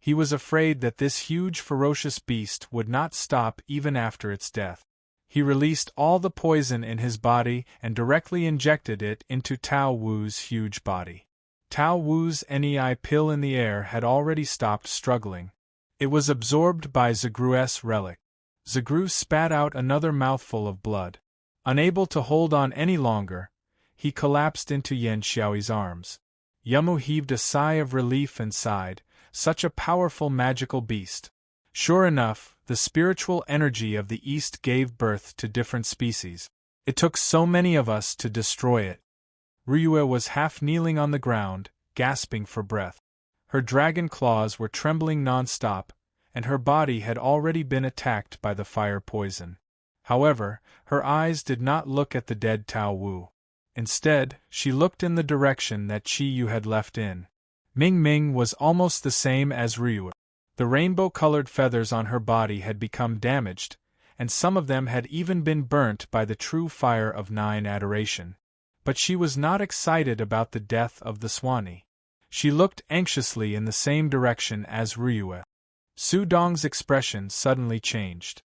He was afraid that this huge ferocious beast would not stop even after its death. He released all the poison in his body and directly injected it into Tao Wu's huge body. Tao Wu's NEI pill in the air had already stopped struggling. It was absorbed by Zagru's relic. Zagru spat out another mouthful of blood. Unable to hold on any longer, he collapsed into Yan Xiaoyi's arms. Yamu heaved a sigh of relief and sighed, such a powerful magical beast. Sure enough, the spiritual energy of the East gave birth to different species. It took so many of us to destroy it. Ryue was half kneeling on the ground, gasping for breath. Her dragon claws were trembling non-stop, and her body had already been attacked by the fire poison. However, her eyes did not look at the dead Tao Wu. Instead, she looked in the direction that Qi Yu had left in. Ming Ming was almost the same as Ryue. The rainbow-colored feathers on her body had become damaged, and some of them had even been burnt by the true fire of Nine Adoration. But she was not excited about the death of the Swanee. She looked anxiously in the same direction as Ryue. Su Dong's expression suddenly changed.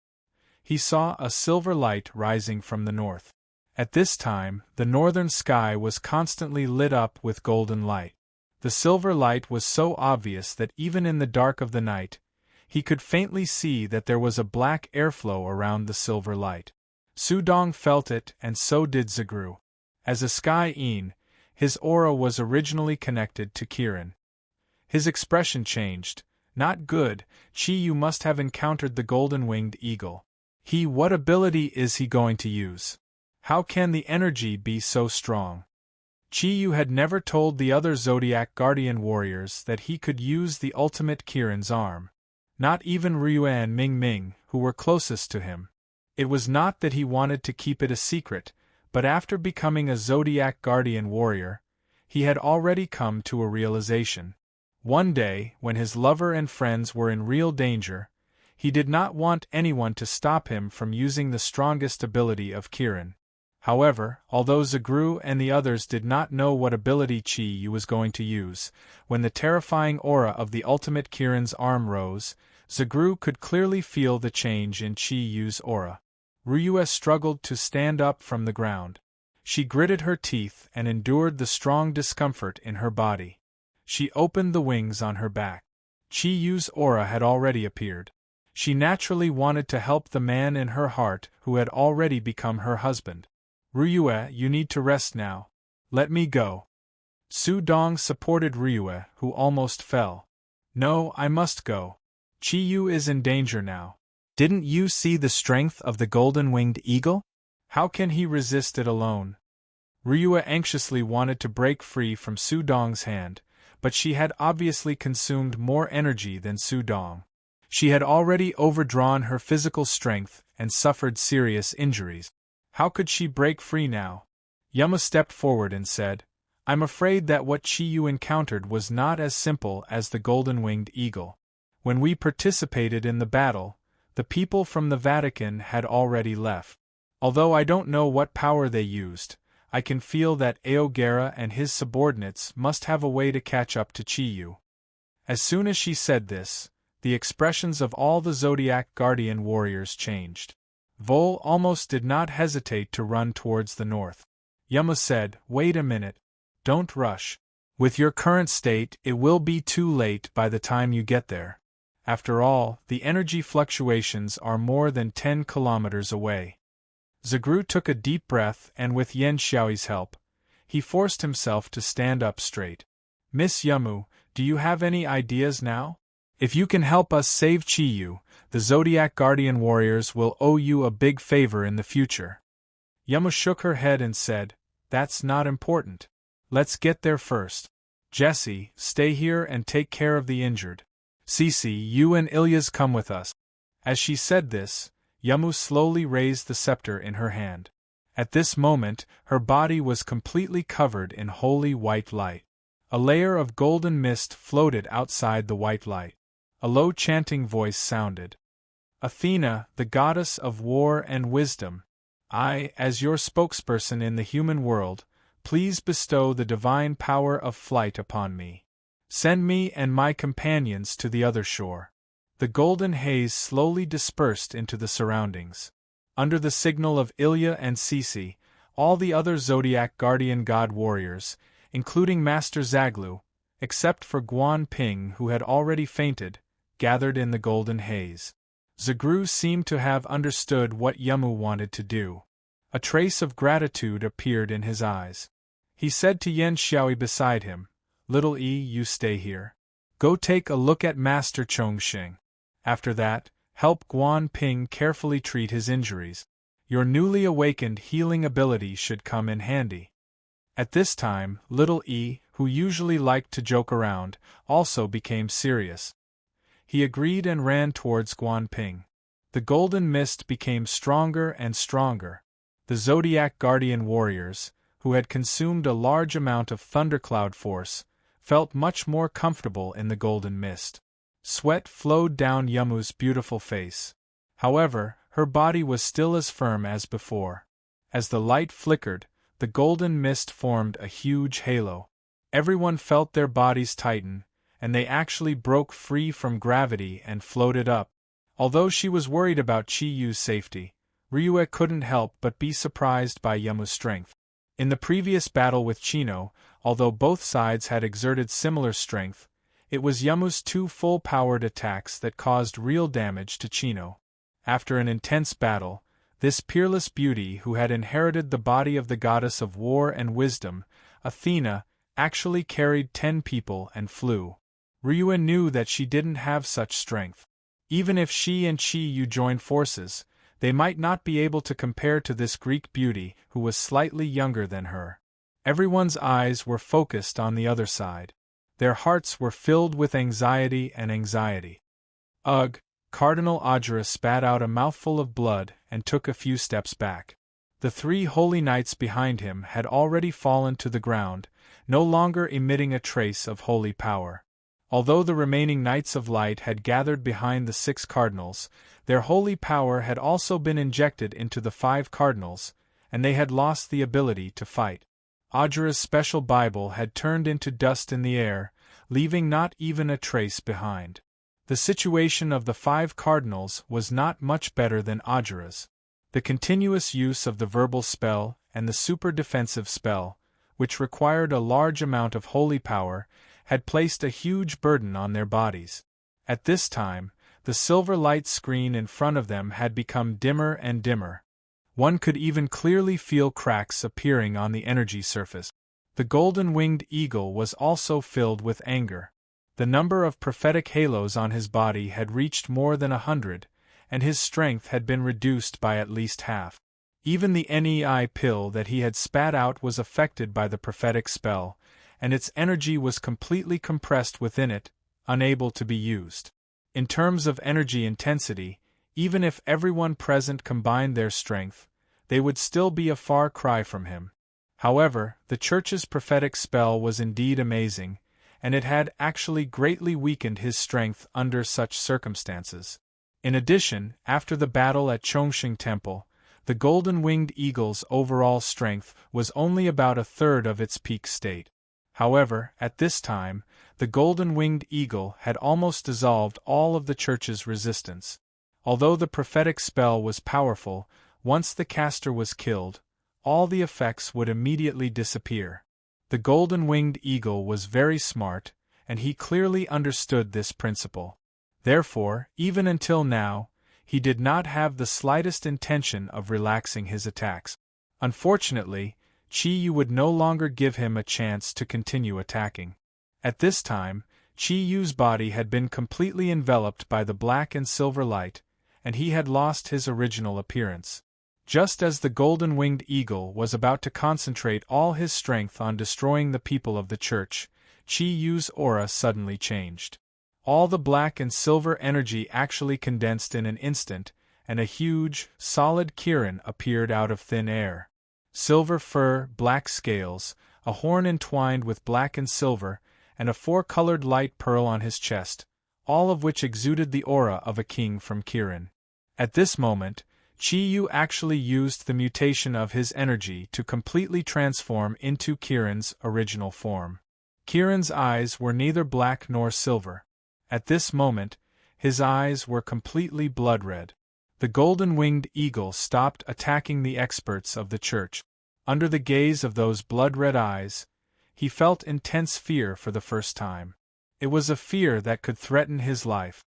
He saw a silver light rising from the north. At this time, the northern sky was constantly lit up with golden light. The silver light was so obvious that even in the dark of the night, he could faintly see that there was a black airflow around the silver light. Su Dong felt it, and so did Zagru. As a Sky-een, his aura was originally connected to Kirin. His expression changed. Not good, Qi Yu must have encountered the golden-winged eagle. What ability is he going to use? How can the energy be so strong? Qi Yu had never told the other Zodiac Guardian warriors that he could use the ultimate Kirin's arm. Not even Ryue and Ming Ming, who were closest to him. It was not that he wanted to keep it a secret, but after becoming a Zodiac Guardian warrior, he had already come to a realization. One day, when his lover and friends were in real danger, he did not want anyone to stop him from using the strongest ability of Kirin. However, although Zagru and the others did not know what ability Qi Yu was going to use, when the terrifying aura of the ultimate Kirin's arm rose, Zagru could clearly feel the change in Qi Yu's aura. Ryue struggled to stand up from the ground. She gritted her teeth and endured the strong discomfort in her body. She opened the wings on her back. Qi Yu's aura had already appeared. She naturally wanted to help the man in her heart who had already become her husband. Ryue, you need to rest now. Let me go. Su Dong supported Ryue, who almost fell. No, I must go. Qi Yu is in danger now. Didn't you see the strength of the golden-winged eagle? How can he resist it alone? Ryue anxiously wanted to break free from Su Dong's hand, but she had obviously consumed more energy than Su Dong. She had already overdrawn her physical strength and suffered serious injuries. How could she break free now? Yamu stepped forward and said, I'm afraid that what Qi Yu encountered was not as simple as the golden-winged eagle. When we participated in the battle, the people from the Vatican had already left. Although I don't know what power they used, I can feel that Aogera and his subordinates must have a way to catch up to Qi Yu. As soon as she said this, the expressions of all the Zodiac Guardian warriors changed. Vol almost did not hesitate to run towards the north. Yamu said, Wait a minute. Don't rush. With your current state, it will be too late by the time you get there. After all, the energy fluctuations are more than 10 kilometers away. Zagru took a deep breath and with Yen Xiaoyi's help, he forced himself to stand up straight. Miss Yamu, do you have any ideas now? If you can help us save Qi Yu, the Zodiac Guardian warriors will owe you a big favor in the future. Yamu shook her head and said, That's not important. Let's get there first. Jesse, stay here and take care of the injured. Cece, you and Ilyas come with us. As she said this, Yamu slowly raised the scepter in her hand. At this moment, her body was completely covered in holy white light. A layer of golden mist floated outside the white light. A low chanting voice sounded. Athena, the goddess of war and wisdom, I, as your spokesperson in the human world, please bestow the divine power of flight upon me. Send me and my companions to the other shore. The golden haze slowly dispersed into the surroundings. Under the signal of Ilya and Cece, all the other Zodiac Guardian God warriors, including Master Zaglu, except for Guan Ping who had already fainted, gathered in the golden haze. Zagru seemed to have understood what Yamu wanted to do. A trace of gratitude appeared in his eyes. He said to Yen Xiaoyi beside him, Little E, you stay here. Go take a look at Master Chongqing. After that, help Guan Ping carefully treat his injuries. Your newly awakened healing ability should come in handy. At this time, Little E, who usually liked to joke around, also became serious. He agreed and ran towards Guan Ping. The golden mist became stronger and stronger. The Zodiac Guardian warriors, who had consumed a large amount of thundercloud force, felt much more comfortable in the golden mist. Sweat flowed down Yumu's beautiful face. However, her body was still as firm as before. As the light flickered, the golden mist formed a huge halo. Everyone felt their bodies tighten, and they actually broke free from gravity and floated up. Although she was worried about Chi-Yu's safety, Ryue couldn't help but be surprised by Yumu's strength. In the previous battle with Chino, although both sides had exerted similar strength, it was Yumu's two full-powered attacks that caused real damage to Chino. After an intense battle, this peerless beauty who had inherited the body of the goddess of war and wisdom, Athena, actually carried 10 people and flew. Ryue knew that she didn't have such strength. Even if she and Chi-Yu joined forces, they might not be able to compare to this Greek beauty who was slightly younger than her. Everyone's eyes were focused on the other side. Their hearts were filled with anxiety and anxiety. Ugh! Cardinal Audra spat out a mouthful of blood and took a few steps back. The 3 holy knights behind him had already fallen to the ground, no longer emitting a trace of holy power. Although the remaining Knights of Light had gathered behind the 6 cardinals, their holy power had also been injected into the 5 cardinals, and they had lost the ability to fight. Audra's special Bible had turned into dust in the air, leaving not even a trace behind. The situation of the 5 cardinals was not much better than Audra's. The continuous use of the verbal spell and the super defensive spell, which required a large amount of holy power, had placed a huge burden on their bodies. At this time, the silver light screen in front of them had become dimmer and dimmer. One could even clearly feel cracks appearing on the energy surface. The golden-winged eagle was also filled with anger. The number of prophetic halos on his body had reached more than 100, and his strength had been reduced by at least half. Even the NEI pill that he had spat out was affected by the prophetic spell, and its energy was completely compressed within it, unable to be used. In terms of energy intensity, even if everyone present combined their strength, they would still be a far cry from him. However, the Church's prophetic spell was indeed amazing, and it had actually greatly weakened his strength under such circumstances. In addition, after the battle at Chongqing Temple, the golden-winged eagle's overall strength was only about a third of its peak state. However, at this time, the golden-winged eagle had almost dissolved all of the Church's resistance. Although the prophetic spell was powerful, once the caster was killed, all the effects would immediately disappear. The golden-winged eagle was very smart, and he clearly understood this principle. Therefore, even until now, he did not have the slightest intention of relaxing his attacks. Unfortunately, Chi-Yu would no longer give him a chance to continue attacking. At this time, Chi-Yu's body had been completely enveloped by the black and silver light, and he had lost his original appearance. Just as the golden-winged eagle was about to concentrate all his strength on destroying the people of the Church, Chi-Yu's aura suddenly changed. All the black and silver energy actually condensed in an instant, and a huge, solid Kirin appeared out of thin air. Silver fur, black scales, a horn entwined with black and silver, and a 4-colored light pearl on his chest, all of which exuded the aura of a king from Kirin. At this moment, Chi-Yu actually used the mutation of his energy to completely transform into Kirin's original form. Kirin's eyes were neither black nor silver. At this moment, his eyes were completely blood-red. The golden-winged eagle stopped attacking the experts of the Church. Under the gaze of those blood-red eyes, he felt intense fear for the first time. It was a fear that could threaten his life.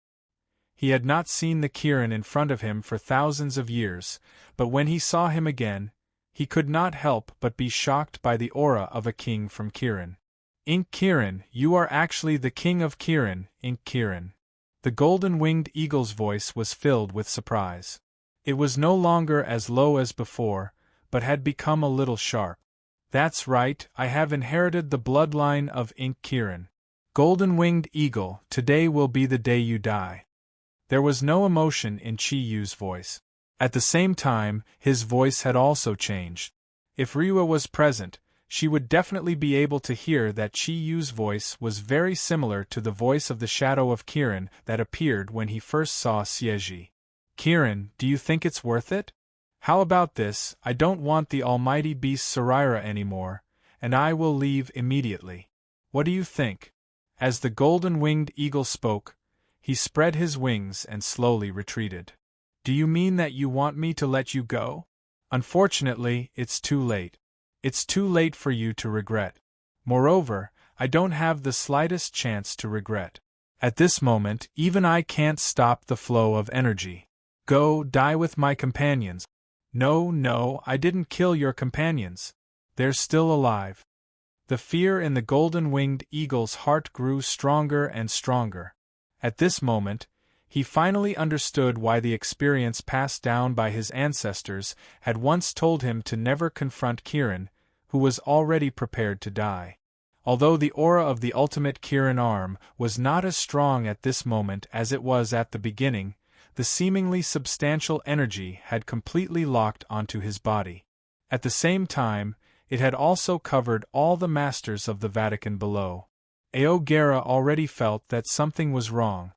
He had not seen the Kirin in front of him for thousands of years, but when he saw him again, he could not help but be shocked by the aura of a king from Kirin. Ink Kirin, you are actually the king of Kirin, Ink Kirin. The golden-winged eagle's voice was filled with surprise. It was no longer as low as before, but had become a little sharp. That's right, I have inherited the bloodline of Ink Kirin. Golden-winged eagle, today will be the day you die. There was no emotion in Chi Yu's voice. At the same time, his voice had also changed. If Ryua was present, she would definitely be able to hear that Chi Yu's voice was very similar to the voice of the shadow of Kirin that appeared when he first saw Xieji. Kirin, do you think it's worth it? How about this, I don't want the almighty beast Saraira anymore, and I will leave immediately. What do you think? As the golden-winged eagle spoke, he spread his wings and slowly retreated. Do you mean that you want me to let you go? Unfortunately, it's too late. It's too late for you to regret. Moreover, I don't have the slightest chance to regret. At this moment, even I can't stop the flow of energy. Go, die with my companions. No, I didn't kill your companions. They're still alive. The fear in the golden-winged eagle's heart grew stronger and stronger. At this moment, he finally understood why the experience passed down by his ancestors had once told him to never confront Kirin, who was already prepared to die. Although the aura of the ultimate Kirin arm was not as strong at this moment as it was at the beginning, the seemingly substantial energy had completely locked onto his body. At the same time, it had also covered all the masters of the Vatican below. Aogera already felt that something was wrong.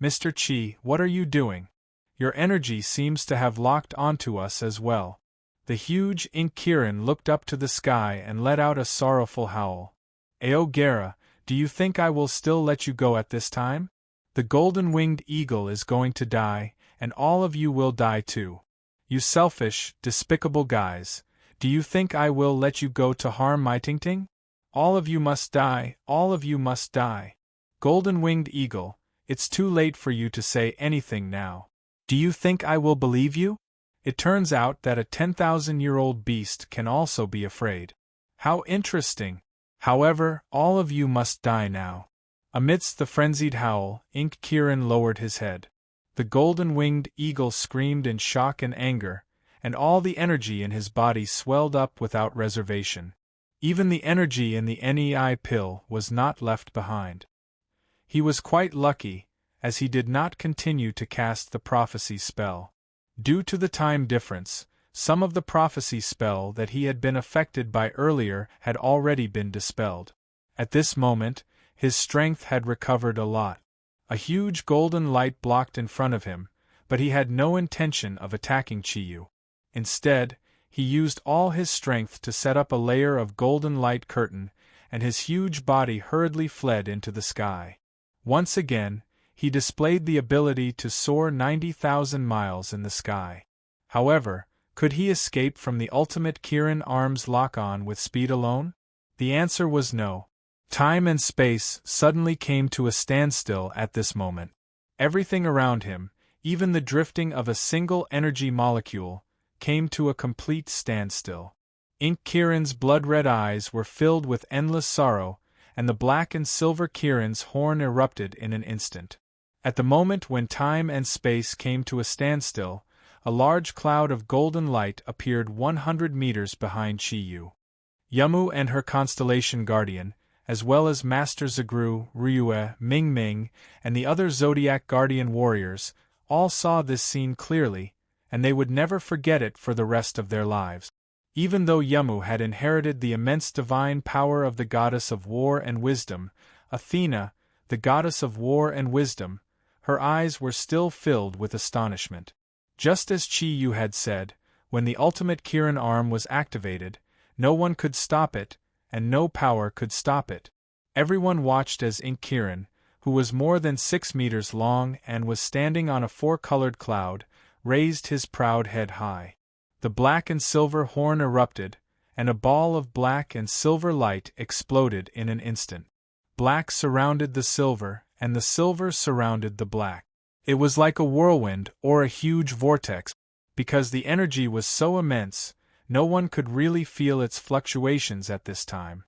Mr. Chi, what are you doing? Your energy seems to have locked onto us as well. The huge Ink Kirin looked up to the sky and let out a sorrowful howl. Aogera, do you think I will still let you go at this time? The golden-winged eagle is going to die, and all of you will die too. You selfish, despicable guys, do you think I will let you go to harm my Tingting? All of you must die, all of you must die. Golden-winged eagle, it's too late for you to say anything now. Do you think I will believe you? It turns out that a 10,000-year-old beast can also be afraid. How interesting! However, all of you must die now. Amidst the frenzied howl, Ink Kirin lowered his head. The golden-winged eagle screamed in shock and anger, and all the energy in his body swelled up without reservation. Even the energy in the NEI pill was not left behind. He was quite lucky, as he did not continue to cast the prophecy spell. Due to the time difference, some of the prophecy spell that he had been affected by earlier had already been dispelled. At this moment, his strength had recovered a lot. A huge golden light blocked in front of him, but he had no intention of attacking Chiyu. Instead, he used all his strength to set up a layer of golden light curtain, and his huge body hurriedly fled into the sky. Once again, he displayed the ability to soar 90,000 miles in the sky. However, could he escape from the ultimate Kirin arm's lock-on with speed alone? The answer was no. Time and space suddenly came to a standstill at this moment. Everything around him, even the drifting of a single energy molecule, came to a complete standstill. Ink Kirin's blood-red eyes were filled with endless sorrow, and the black and silver Kirin's horn erupted in an instant. At the moment when time and space came to a standstill, a large cloud of golden light appeared 100 meters behind Chiyu. Yamu and her constellation guardian, as well as Master Zagru, Ryue, Ming, and the other Zodiac guardian warriors, all saw this scene clearly, and they would never forget it for the rest of their lives. Even though Yamu had inherited the immense divine power of the goddess of war and wisdom, Athena, the goddess of war and wisdom, her eyes were still filled with astonishment. Just as Chiyu had said, when the ultimate Kirin arm was activated, no one could stop it, and no power could stop it. Everyone watched as Ink Kirin, who was more than 6 meters long and was standing on a 4-colored cloud, raised his proud head high. The black and silver horn erupted, and a ball of black and silver light exploded in an instant. Black surrounded the silver, and the silver surrounded the black. It was like a whirlwind or a huge vortex. Because the energy was so immense, no one could really feel its fluctuations at this time.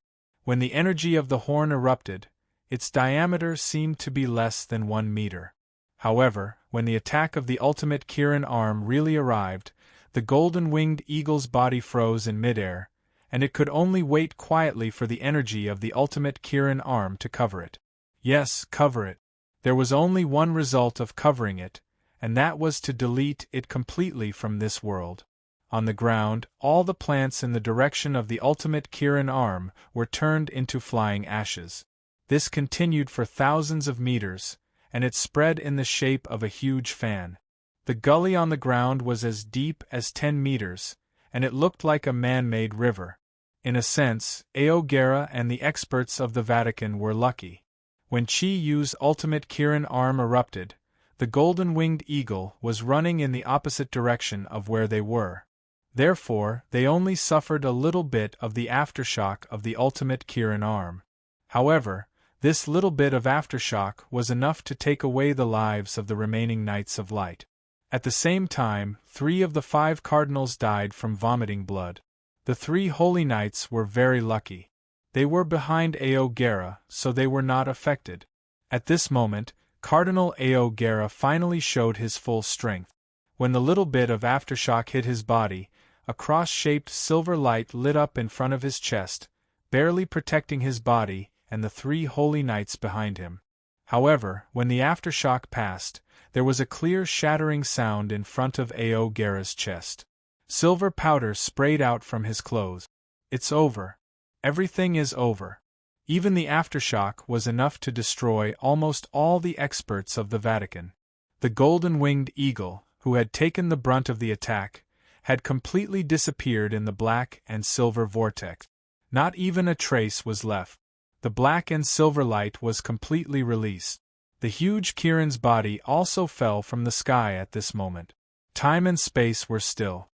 When the energy of the horn erupted, its diameter seemed to be less than 1 meter. However, when the attack of the ultimate Kirin arm really arrived, the golden-winged eagle's body froze in midair, and it could only wait quietly for the energy of the ultimate Kirin arm to cover it. Yes, cover it. There was only one result of covering it, and that was to delete it completely from this world. On the ground, all the plants in the direction of the ultimate Kirin arm were turned into flying ashes. This continued for thousands of meters, and it spread in the shape of a huge fan. The gully on the ground was as deep as 10 meters, and it looked like a man-made river. In a sense, Aogera and the experts of the Vatican were lucky. When Chi Yu's ultimate Kirin arm erupted, the golden-winged eagle was running in the opposite direction of where they were. Therefore, they only suffered a little bit of the aftershock of the ultimate Kirin arm. However, this little bit of aftershock was enough to take away the lives of the remaining Knights of Light. At the same time, 3 of the 5 cardinals died from vomiting blood. The 3 holy knights were very lucky. They were behind Aogera, so they were not affected. At this moment, Cardinal Aogera finally showed his full strength. When the little bit of aftershock hit his body, a cross-shaped silver light lit up in front of his chest, barely protecting his body and the 3 holy knights behind him. However, when the aftershock passed, there was a clear shattering sound in front of Aogera's chest. Silver powder sprayed out from his clothes. It's over. Everything is over. Even the aftershock was enough to destroy almost all the experts of the Vatican. The golden-winged eagle, who had taken the brunt of the attack, had completely disappeared in the black and silver vortex. Not even a trace was left. The black and silver light was completely released. The huge Kirin's body also fell from the sky at this moment. Time and space were still.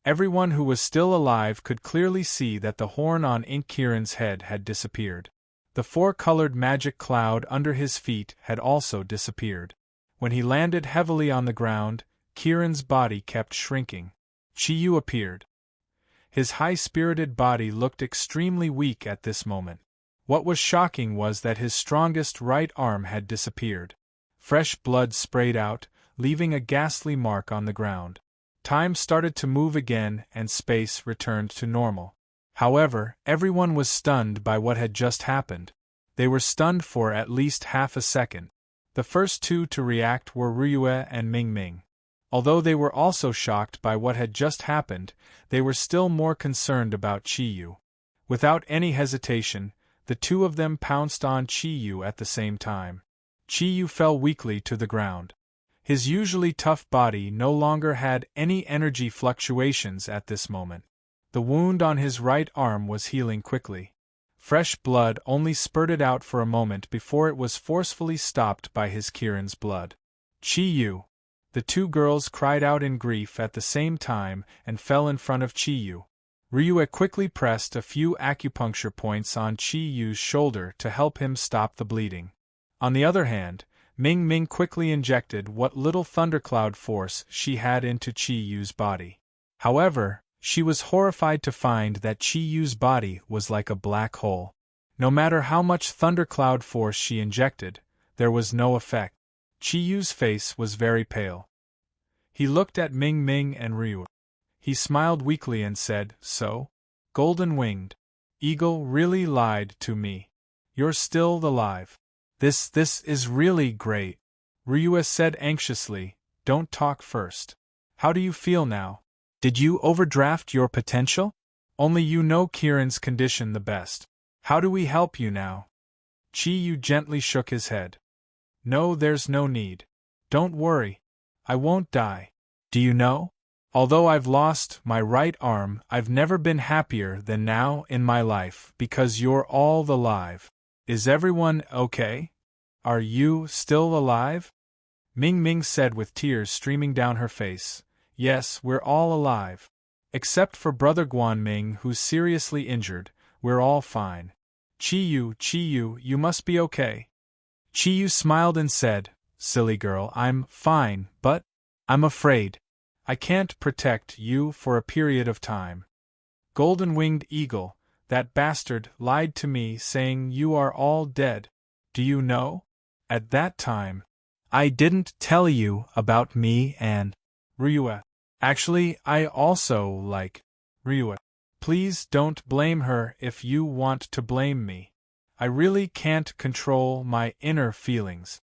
Everyone who was still alive could clearly see that the horn on Ink Kirin's head had disappeared. The 4-colored magic cloud under his feet had also disappeared. When he landed heavily on the ground, Kirin's body kept shrinking. Chi Yu appeared. His high-spirited body looked extremely weak at this moment. What was shocking was that his strongest right arm had disappeared. Fresh blood sprayed out, leaving a ghastly mark on the ground. Time started to move again and space returned to normal. However, everyone was stunned by what had just happened. They were stunned for at least half a second. The first 2 to react were Ryue and Ming Ming. Although they were also shocked by what had just happened, they were still more concerned about Chi Yu. Without any hesitation, the 2 of them pounced on Chi Yu at the same time. Chi Yu fell weakly to the ground. His usually tough body no longer had any energy fluctuations at this moment. The wound on his right arm was healing quickly. Fresh blood only spurted out for a moment before it was forcefully stopped by his Kirin's blood. Chi Yu! The 2 girls cried out in grief at the same time and fell in front of Chi Yu. Ryue quickly pressed a few acupuncture points on Chi Yu's shoulder to help him stop the bleeding. On the other hand, Ming Ming quickly injected what little thundercloud force she had into Chi Yu's body. However, she was horrified to find that Chi Yu's body was like a black hole. No matter how much thundercloud force she injected, there was no effect. Chi Yu's face was very pale. He looked at Ming Ming and Ryu. He smiled weakly and said, "So? Golden-winged eagle really lied to me. You're still alive. This is really great." Ryue said anxiously, "Don't talk first. How do you feel now? Did you overdraft your potential? Only you know Kirin's condition the best. How do we help you now?" Chi Yu gently shook his head. "No, there's no need. Don't worry. I won't die. Do you know? Although I've lost my right arm, I've never been happier than now in my life because you're all alive. Is everyone okay? Are you still alive?" Ming Ming said with tears streaming down her face, "Yes, we're all alive. Except for Brother Guanming who's seriously injured, we're all fine. Chi Yu, you must be okay." Chi Yu smiled and said, "Silly girl, I'm fine, but I'm afraid I can't protect you for a period of time." Golden-winged eagle, That bastard lied to me saying you are all dead. Do you know? At that time, I didn't tell you about me and Ryua. Actually, I also like Ryua. Please don't blame her if you want to blame me. I really can't control my inner feelings.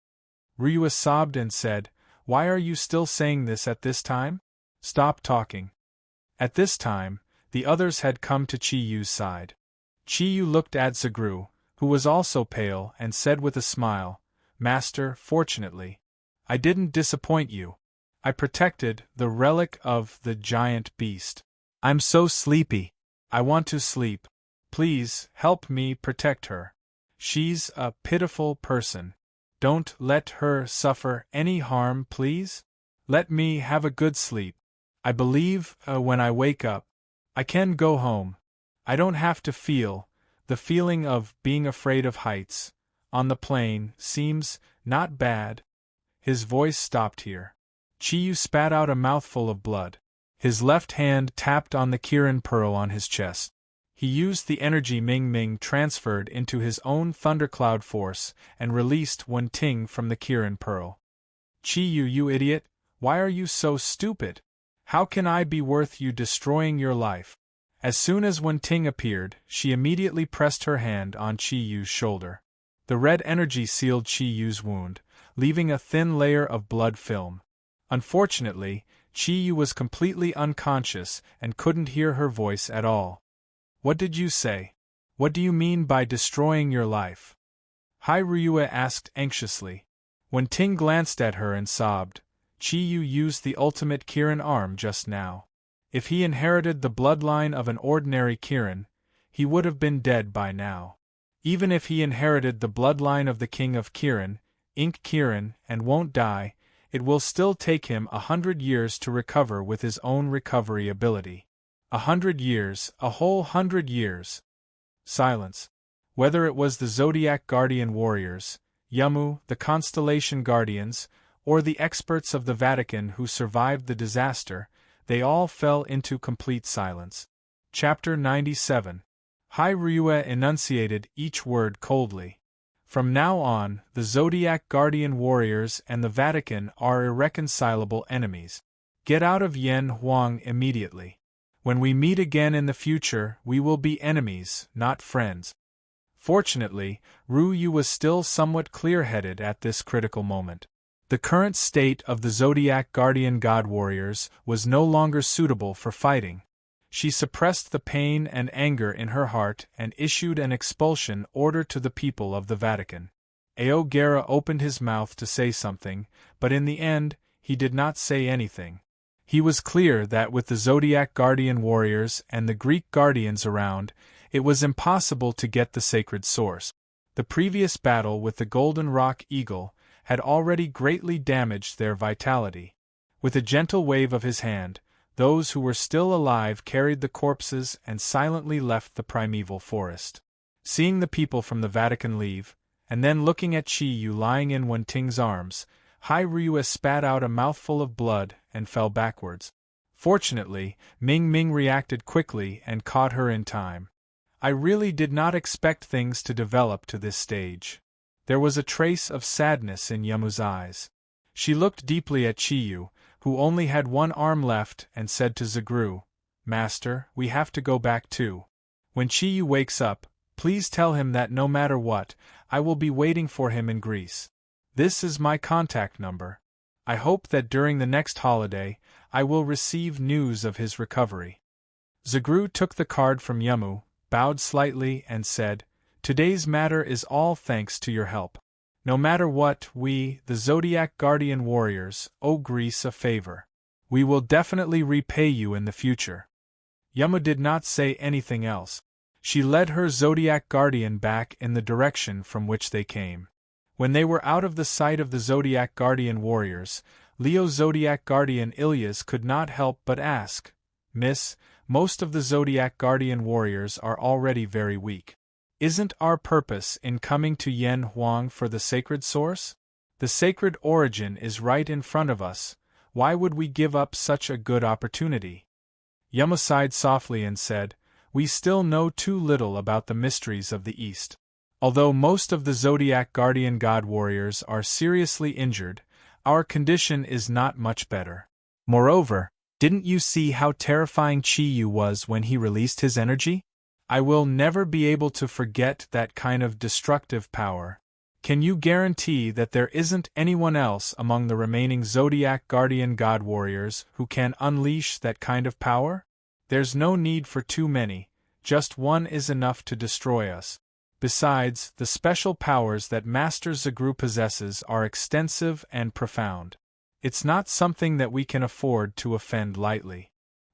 Ryua sobbed and said, Why are you still saying this at this time? Stop talking. At this time, the others had come to Chiyu's side. Chiyu looked at Zagru, who was also pale, and said with a smile, Master, fortunately, I didn't disappoint you. I protected the relic of the giant beast. I'm so sleepy. I want to sleep. Please, help me protect her. She's a pitiful person. Don't let her suffer any harm, please. Let me have a good sleep. I believe, when I wake up, I can go home. I don't have to feel the feeling of being afraid of heights. On the plane seems not bad. His voice stopped here. Chiyu spat out a mouthful of blood. His left hand tapped on the Kirin pearl on his chest. He used the energy Ming Ming transferred into his own thundercloud force and released Wen Ting from the Kirin pearl. Chiyu, you idiot, why are you so stupid? How can I be worth you destroying your life? As soon as Wen Ting appeared, she immediately pressed her hand on Chiyu's shoulder. The red energy sealed Chiyu's wound, leaving a thin layer of blood film. Unfortunately, Chiyu was completely unconscious and couldn't hear her voice at all. What did you say? What do you mean by destroying your life? Hai Ryua asked anxiously. When Ting glanced at her and sobbed, Chiyu used the ultimate Kirin arm just now. If he inherited the bloodline of an ordinary Kirin, he would have been dead by now. Even if he inherited the bloodline of the King of Kirin, Ink Kirin, and won't die, it will still take him 100 years to recover with his own recovery ability. 100 years, a whole 100 years. Silence. Whether it was the Zodiac Guardian warriors, Yamu, the Constellation Guardians, or the experts of the Vatican who survived the disaster, they all fell into complete silence. Chapter 97. Hai Ryua enunciated each word coldly. From now on, the Zodiac Guardian warriors and the Vatican are irreconcilable enemies. Get out of Yen Huang immediately. When we meet again in the future, we will be enemies, not friends. Fortunately, Ru Yu was still somewhat clear-headed at this critical moment. The current state of the Zodiac Guardian God warriors was no longer suitable for fighting. She suppressed the pain and anger in her heart and issued an expulsion order to the people of the Vatican. Aogera opened his mouth to say something, but in the end, he did not say anything. He was clear that with the Zodiac Guardian warriors and the Greek guardians around, it was impossible to get the sacred source. The previous battle with the Golden Rock Eagle had already greatly damaged their vitality. With a gentle wave of his hand, those who were still alive carried the corpses and silently left the primeval forest. Seeing the people from the Vatican leave, and then looking at Chiyu lying in Wen Ting's arms, Hai Ryua spat out a mouthful of blood and fell backwards. Fortunately, Ming Ming reacted quickly and caught her in time. I really did not expect things to develop to this stage. There was a trace of sadness in Yamu's eyes. She looked deeply at Chiyu, who only had one arm left, and said to Zagru, Master, we have to go back too. When Chiyu wakes up, please tell him that no matter what, I will be waiting for him in Greece. This is my contact number. I hope that during the next holiday, I will receive news of his recovery. Zagru took the card from Yamu, bowed slightly, and said, Today's matter is all thanks to your help. No matter what, we, the Zodiac Guardian warriors, owe Greece a favor. We will definitely repay you in the future. Yamu did not say anything else. She led her Zodiac Guardian back in the direction from which they came. When they were out of the sight of the Zodiac Guardian warriors, Leo Zodiac Guardian Ilyas could not help but ask, Miss, most of the Zodiac Guardian warriors are already very weak. Isn't our purpose in coming to Yen Huang for the sacred source? The sacred origin is right in front of us. Why would we give up such a good opportunity? Yamu sighed softly and said, We still know too little about the mysteries of the East. Although most of the Zodiac guardian god warriors are seriously injured, our condition is not much better. Moreover, didn't you see how terrifying Chi-Yu was when he released his energy? I will never be able to forget that kind of destructive power. Can you guarantee that there isn't anyone else among the remaining Zodiac guardian god warriors who can unleash that kind of power? There's no need for too many, just one is enough to destroy us. Besides, the special powers that Master Zagru possesses are extensive and profound. It's not something that we can afford to offend lightly.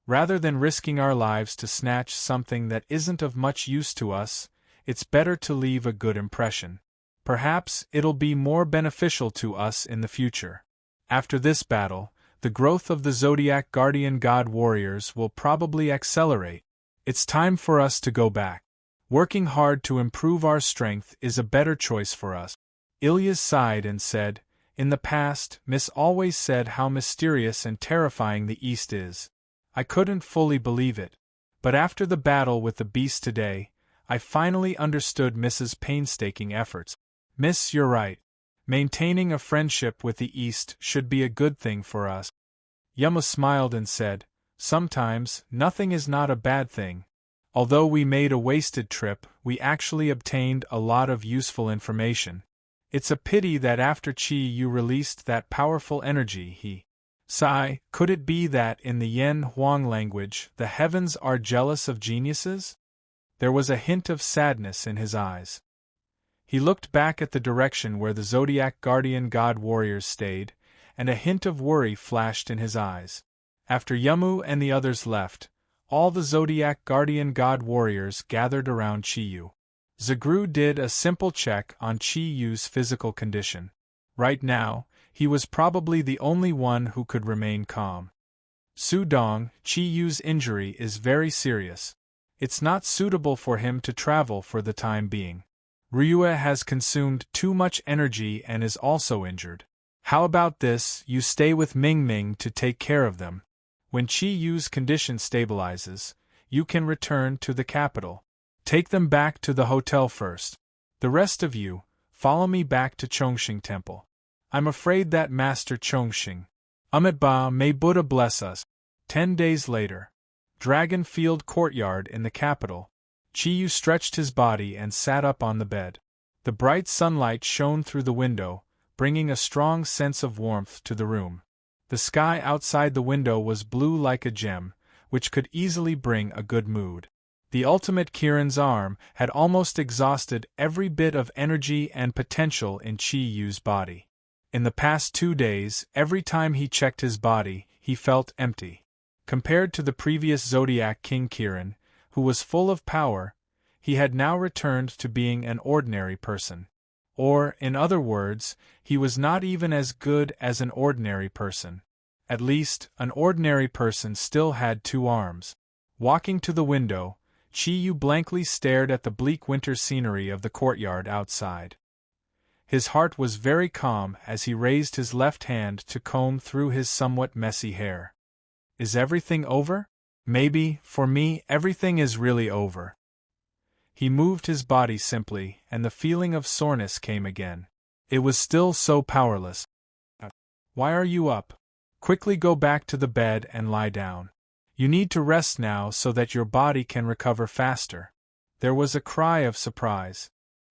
Rather than risking our lives to snatch something that isn't of much use to us, it's better to leave a good impression. Perhaps it'll be more beneficial to us in the future. After this battle, the growth of the Zodiac guardian god warriors will probably accelerate. It's time for us to go back. Working hard to improve our strength is a better choice for us. Ilyas sighed and said, "In the past, Miss always said how mysterious and terrifying the East is. I couldn't fully believe it. But after the battle with the beast today, I finally understood Miss's painstaking efforts. Miss, you're right. Maintaining a friendship with the East should be a good thing for us." Yama smiled and said, "Sometimes, nothing is not a bad thing. Although we made a wasted trip, we actually obtained a lot of useful information. It's a pity that after Chi-Yu released that powerful energy he sigh, could it be that in the Yen Huang language the heavens are jealous of geniuses?" There was a hint of sadness in his eyes. He looked back at the direction where the Zodiac guardian god warriors stayed, and a hint of worry flashed in his eyes. After Yamu and the others left, all the Zodiac guardian god warriors gathered around Chi-Yu. Zagru did a simple check on Chi-Yu's physical condition. Right now, he was probably the only one who could remain calm. "Sudong, Chi-Yu's injury is very serious. It's not suitable for him to travel for the time being. Ryue has consumed too much energy and is also injured. How about this, you stay with Ming Ming to take care of them. When Chi-Yu's condition stabilizes, you can return to the capital. Take them back to the hotel first. The rest of you, follow me back to Chongqing Temple. I'm afraid that Master Chongqing. Amitabha, may Buddha bless us." 10 days later. Dragon Field Courtyard in the capital. Chi-Yu stretched his body and sat up on the bed. The bright sunlight shone through the window, bringing a strong sense of warmth to the room. The sky outside the window was blue like a gem, which could easily bring a good mood. The ultimate Kirin's arm had almost exhausted every bit of energy and potential in Chi-Yu's body. In the past 2 days, every time he checked his body, he felt empty. Compared to the previous Zodiac King Kirin, who was full of power, he had now returned to being an ordinary person. Or, in other words, he was not even as good as an ordinary person. At least, an ordinary person still had 2 arms. Walking to the window, Chi-Yu blankly stared at the bleak winter scenery of the courtyard outside. His heart was very calm as he raised his left hand to comb through his somewhat messy hair. Is everything over? Maybe, for me, everything is really over. He moved his body simply, and the feeling of soreness came again. It was still so powerless. Why are you up? Quickly go back to the bed and lie down. You need to rest now so that your body can recover faster. There was a cry of surprise.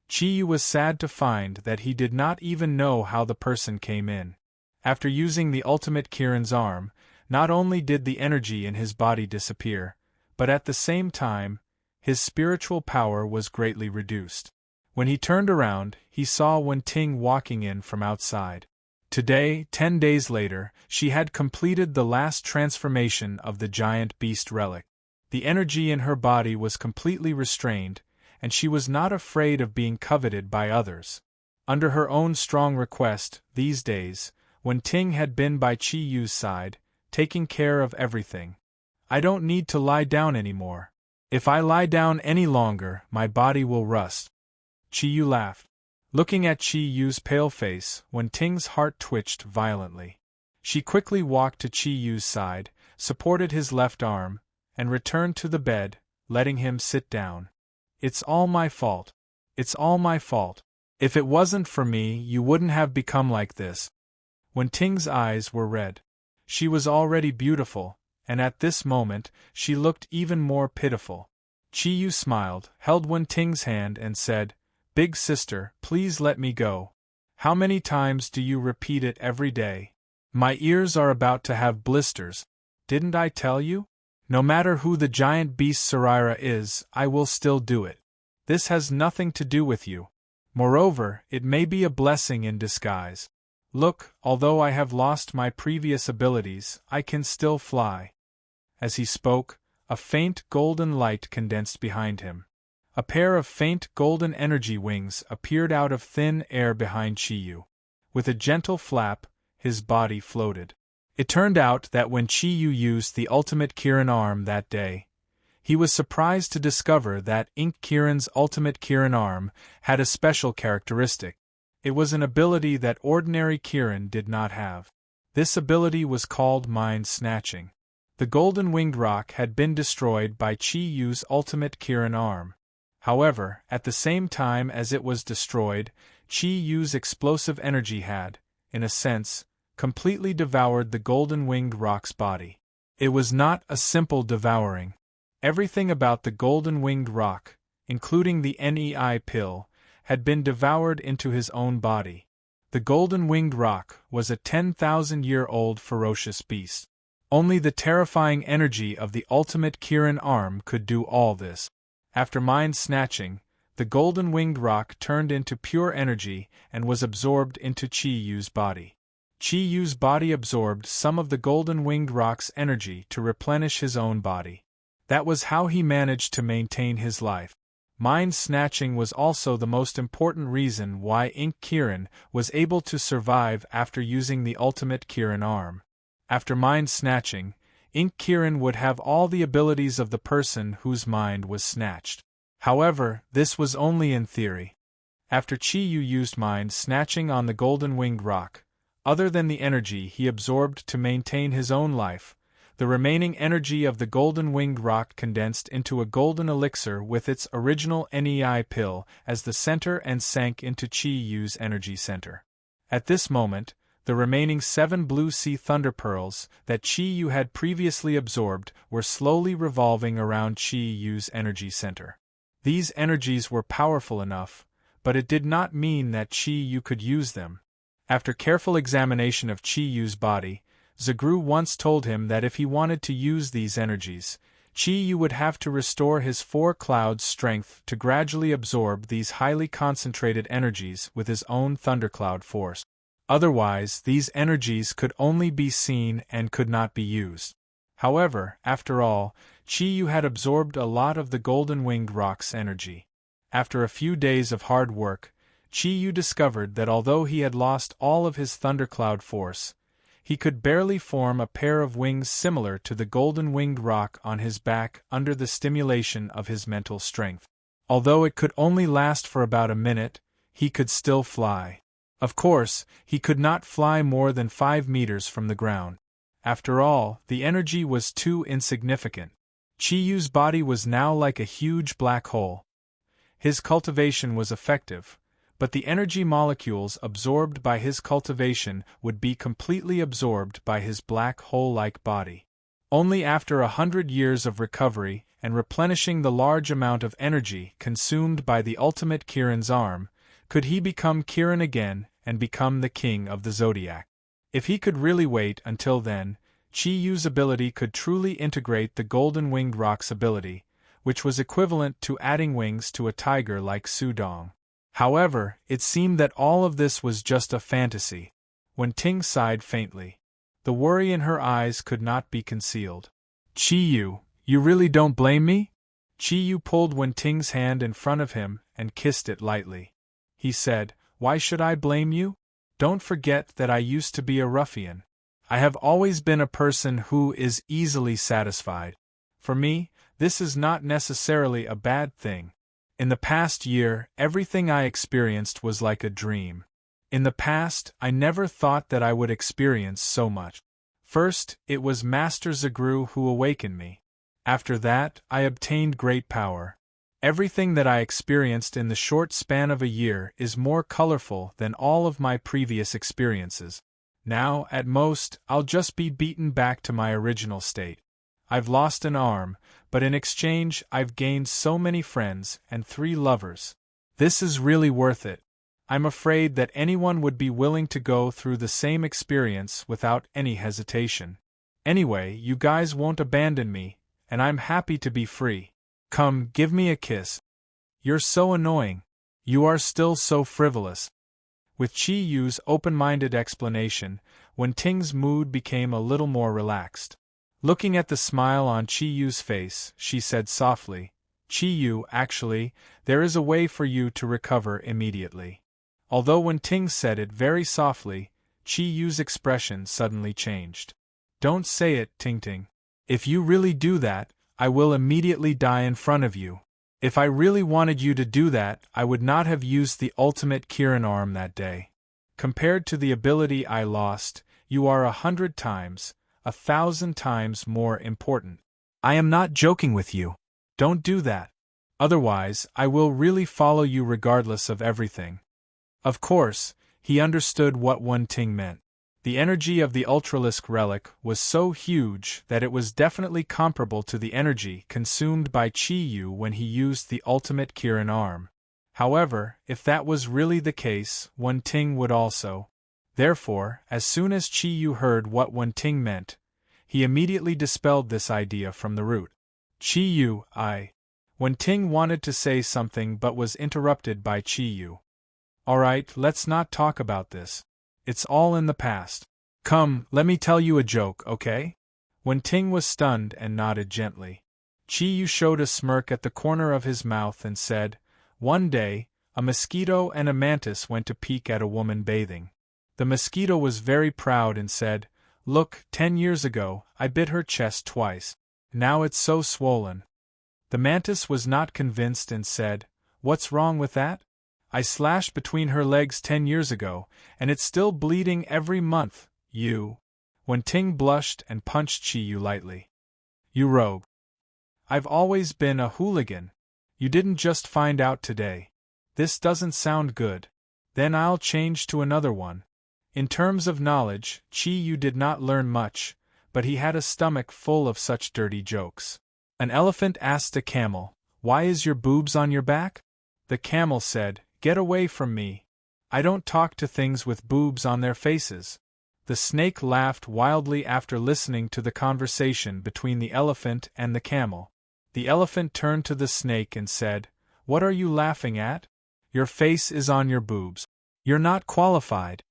Chi-Yu was sad to find that he did not even know how the person came in. After using the ultimate Kirin's arm, not only did the energy in his body disappear, but at the same time, his spiritual power was greatly reduced. When he turned around, he saw Wen Ting walking in from outside. Today, 10 days later, she had completed the last transformation of the giant beast relic. The energy in her body was completely restrained, and she was not afraid of being coveted by others. Under her own strong request, these days, Wen Ting had been by Chi-Yu's side, taking care of everything. I don't need to lie down anymore. If I lie down any longer, my body will rust. Chi-Yu laughed. Looking at Chi-Yu's pale face, Wen Ting's heart twitched violently. She quickly walked to Chi-Yu's side, supported his left arm, and returned to the bed, letting him sit down. It's all my fault. It's all my fault. If it wasn't for me, you wouldn't have become like this. Wen Ting's eyes were red. She was already beautiful, and at this moment, she looked even more pitiful. Qi Yu smiled, held Wen Ting's hand and said, "Big sister, please let me go. How many times do you repeat it every day? My ears are about to have blisters. Didn't I tell you? No matter who the giant beast Sarira is, I will still do it. This has nothing to do with you. Moreover, it may be a blessing in disguise. Look, although I have lost my previous abilities, I can still fly." As he spoke, a faint golden light condensed behind him. A pair of faint golden energy wings appeared out of thin air behind Qi Yu. With a gentle flap, his body floated. It turned out that when Qi Yu used the ultimate Kirin arm that day, he was surprised to discover that Ink Kirin's ultimate Kirin arm had a special characteristic. It was an ability that ordinary Kirin did not have. This ability was called mind snatching. The golden winged rock had been destroyed by Qi Yu's ultimate Kirin arm. However, at the same time as it was destroyed, Qi Yu's explosive energy had, in a sense, completely devoured the golden winged rock's body. It was not a simple devouring. Everything about the golden winged rock, including the NEI pill, had been devoured into his own body. The golden winged rock was a 10,000-year-old ferocious beast. Only the terrifying energy of the ultimate Kirin arm could do all this. After mind snatching, the golden winged rock turned into pure energy and was absorbed into Qi Yu's body. Qi Yu's body absorbed some of the golden winged rock's energy to replenish his own body. That was how he managed to maintain his life. Mind snatching was also the most important reason why Ink Kirin was able to survive after using the ultimate Kirin arm. After mind snatching, Ink Kirin would have all the abilities of the person whose mind was snatched. However, this was only in theory. After Qi Yu used mind snatching on the golden winged rock, other than the energy he absorbed to maintain his own life, the remaining energy of the golden winged rock condensed into a golden elixir with its original NEI pill as the center and sank into Qi Yu's energy center. At this moment, the remaining 7 blue sea thunder pearls that Qi Yu had previously absorbed were slowly revolving around Qi Yu's energy center. These energies were powerful enough, but it did not mean that Qi Yu could use them. After careful examination of Qi Yu's body, Zagru once told him that if he wanted to use these energies, Qi Yu would have to restore his 4 clouds' strength to gradually absorb these highly concentrated energies with his own thundercloud force. Otherwise, these energies could only be seen and could not be used. However, after all, Qi Yu had absorbed a lot of the golden winged rock's energy. After a few days of hard work, Qi Yu discovered that although he had lost all of his thundercloud force, he could barely form a pair of wings similar to the golden winged rock on his back under the stimulation of his mental strength. Although it could only last for about a minute, he could still fly. Of course, he could not fly more than 5 meters from the ground. After all, the energy was too insignificant. Qi Yu's body was now like a huge black hole. His cultivation was effective, but the energy molecules absorbed by his cultivation would be completely absorbed by his black hole-like body. Only after 100 years of recovery and replenishing the large amount of energy consumed by the ultimate Kirin's arm, could he become Kirin again and become the king of the Zodiac. If he could really wait until then, Qi Yu's ability could truly integrate the golden winged rock's ability, which was equivalent to adding wings to a tiger like Sudong. However, it seemed that all of this was just a fantasy. Wen Ting sighed faintly. The worry in her eyes could not be concealed. "Qi Yu, you really don't blame me?" Qi Yu pulled Wen Ting's hand in front of him and kissed it lightly. He said, "Why should I blame you? Don't forget that I used to be a ruffian. I have always been a person who is easily satisfied. For me, this is not necessarily a bad thing. In the past year, everything I experienced was like a dream. In the past, I never thought that I would experience so much. First, it was Master Zagru who awakened me. After that, I obtained great power. Everything that I experienced in the short span of a year is more colorful than all of my previous experiences. Now, at most, I'll just be beaten back to my original state. I've lost an arm, but in exchange I've gained so many friends and 3 lovers. This is really worth it. I'm afraid that anyone would be willing to go through the same experience without any hesitation. Anyway, you guys won't abandon me, and I'm happy to be free. Come, give me a kiss. You're so annoying. You are still so frivolous. With Chi Yu's open-minded explanation, Wen Ting's mood became a little more relaxed. Looking at the smile on Chi Yu's face, she said softly, Chi Yu, actually, there is a way for you to recover immediately. Although Wen Ting said it very softly, Chi Yu's expression suddenly changed. Don't say it, Ting Ting. If you really do that, I will immediately die in front of you. If I really wanted you to do that, I would not have used the ultimate Kirin arm that day. Compared to the ability I lost, you are 100 times, 1,000 times more important. I am not joking with you. Don't do that. Otherwise, I will really follow you regardless of everything. Of course, he understood what Wen Ting meant. The energy of the Ultralisk relic was so huge that it was definitely comparable to the energy consumed by Chi Yu when he used the ultimate Kirin arm. However, if that was really the case, Wen Ting would also. Therefore, as soon as Chi Yu heard what Wen Ting meant, he immediately dispelled this idea from the root. Chi Yu, Wen Ting wanted to say something but was interrupted by Chi Yu. Alright, let's not talk about this. It's all in the past. Come, let me tell you a joke, okay? Wen Ting was stunned and nodded gently. Chi Yu showed a smirk at the corner of his mouth and said, One day, a mosquito and a mantis went to peek at a woman bathing. The mosquito was very proud and said, Look, 10 years ago, I bit her chest twice. Now it's so swollen. The mantis was not convinced and said, What's wrong with that? I slashed between her legs 10 years ago, and it's still bleeding every month, you. Wen Ting blushed and punched Chi Yu lightly. You rogue. I've always been a hooligan. You didn't just find out today. This doesn't sound good. Then I'll change to another one. In terms of knowledge, Chi Yu did not learn much, but he had a stomach full of such dirty jokes. An elephant asked a camel, Why is your boobs on your back? The camel said, Get away from me. I don't talk to things with boobs on their faces. The snake laughed wildly after listening to the conversation between the elephant and the camel. The elephant turned to the snake and said, What are you laughing at? Your face is on your boobs. You're not qualified.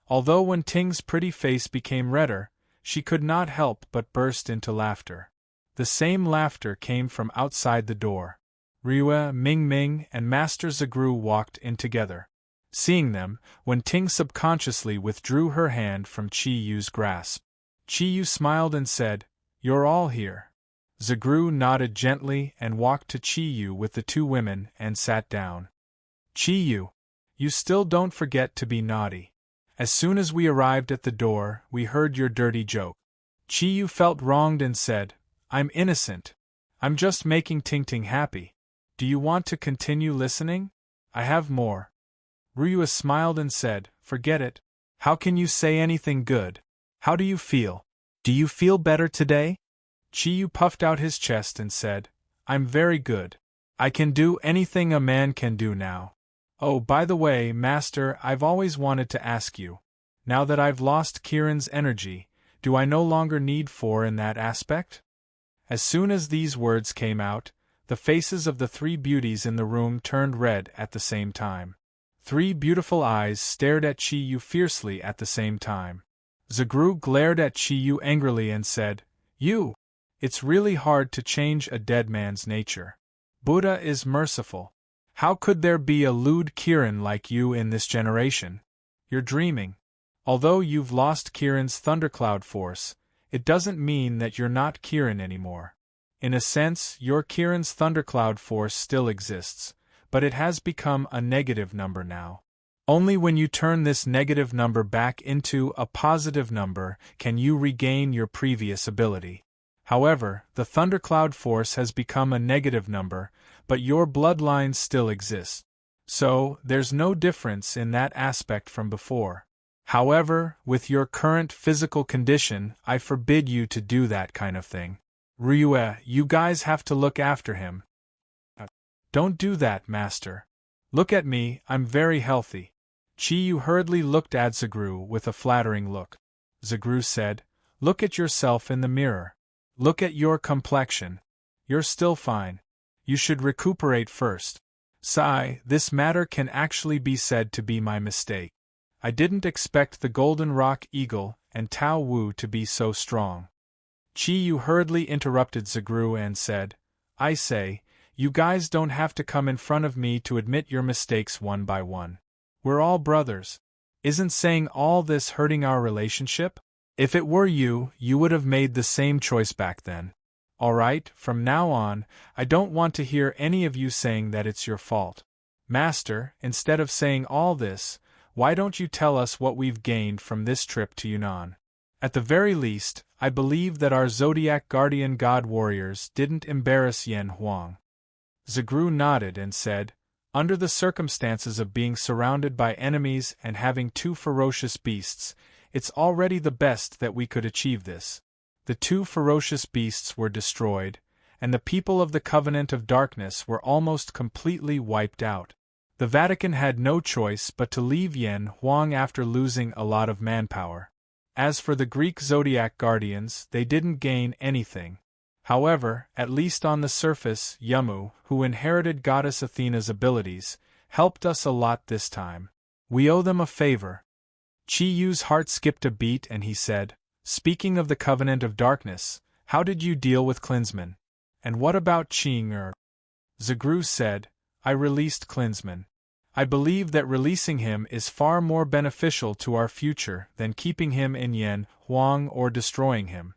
Although Wen Ting's pretty face became redder, she could not help but burst into laughter. The same laughter came from outside the door. Rue, Ming Ming, and Master Zagru walked in together. Seeing them, Wen Ting subconsciously withdrew her hand from Chi Yu's grasp. Chi Yu smiled and said, You're all here. Zagru nodded gently and walked to Chi Yu with the 2 women and sat down. Chi Yu, you still don't forget to be naughty. As soon as we arrived at the door, we heard your dirty joke. Chi Yu felt wronged and said, I'm innocent. I'm just making Ting Ting happy. Do you want to continue listening? I have more. Ryu smiled and said, Forget it. How can you say anything good? How do you feel? Do you feel better today? Chi Yu puffed out his chest and said, I'm very good. I can do anything a man can do now. Oh, by the way, Master, I've always wanted to ask you. Now that I've lost Kirin's energy, do I no longer need 4 in that aspect? As soon as these words came out, the faces of the 3 beauties in the room turned red at the same time. 3 beautiful eyes stared at Chi Yu fiercely at the same time. Zagru glared at Chi Yu angrily and said, You! It's really hard to change a dead man's nature. Buddha is merciful. How could there be a lewd Kirin like you in this generation? You're dreaming. Although you've lost Kirin's thundercloud force, it doesn't mean that you're not Kirin anymore. In a sense, your Kirin's thundercloud force still exists, but it has become a negative number now. Only when you turn this negative number back into a positive number can you regain your previous ability. However, the thundercloud force has become a negative number, but your bloodline still exists. So, there's no difference in that aspect from before. However, with your current physical condition, I forbid you to do that kind of thing. Ryue, you guys have to look after him. Don't do that, master. Look at me, I'm very healthy. Chiyu hurriedly looked at Zagru with a flattering look. Zagru said, Look at yourself in the mirror. Look at your complexion. You're still fine. You should recuperate first. Sigh, this matter can actually be said to be my mistake. I didn't expect the Golden Rock Eagle and Tao Wu to be so strong. Chiyu hurriedly interrupted Zagru and said, I say, you guys don't have to come in front of me to admit your mistakes one by one. We're all brothers. Isn't saying all this hurting our relationship? If it were you, you would have made the same choice back then. Alright, from now on, I don't want to hear any of you saying that it's your fault. Master, instead of saying all this, why don't you tell us what we've gained from this trip to Yunnan? At the very least, I believe that our Zodiac Guardian God warriors didn't embarrass Yen Huang. Zagru nodded and said, Under the circumstances of being surrounded by enemies and having two ferocious beasts, it's already the best that we could achieve this. The two ferocious beasts were destroyed, and the people of the Covenant of Darkness were almost completely wiped out. The Vatican had no choice but to leave Yen Huang after losing a lot of manpower. As for the Greek Zodiac Guardians, they didn't gain anything. However, at least on the surface, Yamu, who inherited Goddess Athena's abilities, helped us a lot this time. We owe them a favor. Chiyu's heart skipped a beat and he said, Speaking of the Covenant of Darkness, how did you deal with Klinsman? And what about Qing? Zagru said, I released Klinsman. I believe that releasing him is far more beneficial to our future than keeping him in Yen Huang or destroying him.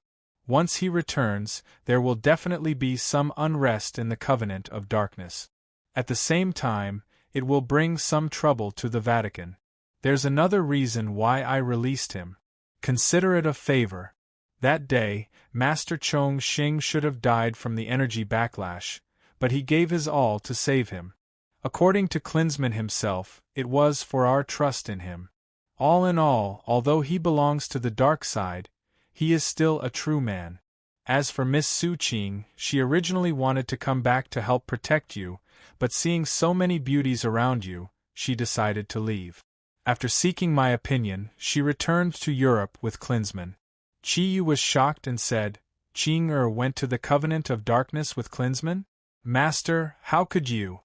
Once he returns, there will definitely be some unrest in the Covenant of Darkness. At the same time, it will bring some trouble to the Vatican. There's another reason why I released him. Consider it a favor. That day, Master Chong Xing should have died from the energy backlash, but he gave his all to save him. According to Klinsman himself, it was for our trust in him. All in all, although he belongs to the dark side, he is still a true man. As for Miss Su Qing, she originally wanted to come back to help protect you, but seeing so many beauties around you, she decided to leave. After seeking my opinion, she returned to Europe with Klinsman. Chiyu was shocked and said, Qing went to the Covenant of Darkness with Klinsman? Master, how could you?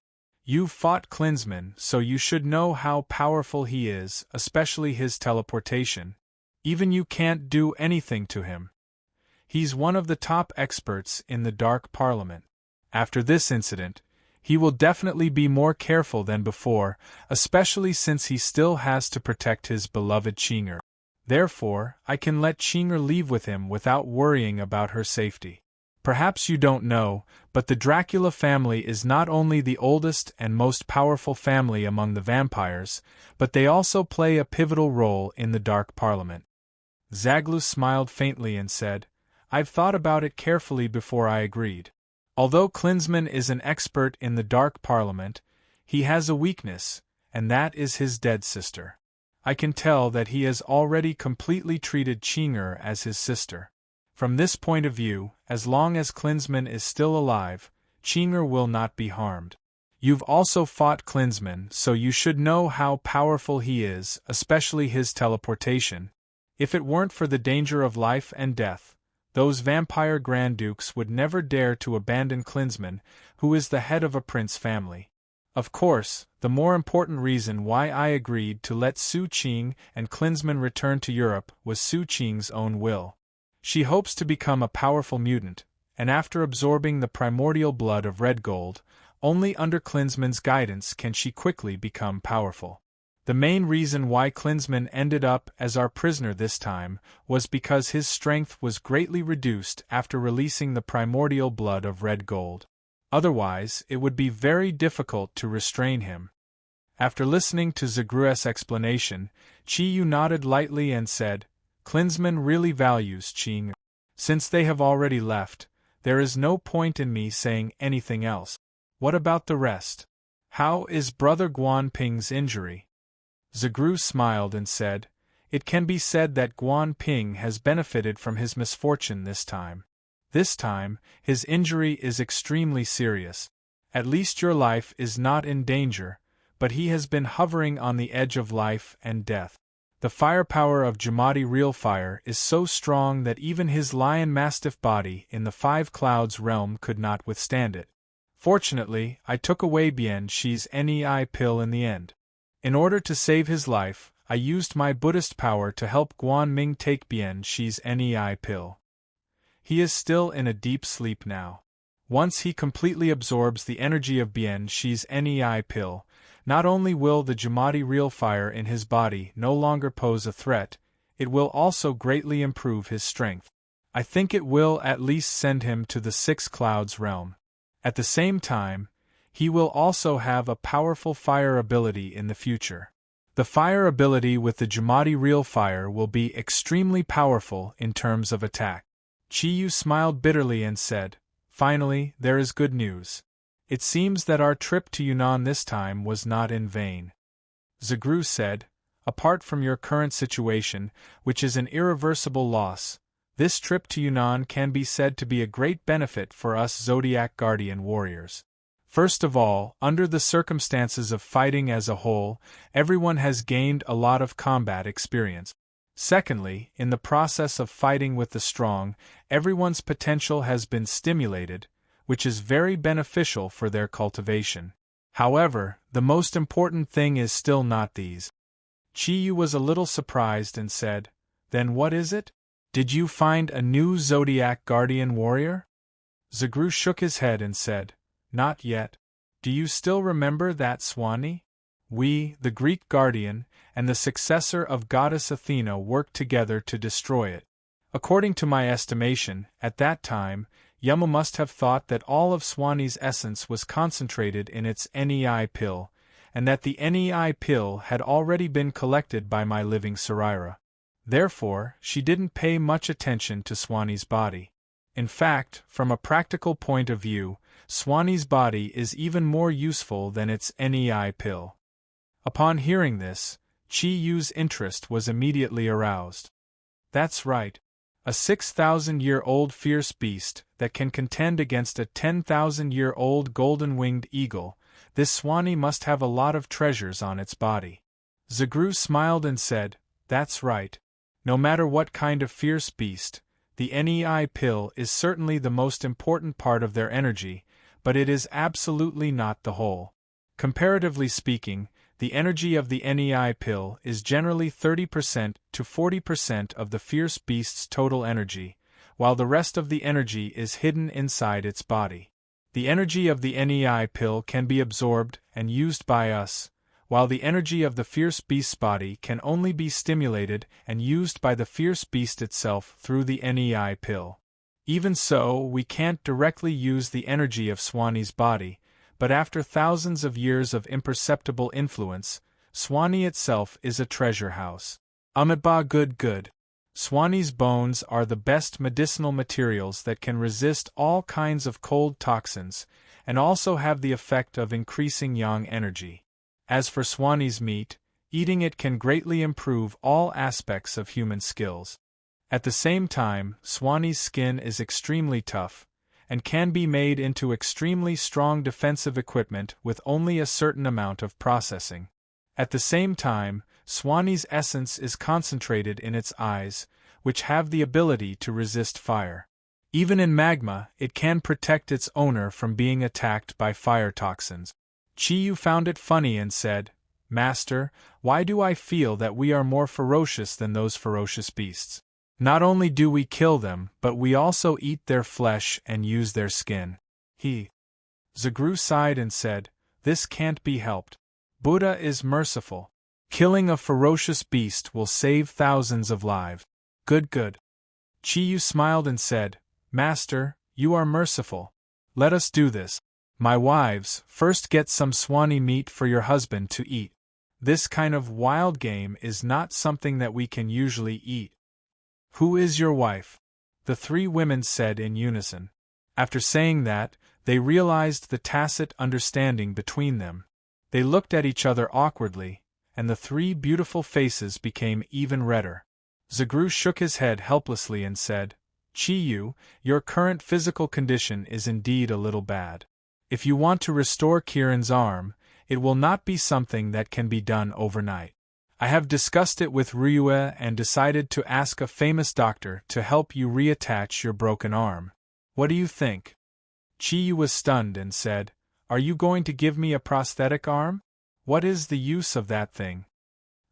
You've fought Klinsman, so you should know how powerful he is, especially his teleportation. Even you can't do anything to him. He's one of the top experts in the Dark Parliament. After this incident, he will definitely be more careful than before, especially since he still has to protect his beloved Qing. Therefore, I can let Qing leave with him without worrying about her safety. Perhaps you don't know, but the Dracula family is not only the oldest and most powerful family among the vampires, but they also play a pivotal role in the Dark Parliament. Zaglu smiled faintly and said, I've thought about it carefully before I agreed. Although Klinsman is an expert in the Dark Parliament, he has a weakness, and that is his dead sister. I can tell that he has already completely treated Qing as his sister. From this point of view, as long as Klinsman is still alive, Qing will not be harmed. You've also fought Klinsman, so you should know how powerful he is, especially his teleportation. If it weren't for the danger of life and death, those vampire Grand Dukes would never dare to abandon Klinsman, who is the head of a prince family. Of course, the more important reason why I agreed to let Su Qing and Klinsman return to Europe was Su Qing's own will. She hopes to become a powerful mutant, and after absorbing the primordial blood of Red Gold, only under Klinsman's guidance can she quickly become powerful. The main reason why Klinsman ended up as our prisoner this time was because his strength was greatly reduced after releasing the primordial blood of Red Gold. Otherwise, it would be very difficult to restrain him. After listening to Zagru's explanation, Chiyu nodded lightly and said, Klinsman really values Qing. Since they have already left, there is no point in me saying anything else. What about the rest? How is Brother Guan Ping's injury? Zagru smiled and said, It can be said that Guan Ping has benefited from his misfortune this time. This time, his injury is extremely serious. At least your life is not in danger, but he has been hovering on the edge of life and death. The firepower of Jamadi Real Fire is so strong that even his lion-mastiff body in the Five Clouds realm could not withstand it. Fortunately, I took away Bian Shi's NEI pill in the end. In order to save his life, I used my Buddhist power to help Guan Ming take Bian Shi's NEI pill. He is still in a deep sleep now. Once he completely absorbs the energy of Bian Shi's NEI pill, not only will the Jamadi Real Fire in his body no longer pose a threat, it will also greatly improve his strength. I think it will at least send him to the Six Clouds realm. At the same time, he will also have a powerful fire ability in the future. The fire ability with the Jamadi Real Fire will be extremely powerful in terms of attack. Chiyu smiled bitterly and said, Finally, there is good news. It seems that our trip to Yunnan this time was not in vain. Zagru said, Apart from your current situation, which is an irreversible loss, this trip to Yunnan can be said to be a great benefit for us Zodiac Guardian warriors. First of all, under the circumstances of fighting as a whole, everyone has gained a lot of combat experience. Secondly, in the process of fighting with the strong, everyone's potential has been stimulated, which is very beneficial for their cultivation. However, the most important thing is still not these. Chiyu was a little surprised and said, Then what is it? Did you find a new Zodiac Guardian warrior? Zagru shook his head and said, Not yet. Do you still remember that Swanee? We, the Greek Guardian, and the successor of Goddess Athena worked together to destroy it. According to my estimation, at that time, Yama must have thought that all of Swanee's essence was concentrated in its NEI pill, and that the NEI pill had already been collected by my living Sarira. Therefore, she didn't pay much attention to Swanee's body. In fact, from a practical point of view, Swanee's body is even more useful than its NEI pill. Upon hearing this, Chi Yu's interest was immediately aroused. That's right. A 6,000-year-old fierce beast that can contend against a 10,000-year-old golden-winged eagle, this Swanee must have a lot of treasures on its body. Zagru smiled and said, That's right. No matter what kind of fierce beast, the NEI pill is certainly the most important part of their energy, but it is absolutely not the whole. Comparatively speaking, the energy of the NEI pill is generally 30% to 40% of the fierce beast's total energy, while the rest of the energy is hidden inside its body. The energy of the NEI pill can be absorbed and used by us, while the energy of the fierce beast's body can only be stimulated and used by the fierce beast itself through the NEI pill. Even so, we can't directly use the energy of Swanee's body, but after thousands of years of imperceptible influence, Swanee itself is a treasure house. Amitba good. Swanee's bones are the best medicinal materials that can resist all kinds of cold toxins, and also have the effect of increasing yang energy. As for Swanee's meat, eating it can greatly improve all aspects of human skills. At the same time, Swanee's skin is extremely tough, and can be made into extremely strong defensive equipment with only a certain amount of processing. At the same time, Swanee's essence is concentrated in its eyes, which have the ability to resist fire. Even in magma, it can protect its owner from being attacked by fire toxins. Chiyu found it funny and said, Master, why do I feel that we are more ferocious than those ferocious beasts? Not only do we kill them, but we also eat their flesh and use their skin. Zagru sighed and said, This can't be helped. Buddha is merciful. Killing a ferocious beast will save thousands of lives. Good. Chiyu smiled and said, Master, you are merciful. Let us do this. My wives, first get some Swanee meat for your husband to eat. This kind of wild game is not something that we can usually eat. Who is your wife? the three women said in unison. After saying that, they realized the tacit understanding between them. They looked at each other awkwardly, and the three beautiful faces became even redder. Zagru shook his head helplessly and said, Chi-Yu, your current physical condition is indeed a little bad. If you want to restore Kirin's arm, it will not be something that can be done overnight. I have discussed it with Ryue and decided to ask a famous doctor to help you reattach your broken arm. What do you think? Chi-Yu was stunned and said, Are you going to give me a prosthetic arm? What is the use of that thing?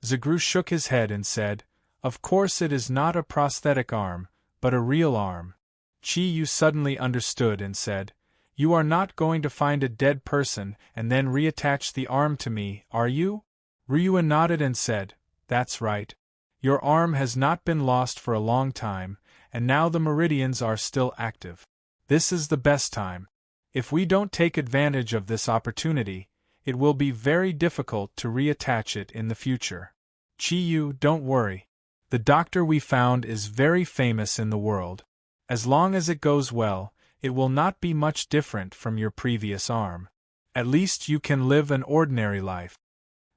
Zagru shook his head and said, Of course it is not a prosthetic arm, but a real arm. Chi-Yu suddenly understood and said, You are not going to find a dead person and then reattach the arm to me, are you? Ryue nodded and said, That's right. Your arm has not been lost for a long time, and now the meridians are still active. This is the best time. If we don't take advantage of this opportunity, it will be very difficult to reattach it in the future. Chi-Yu, don't worry. The doctor we found is very famous in the world. As long as it goes well, it will not be much different from your previous arm. At least you can live an ordinary life.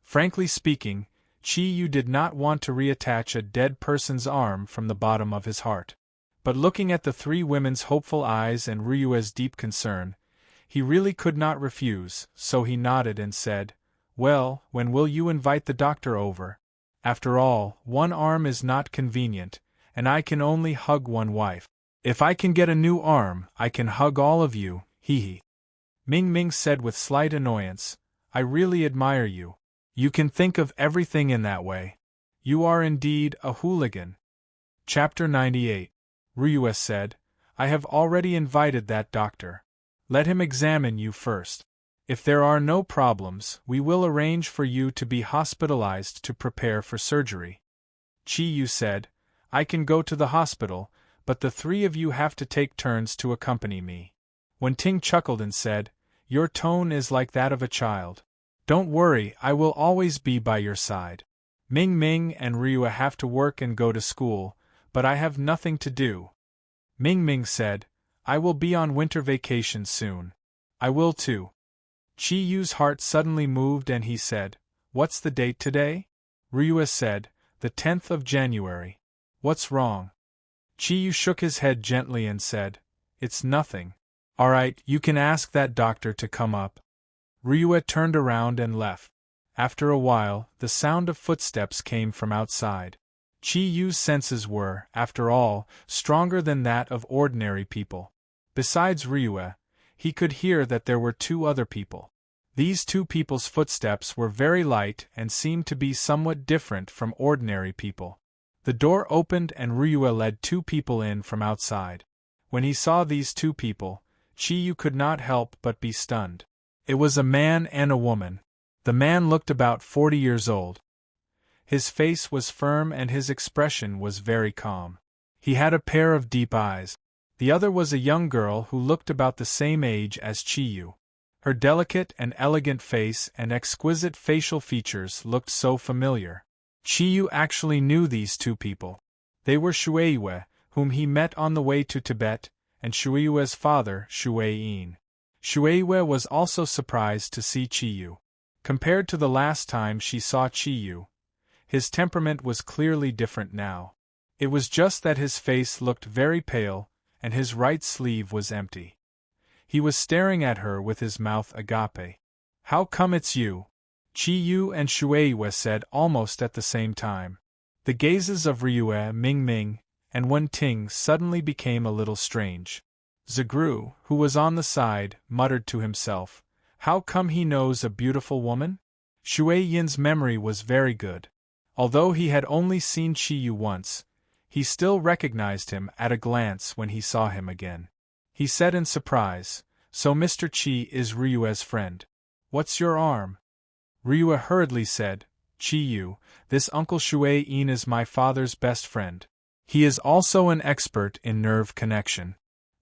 Frankly speaking, Chi-Yu did not want to reattach a dead person's arm from the bottom of his heart. But looking at the three women's hopeful eyes and Ryue's deep concern, he really could not refuse, so he nodded and said, Well, when will you invite the doctor over? After all, one arm is not convenient, and I can only hug one wife. If I can get a new arm, I can hug all of you, hee. Ming Ming said with slight annoyance, I really admire you. You can think of everything in that way. You are indeed a hooligan. Chapter 98. Ryue said, I have already invited that doctor. Let him examine you first. If there are no problems, we will arrange for you to be hospitalized to prepare for surgery. Chi-Yu said, I can go to the hospital, but the three of you have to take turns to accompany me. When Ting chuckled and said, Your tone is like that of a child. Don't worry, I will always be by your side. Ming Ming and Ryue have to work and go to school, but I have nothing to do. Ming Ming said, I will be on winter vacation soon. I will too. Chi-Yu's heart suddenly moved and he said, What's the date today? Ryue said, The 10th of January. What's wrong? Chi-Yu shook his head gently and said, It's nothing. All right, you can ask that doctor to come up. Ryue turned around and left. After a while, the sound of footsteps came from outside. Chi-Yu's senses were, after all, stronger than that of ordinary people. Besides Ryue, he could hear that there were two other people. These two people's footsteps were very light and seemed to be somewhat different from ordinary people. The door opened and Ryue led two people in from outside. When he saw these two people, Chi-Yu could not help but be stunned. It was a man and a woman. The man looked about 40 years old. His face was firm and his expression was very calm. He had a pair of deep eyes. The other was a young girl who looked about the same age as Chi-Yu. Her delicate and elegant face and exquisite facial features looked so familiar. Chi-Yu actually knew these two people. They were Shueiyue, whom he met on the way to Tibet, and Shueiyue's father, Shuei-in. Shueiyue was also surprised to see Chi-Yu. Compared to the last time she saw Chi-Yu, his temperament was clearly different now. It was just that his face looked very pale, and his right sleeve was empty. He was staring at her with his mouth agape. How come it's you? Chi-Yu and Shueiyue said almost at the same time. The gazes of Ryue, Ming Ming, and Wen Ting suddenly became a little strange. Zagru, who was on the side, muttered to himself, How come he knows a beautiful woman? Shuei-yin's memory was very good. Although he had only seen Chi-Yu once, he still recognized him at a glance when he saw him again. He said in surprise, So Mr. Chi is Ryue's friend. What's your arm? Ryue hurriedly said, Chi-Yu, this Uncle Shuei-in is my father's best friend. He is also an expert in nerve connection.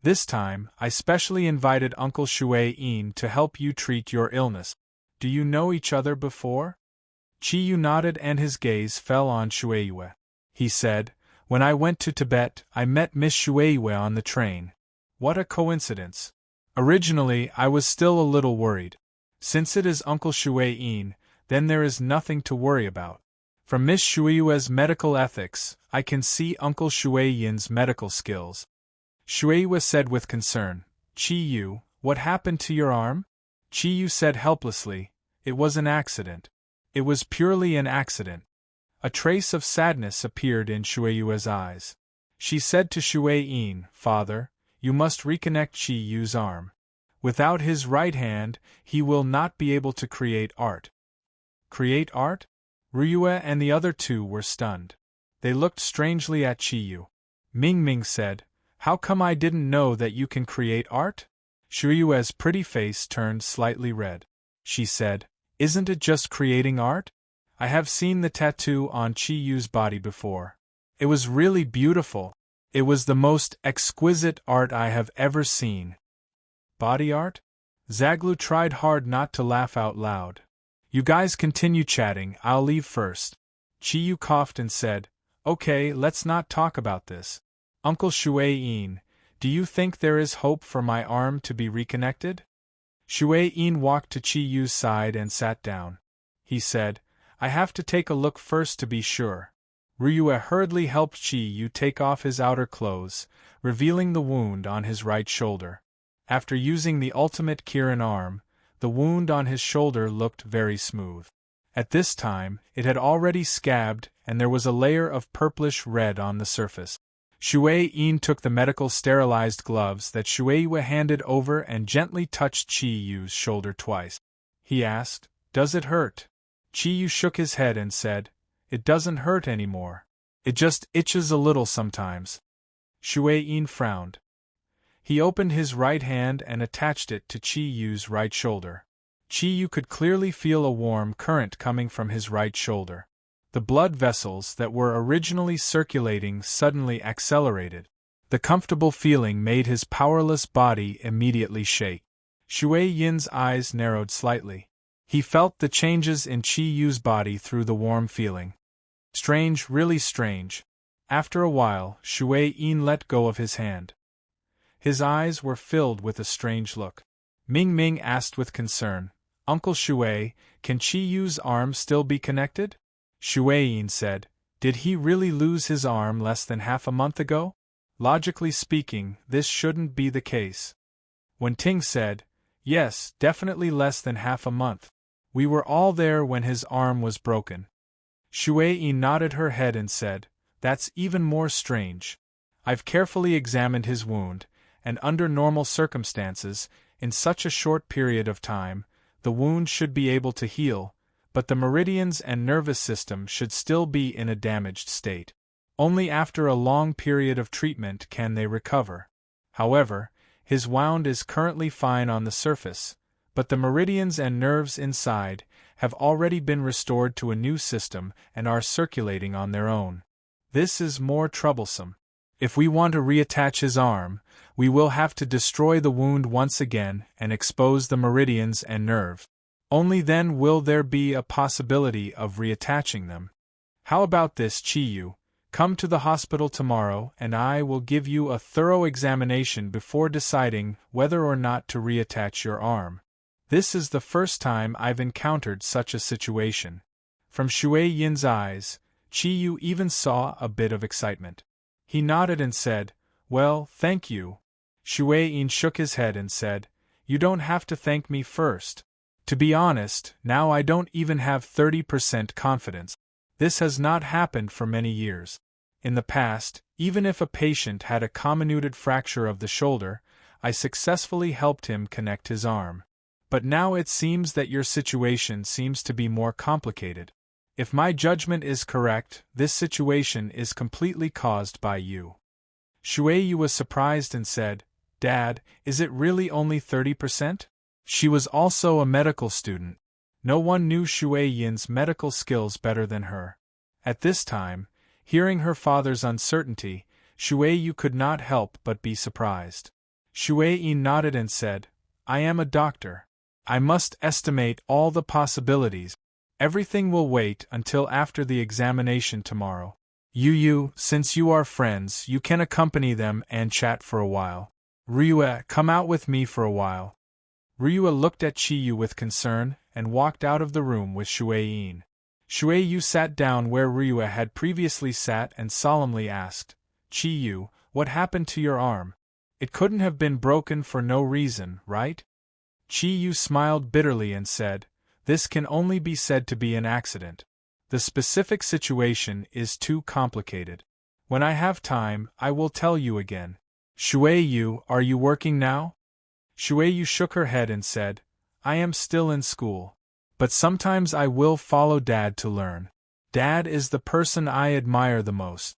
This time, I specially invited Uncle Shuei-in to help you treat your illness. Do you know each other before? Chi-Yu nodded and his gaze fell on Shueiyue. He said, When I went to Tibet, I met Miss Shueihue on the train. What a coincidence. Originally, I was still a little worried. Since it is Uncle Shuein, then there is nothing to worry about. From Miss Shueihue's medical ethics, I can see Uncle Shueiyin's medical skills. Shueihue said with concern, Chi-yu, what happened to your arm? Chi-yu said helplessly, it was an accident. It was purely an accident. A trace of sadness appeared in Shueihue's eyes. She said to Shuein, Father, you must reconnect Chi-yu's arm. Without his right hand, he will not be able to create art. Create art? Ryue and the other two were stunned. They looked strangely at Chi-yu. Ming said, How come I didn't know that you can create art? Shueihue's pretty face turned slightly red. She said, Isn't it just creating art? I have seen the tattoo on Chi-yu's body before. It was really beautiful. It was the most exquisite art I have ever seen. Body art? Zaglu tried hard not to laugh out loud. You guys continue chatting, I'll leave first. Chi-yu coughed and said, Okay, let's not talk about this. Uncle Shuein, do you think there is hope for my arm to be reconnected? Shuein walked to Chi-yu's side and sat down. He said, I have to take a look first to be sure. Ryue hurriedly helped Chi-yu take off his outer clothes, revealing the wound on his right shoulder. After using the ultimate Kirin arm, the wound on his shoulder looked very smooth. At this time, it had already scabbed and there was a layer of purplish red on the surface. Shuein took the medical sterilized gloves that Shueihue handed over and gently touched Chi-yu's shoulder twice. He asked, Does it hurt? Chi-yu shook his head and said, It doesn't hurt anymore. It just itches a little sometimes. Shuein frowned. He opened his right hand and attached it to Chi-yu's right shoulder. Chi-yu could clearly feel a warm current coming from his right shoulder. The blood vessels that were originally circulating suddenly accelerated. The comfortable feeling made his powerless body immediately shake. Shueiyin's eyes narrowed slightly. He felt the changes in Chi-yu's body through the warm feeling. Strange, really strange. After a while, Shuein let go of his hand. His eyes were filled with a strange look. Ming asked with concern, Uncle Shuei, can Chi-yu's arm still be connected? Shuein said, Did he really lose his arm less than half a month ago? Logically speaking, this shouldn't be the case. When Ting said, Yes, definitely less than half a month. We were all there when his arm was broken. Shuein nodded her head and said, That's even more strange. I've carefully examined his wound, and under normal circumstances, in such a short period of time, the wound should be able to heal, but the meridians and nervous system should still be in a damaged state. Only after a long period of treatment can they recover. However, his wound is currently fine on the surface, but the meridians and nerves inside have already been restored to a new system and are circulating on their own. This is more troublesome. If we want to reattach his arm, we will have to destroy the wound once again and expose the meridians and nerve. Only then will there be a possibility of reattaching them. How about this, Chi-yu? Come to the hospital tomorrow and I will give you a thorough examination before deciding whether or not to reattach your arm. This is the first time I've encountered such a situation. From Shueiyin's eyes, Chi-yu even saw a bit of excitement. He nodded and said, Well, thank you. Shuein shook his head and said, You don't have to thank me first. To be honest, now I don't even have 30% confidence. This has not happened for many years. In the past, even if a patient had a comminuted fracture of the shoulder, I successfully helped him connect his arm. But now it seems that your situation seems to be more complicated. If my judgment is correct, this situation is completely caused by you. Shueiyu was surprised and said, Dad, is it really only 30%? She was also a medical student. No one knew Shueiyin's medical skills better than her. At this time, hearing her father's uncertainty, Shueiyu could not help but be surprised. Shueiyin nodded and said, I am a doctor. I must estimate all the possibilities. Everything will wait until after the examination tomorrow. Since you are friends, you can accompany them and chat for a while. Ryue, come out with me for a while. Ryue looked at Chiyu with concern and walked out of the room with Shuei-in. Shuei-yu sat down where Ryue had previously sat and solemnly asked, Chiyu, what happened to your arm? It couldn't have been broken for no reason, right? Chiyu smiled bitterly and said, this can only be said to be an accident. The specific situation is too complicated. When I have time, I will tell you again. Shuei-yu, are you working now? Shuei-yu shook her head and said, I am still in school. But sometimes I will follow Dad to learn. Dad is the person I admire the most.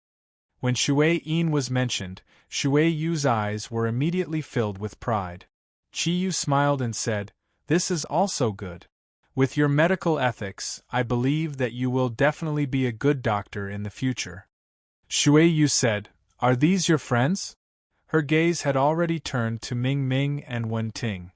When Shuei-in was mentioned, Shuei-yu's eyes were immediately filled with pride. Chiyu smiled and said, this is also good. With your medical ethics, I believe that you will definitely be a good doctor in the future. Shuei-yu said, are these your friends? Her gaze had already turned to Ming Ming and Wen Ting.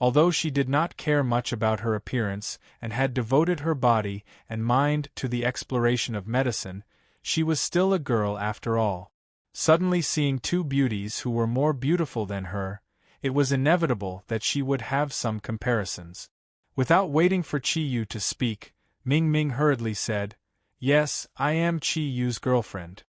Although she did not care much about her appearance and had devoted her body and mind to the exploration of medicine, she was still a girl after all. Suddenly seeing two beauties who were more beautiful than her, it was inevitable that she would have some comparisons. Without waiting for Chiyu to speak, Ming Ming hurriedly said, yes, I am Chiyu's girlfriend.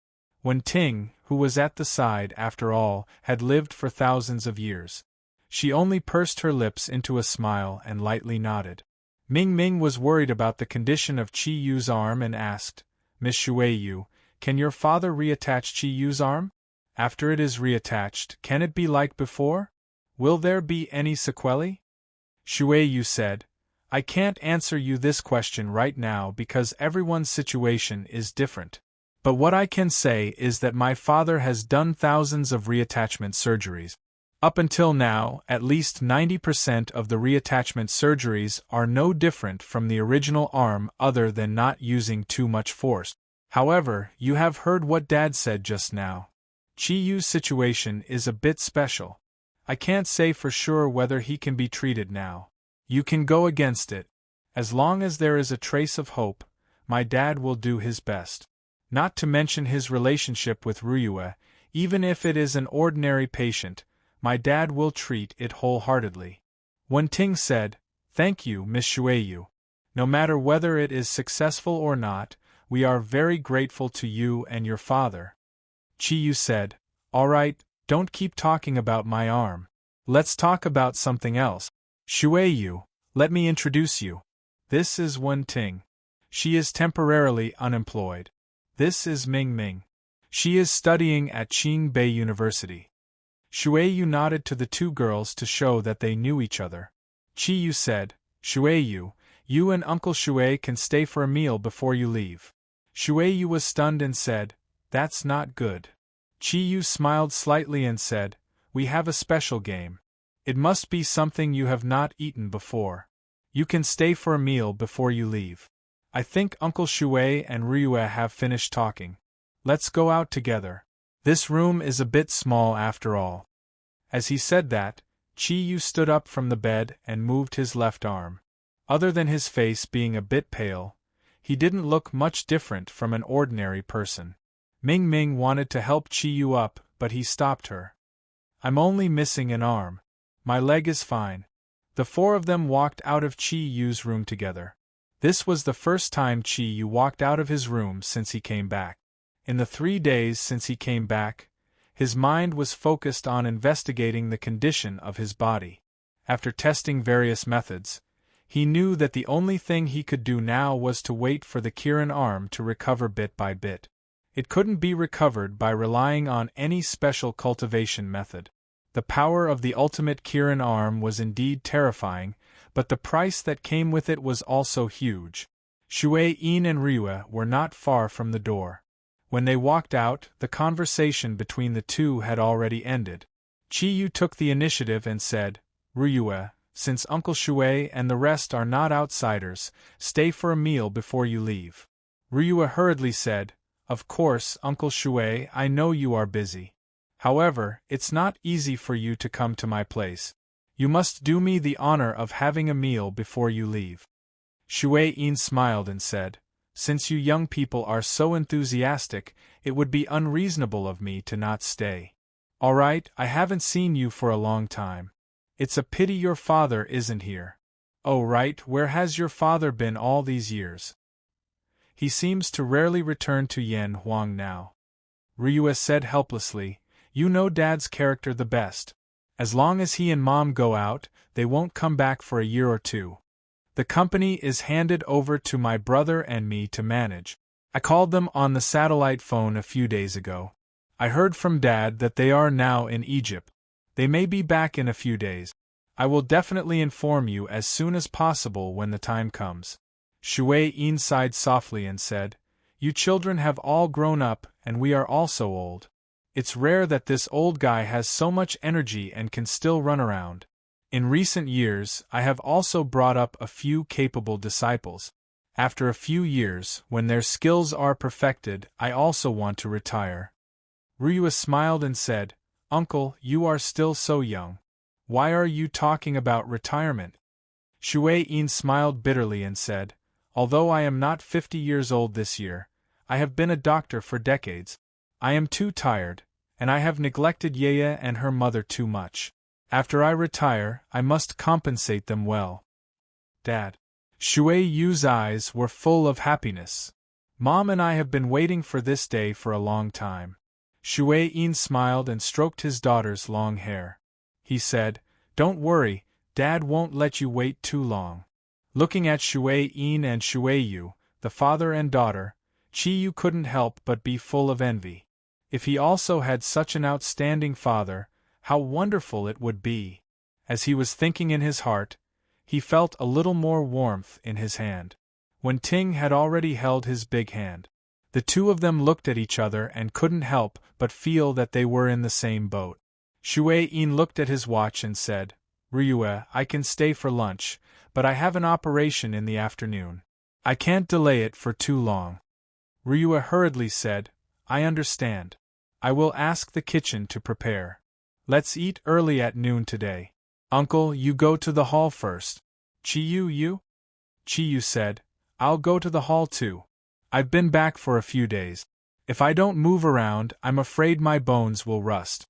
Wen Ting, who was at the side after all, had lived for thousands of years. She only pursed her lips into a smile and lightly nodded. Ming Ming was worried about the condition of Chiyu's arm and asked, Miss Shuei-yu, can your father reattach Chiyu's arm? After it is reattached, can it be like before? Will there be any sequelae? Shuei-yu said, I can't answer you this question right now because everyone's situation is different. But what I can say is that my father has done thousands of reattachment surgeries. Up until now, at least 90% of the reattachment surgeries are no different from the original arm other than not using too much force. However, you have heard what Dad said just now. Chiyu's situation is a bit special. I can't say for sure whether he can be treated now. You can go against it. As long as there is a trace of hope, my dad will do his best. Not to mention his relationship with Ryue, even if it is an ordinary patient, my dad will treat it wholeheartedly. Wen Ting said, thank you, Miss Shuei-yu. No matter whether it is successful or not, we are very grateful to you and your father. Chiyu said, all right, don't keep talking about my arm. Let's talk about something else. Shuei-yu, let me introduce you. This is Wen Ting. She is temporarily unemployed. This is Ming Ming. She is studying at Qingbei University. Shuei-yu nodded to the two girls to show that they knew each other. Chiyu said, Shuei-yu, you and Uncle Shuei can stay for a meal before you leave. Shuei-yu was stunned and said, that's not good. Chiyu smiled slightly and said, we have a special game. It must be something you have not eaten before. You can stay for a meal before you leave. I think Uncle Shuei and Ryue have finished talking. Let's go out together. This room is a bit small after all. As he said that, Chiyu stood up from the bed and moved his left arm. Other than his face being a bit pale, he didn't look much different from an ordinary person. Ming Ming wanted to help Chiyu up, but he stopped her. I'm only missing an arm. My leg is fine. The four of them walked out of Chiyu's room together. This was the first time Chiyu walked out of his room since he came back. In the 3 days since he came back, his mind was focused on investigating the condition of his body. After testing various methods, he knew that the only thing he could do now was to wait for the Kirin arm to recover bit by bit. It couldn't be recovered by relying on any special cultivation method. The power of the ultimate Kirin arm was indeed terrifying, but the price that came with it was also huge. Shuei-in and Ryue were not far from the door. When they walked out, the conversation between the two had already ended. Chiyu took the initiative and said, Ryue, since Uncle Shuei and the rest are not outsiders, stay for a meal before you leave. Ryue hurriedly said, of course, Uncle Shuei, I know you are busy. However, it's not easy for you to come to my place. You must do me the honor of having a meal before you leave. Shuei-in smiled and said, Since you young people are so enthusiastic, it would be unreasonable of me to not stay. All right, I haven't seen you for a long time. It's a pity your father isn't here. Oh right, where has your father been all these years? He seems to rarely return to Yan Huang now. Ryua said helplessly, you know Dad's character the best. As long as he and Mom go out, they won't come back for a year or two. The company is handed over to my brother and me to manage. I called them on the satellite phone a few days ago. I heard from Dad that they are now in Egypt. They may be back in a few days. I will definitely inform you as soon as possible when the time comes. Shui Yin sighed softly and said, you children have all grown up and we are all so old. It's rare that this old guy has so much energy and can still run around. In recent years, I have also brought up a few capable disciples. After a few years, when their skills are perfected, I also want to retire. Ryua smiled and said, Uncle, you are still so young. Why are you talking about retirement? Shui Yin smiled bitterly and said, although I am not 50 years old this year, I have been a doctor for decades. I am too tired, and I have neglected Yaya and her mother too much. After I retire, I must compensate them well. Dad. Shui Yu's eyes were full of happiness. Mom and I have been waiting for this day for a long time. Shui Yin smiled and stroked his daughter's long hair. He said, don't worry, Dad won't let you wait too long. Looking at Shui Yin and Shui Yu, the father and daughter, Chi Yu couldn't help but be full of envy. If he also had such an outstanding father, how wonderful it would be! As he was thinking in his heart, he felt a little more warmth in his hand. When Ting had already held his big hand, the two of them looked at each other and couldn't help but feel that they were in the same boat. Shui Yin looked at his watch and said, Ryua, I can stay for lunch, but I have an operation in the afternoon. I can't delay it for too long. Ryua hurriedly said, I understand. I will ask the kitchen to prepare. Let's eat early at noon today. Uncle, you go to the hall first. Chi Yu? Chi Yu said, I'll go to the hall too. I've been back for a few days. If I don't move around, I'm afraid my bones will rust.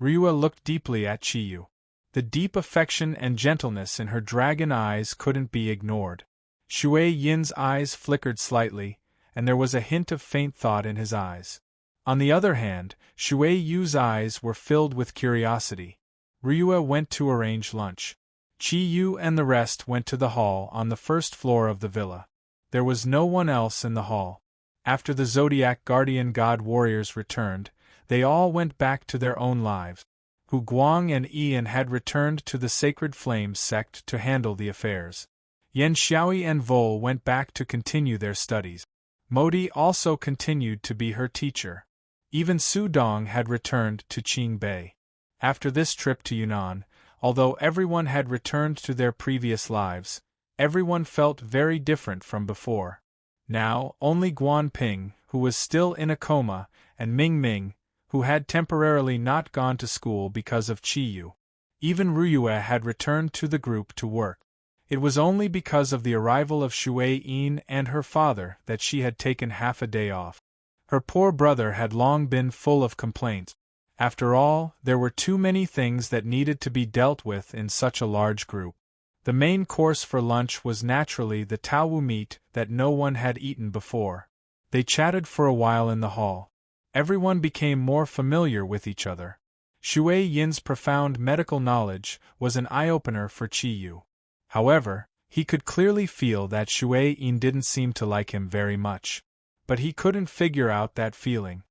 Ryua looked deeply at Chi Yu. The deep affection and gentleness in her dragon eyes couldn't be ignored. Shui Yin's eyes flickered slightly, and there was a hint of faint thought in his eyes. On the other hand, Shui Yu's eyes were filled with curiosity. Ryua went to arrange lunch. Chi Yu and the rest went to the hall on the first floor of the villa. There was no one else in the hall. After the Zodiac guardian god warriors returned, they all went back to their own lives. Hu Guang and Ian had returned to the Sacred Flames sect to handle the affairs. Yan Xiaoi and Vol went back to continue their studies. Modi also continued to be her teacher. Even Su Dong had returned to Qingbei. After this trip to Yunnan, although everyone had returned to their previous lives, everyone felt very different from before. Now, only Guan Ping, who was still in a coma, and Ming Ming, who had temporarily not gone to school because of Chi Yu. Even Ryua had returned to the group to work. It was only because of the arrival of Shui Yin and her father that she had taken half a day off. Her poor brother had long been full of complaints. After all, there were too many things that needed to be dealt with in such a large group. The main course for lunch was naturally the taowu meat that no one had eaten before. They chatted for a while in the hall. Everyone became more familiar with each other. Shui Yin's profound medical knowledge was an eye-opener for Chi Yu. However, he could clearly feel that Shui Yin didn't seem to like him very much. But he couldn't figure out that feeling.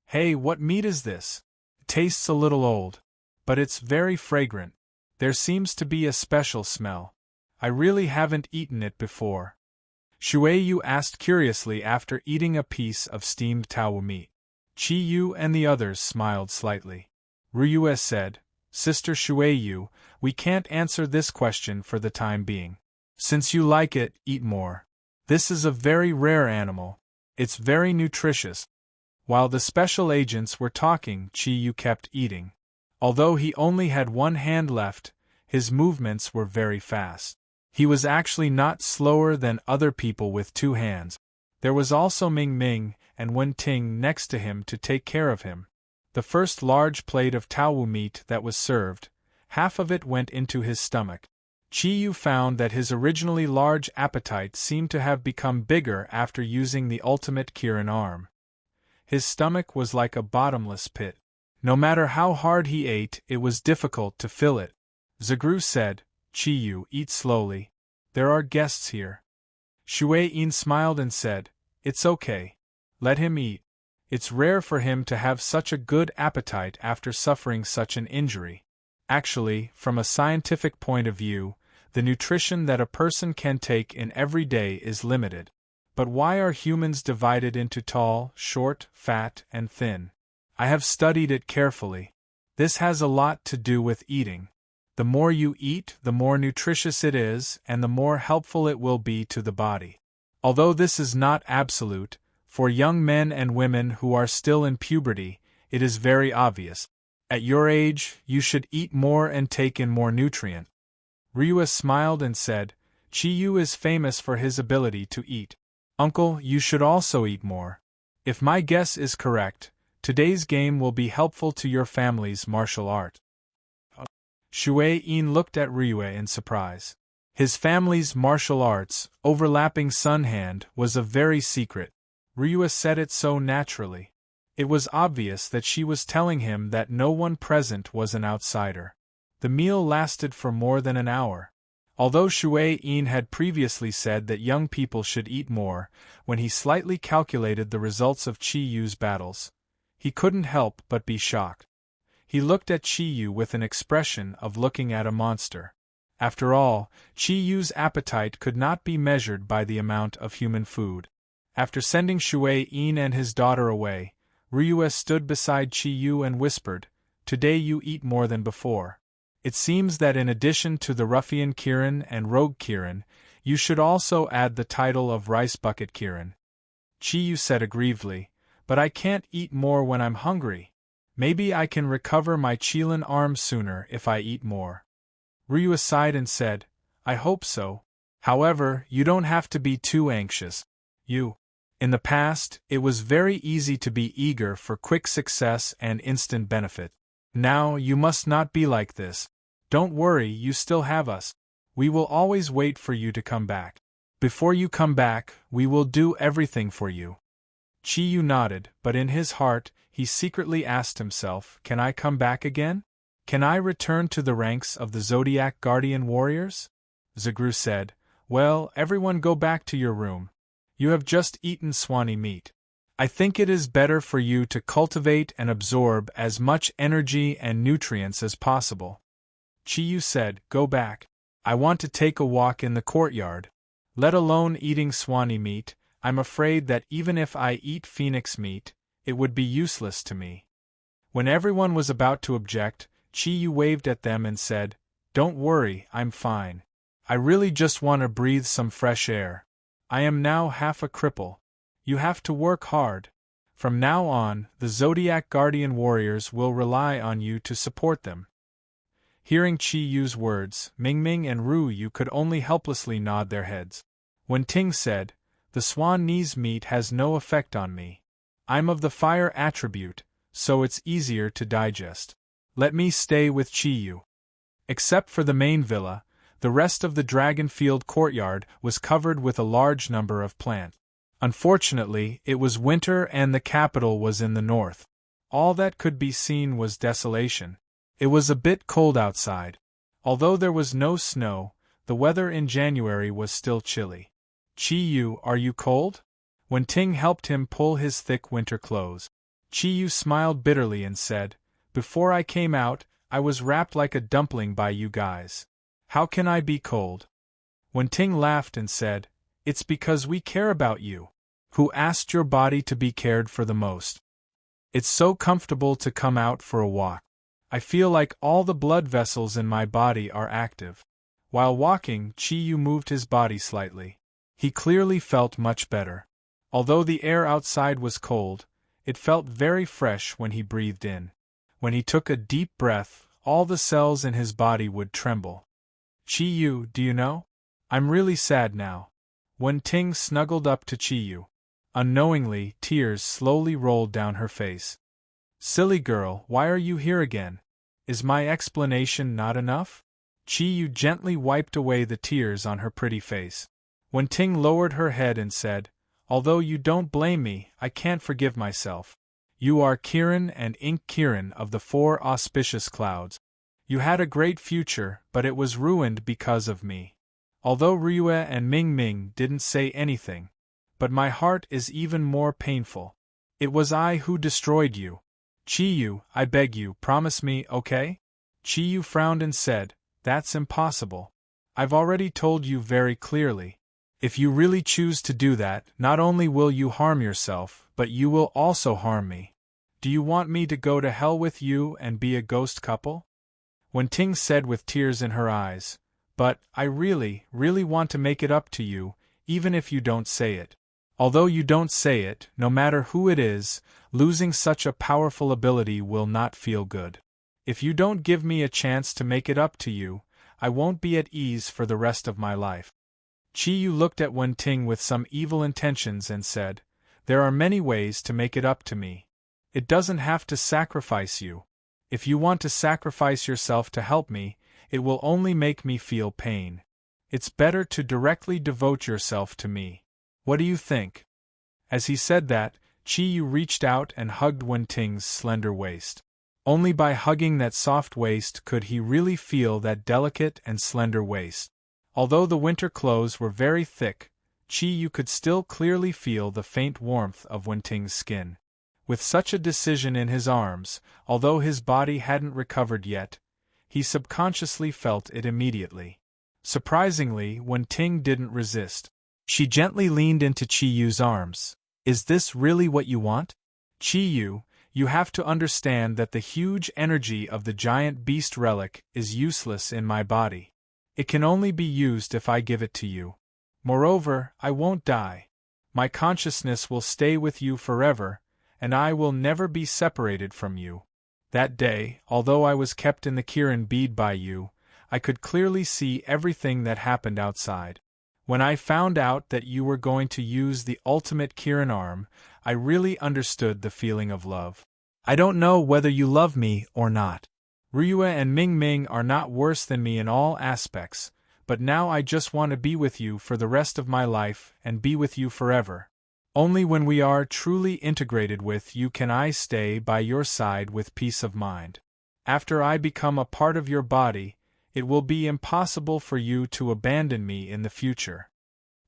Hey, what meat is this? It tastes a little old. But it's very fragrant. There seems to be a special smell. I really haven't eaten it before. Shui Yu asked curiously after eating a piece of steamed taowu meat. Chi Yu and the others smiled slightly. Ryua said, Sister Shui Yu, we can't answer this question for the time being. Since you like it, eat more. This is a very rare animal. It's very nutritious. While the special agents were talking, Chi Yu kept eating. Although he only had one hand left, his movements were very fast. He was actually not slower than other people with two hands. There was also Ming Ming and Wen Ting next to him to take care of him. The first large plate of taowu meat that was served, half of it went into his stomach. Chi Yu found that his originally large appetite seemed to have become bigger after using the ultimate Kirin arm. His stomach was like a bottomless pit. No matter how hard he ate, it was difficult to fill it. Zagru said, "Chi Yu, eat slowly. There are guests here." Shui Yin smiled and said, "It's okay. Let him eat. It's rare for him to have such a good appetite after suffering such an injury. Actually, from a scientific point of view, the nutrition that a person can take in every day is limited. But why are humans divided into tall, short, fat, and thin? I have studied it carefully. This has a lot to do with eating. The more you eat, the more nutritious it is, and the more helpful it will be to the body. Although this is not absolute, for young men and women who are still in puberty, it is very obvious. At your age, you should eat more and take in more nutrient." Ryua smiled and said, "Chi Yu is famous for his ability to eat. Uncle, you should also eat more. If my guess is correct, today's game will be helpful to your family's martial art." Shui Yin looked at Ryua in surprise. His family's martial arts, overlapping Sun Hand, was a very secret. Ryua said it so naturally. It was obvious that she was telling him that no one present was an outsider. The meal lasted for more than an hour. Although Shui Yin had previously said that young people should eat more, when he slightly calculated the results of Chi Yu's battles, he couldn't help but be shocked. He looked at Chi Yu with an expression of looking at a monster. After all, Chi Yu's appetite could not be measured by the amount of human food. After sending Shui Yin and his daughter away, Ryua stood beside Chi Yu and whispered, "Today you eat more than before. It seems that in addition to the ruffian Kirin and rogue Kirin, you should also add the title of rice bucket Kirin." Chi Yu said aggrievedly, "But I can't eat more when I'm hungry. Maybe I can recover my Qilin arm sooner if I eat more." Ryua sighed and said, "I hope so. However, you don't have to be too anxious. In the past, it was very easy to be eager for quick success and instant benefit. Now you must not be like this. Don't worry, you still have us. We will always wait for you to come back. Before you come back, we will do everything for you." Chi Yu nodded, but in his heart, he secretly asked himself, "Can I come back again? Can I return to the ranks of the Zodiac Guardian Warriors?" Zagru said, "Well, everyone go back to your room. You have just eaten swanee meat. I think it is better for you to cultivate and absorb as much energy and nutrients as possible." Chi Yu said, "Go back. I want to take a walk in the courtyard. Let alone eating swanee meat, I'm afraid that even if I eat phoenix meat, it would be useless to me." When everyone was about to object, Chi Yu waved at them and said, "Don't worry, I'm fine. I really just want to breathe some fresh air. I am now half a cripple. You have to work hard. From now on, the Zodiac Guardian Warriors will rely on you to support them." Hearing Chi Yu's words, Ming Ming and Ru Yu could only helplessly nod their heads. When Ting said, "The swan knees meat has no effect on me. I'm of the fire attribute, so it's easier to digest. Let me stay with Chi Yu." Except for the main villa, the rest of the Dragonfield courtyard was covered with a large number of plants. Unfortunately, it was winter and the capital was in the north. All that could be seen was desolation. It was a bit cold outside. Although there was no snow, the weather in January was still chilly. "Chi Yu, are you cold?" When Ting helped him pull his thick winter clothes, Chi Yu smiled bitterly and said, "Before I came out, I was wrapped like a dumpling by you guys. How can I be cold?" When Ting laughed and said, "It's because we care about you. Who asked your body to be cared for the most? It's so comfortable to come out for a walk. I feel like all the blood vessels in my body are active." While walking, Chi Yu moved his body slightly. He clearly felt much better. Although the air outside was cold, it felt very fresh when he breathed in. When he took a deep breath, all the cells in his body would tremble. "Chi Yu, do you know? I'm really sad now." When Ting snuggled up to Chi Yu, Unknowingly, tears slowly rolled down her face. Silly girl, why are you here again? Is my explanation not enough? Chi-Yu gently wiped away the tears on her pretty face. Wen-Ting lowered her head and said, although you don't blame me, I can't forgive myself. You are Kiran and Ink Kiran of the 4 auspicious clouds. You had a great future, but it was ruined because of me. Although Ryue and Ming Ming didn't say anything. But my heart is even more painful. It was I who destroyed you. Chi-Yu, I beg you, promise me, okay? Chi-Yu frowned and said, that's impossible. I've already told you very clearly. If you really choose to do that, not only will you harm yourself, but you will also harm me. Do you want me to go to hell with you and be a ghost couple? Wen-Ting said with tears in her eyes, but I really want to make it up to you, even if you don't say it. Although you don't say it, no matter who it is, losing such a powerful ability will not feel good. If you don't give me a chance to make it up to you, I won't be at ease for the rest of my life. Chi-Yu looked at Wen-Ting with some evil intentions and said, there are many ways to make it up to me. It doesn't have to sacrifice you. If you want to sacrifice yourself to help me, it will only make me feel pain. It's better to directly devote yourself to me. What do you think? As he said that, Chi-Yu reached out and hugged Wen-Ting's slender waist. Only by hugging that soft waist could he really feel that delicate and slender waist. Although the winter clothes were very thick, Chi-Yu could still clearly feel the faint warmth of Wen-Ting's skin. With such a decision in his arms, although his body hadn't recovered yet, he subconsciously felt it immediately. Surprisingly, Wen-Ting didn't resist. She gently leaned into Chi-Yu's arms. Is this really what you want? Chi-Yu, you have to understand that the huge energy of the giant beast relic is useless in my body. It can only be used if I give it to you. Moreover, I won't die. My consciousness will stay with you forever, and I will never be separated from you. That day, although I was kept in the Kirin bead by you, I could clearly see everything that happened outside. When I found out that you were going to use the ultimate Kirin arm, I really understood the feeling of love. I don't know whether you love me or not. Ryue and Ming Ming are not worse than me in all aspects, but now I just want to be with you for the rest of my life and be with you forever. Only when we are truly integrated with you can I stay by your side with peace of mind. After I become a part of your body, it will be impossible for you to abandon me in the future.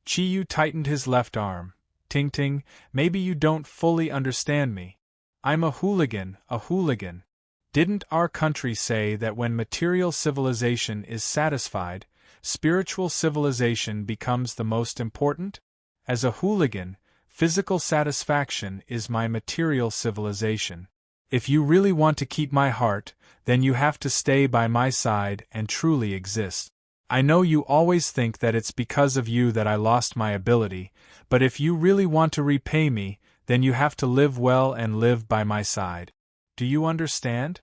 Chi-Yu tightened his left arm. Ting-Ting, maybe you don't fully understand me. I'm a hooligan, a hooligan. Didn't our country say that when material civilization is satisfied, spiritual civilization becomes the most important? As a hooligan, physical satisfaction is my material civilization. If you really want to keep my heart, then you have to stay by my side and truly exist. I know you always think that it's because of you that I lost my ability, but if you really want to repay me, then you have to live well and live by my side. Do you understand?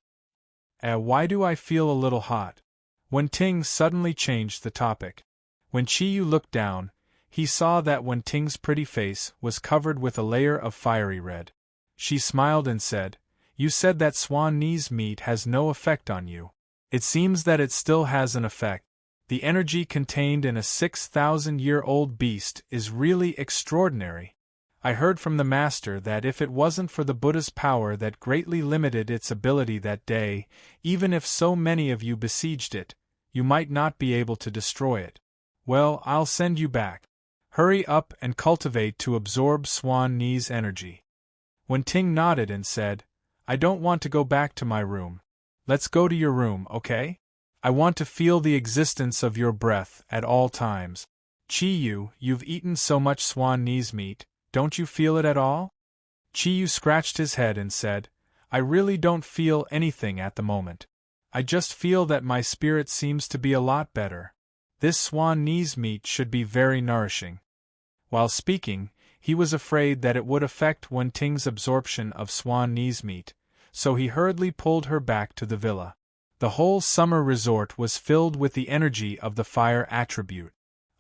Why do I feel a little hot? Wen-Ting suddenly changed the topic. When Chi-Yu looked down, he saw that Wen-Ting's pretty face was covered with a layer of fiery red. She smiled and said, you said that swan knees meat has no effect on you. It seems that it still has an effect. The energy contained in a 6,000-year-old beast is really extraordinary. I heard from the Master that if it wasn't for the Buddha's power that greatly limited its ability that day, even if so many of you besieged it, you might not be able to destroy it. Well, I'll send you back. Hurry up and cultivate to absorb Swan Knee's energy. Wen-Ting nodded and said, I don't want to go back to my room. Let's go to your room, okay? I want to feel the existence of your breath at all times. Chi-Yu, you've eaten so much swan knees meat, don't you feel it at all? Chi-Yu scratched his head and said, I really don't feel anything at the moment. I just feel that my spirit seems to be a lot better. This swan knees meat should be very nourishing. While speaking, he was afraid that it would affect Wen-Ting's absorption of swan knees meat, so he hurriedly pulled her back to the villa. The whole summer resort was filled with the energy of the fire attribute.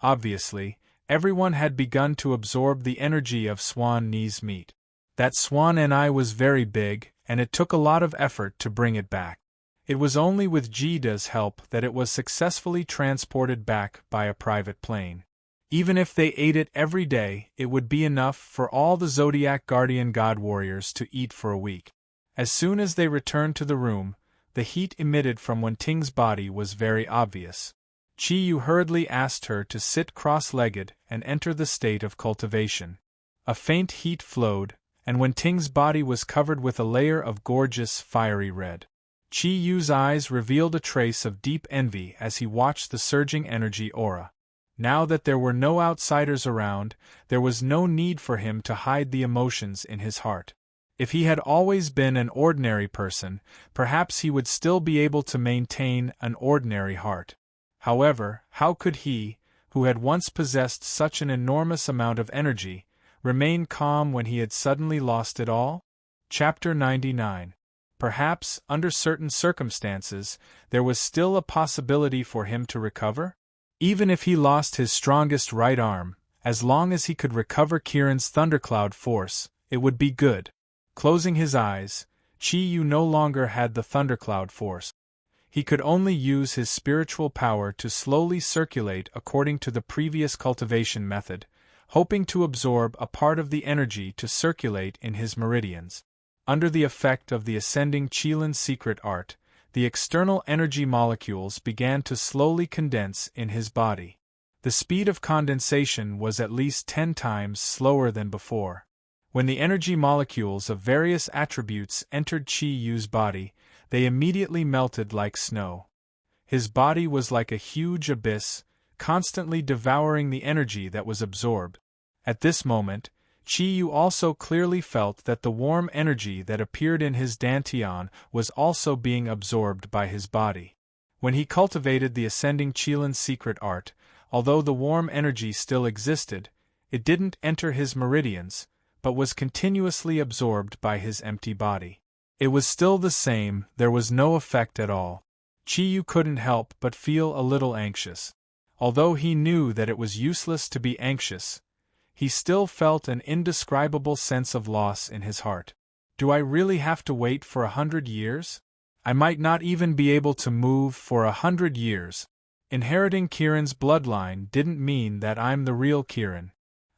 Obviously, Everyone had begun to absorb the energy of Swan Knee's meat. That Swan and I was very big, and it took a lot of effort to bring it back. It was only with Jida's help that it was successfully transported back by a private plane. Even if they ate it every day, it would be enough for all the Zodiac Guardian God Warriors to eat for a week. As soon as they returned to the room, the heat emitted from Wenting's body was very obvious. Qiyu hurriedly asked her to sit cross-legged and enter the state of cultivation. A faint heat flowed, and Wenting's body was covered with a layer of gorgeous, fiery red. Qiyu's eyes revealed a trace of deep envy as he watched the surging energy aura. Now that there were no outsiders around, there was no need for him to hide the emotions in his heart. If he had always been an ordinary person, perhaps he would still be able to maintain an ordinary heart. However, how could he, who had once possessed such an enormous amount of energy, remain calm when he had suddenly lost it all? Chapter 99. Perhaps, under certain circumstances, there was still a possibility for him to recover? Even if he lost his strongest right arm, as long as he could recover Kiran's thundercloud force, it would be good. Closing his eyes, Qiyu no longer had the thundercloud force. He could only use his spiritual power to slowly circulate according to the previous cultivation method, hoping to absorb a part of the energy to circulate in his meridians. Under the effect of the ascending Qilin secret art, the external energy molecules began to slowly condense in his body. The speed of condensation was at least 10 times slower than before. When the energy molecules of various attributes entered Qiyu's body, they immediately melted like snow. His body was like a huge abyss, constantly devouring the energy that was absorbed. At this moment, Qiyu also clearly felt that the warm energy that appeared in his dantian was also being absorbed by his body. When he cultivated the ascending Qilin secret art, although the warm energy still existed, it didn't enter his meridians, but was continuously absorbed by his empty body. It was still the same, there was no effect at all. Qiyu couldn't help but feel a little anxious. Although he knew that it was useless to be anxious, he still felt an indescribable sense of loss in his heart. Do I really have to wait for 100 years? I might not even be able to move for 100 years. Inheriting Kiran's bloodline didn't mean that I'm the real Kiran.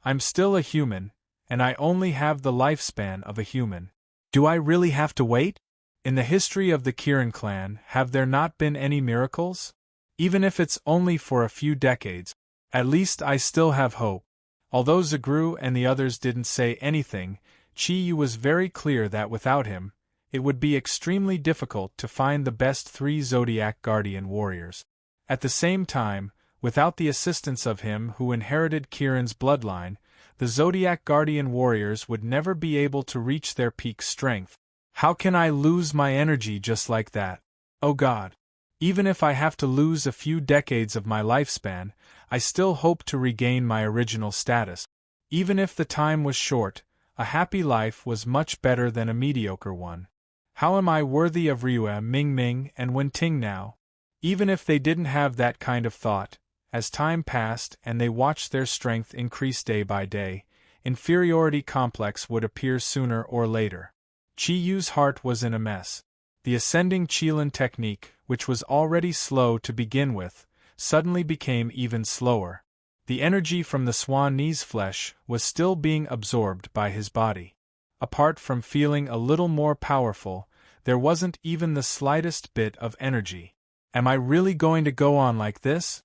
I'm still a human, and I only have the lifespan of a human. Do I really have to wait? In the history of the Kiran clan, have there not been any miracles? Even if it's only for a few decades, at least I still have hope. Although Zagru and the others didn't say anything, Qiyu was very clear that without him, it would be extremely difficult to find the best 3 Zodiac Guardian warriors. At the same time, without the assistance of him who inherited Kiran's bloodline, the Zodiac Guardian warriors would never be able to reach their peak strength. How can I lose my energy just like that? Oh God! Even if I have to lose a few decades of my lifespan, I still hope to regain my original status. Even if the time was short, a happy life was much better than a mediocre one. How am I worthy of Ryue, Mingming, and Wenting now? Even if they didn't have that kind of thought, as time passed and they watched their strength increase day by day, inferiority complex would appear sooner or later. Qiyu's heart was in a mess. The ascending Qilin technique, which was already slow to begin with, suddenly became even slower. The energy from the Swan Knee's flesh was still being absorbed by his body. Apart from feeling a little more powerful, there wasn't even the slightest bit of energy. Am I really going to go on like this?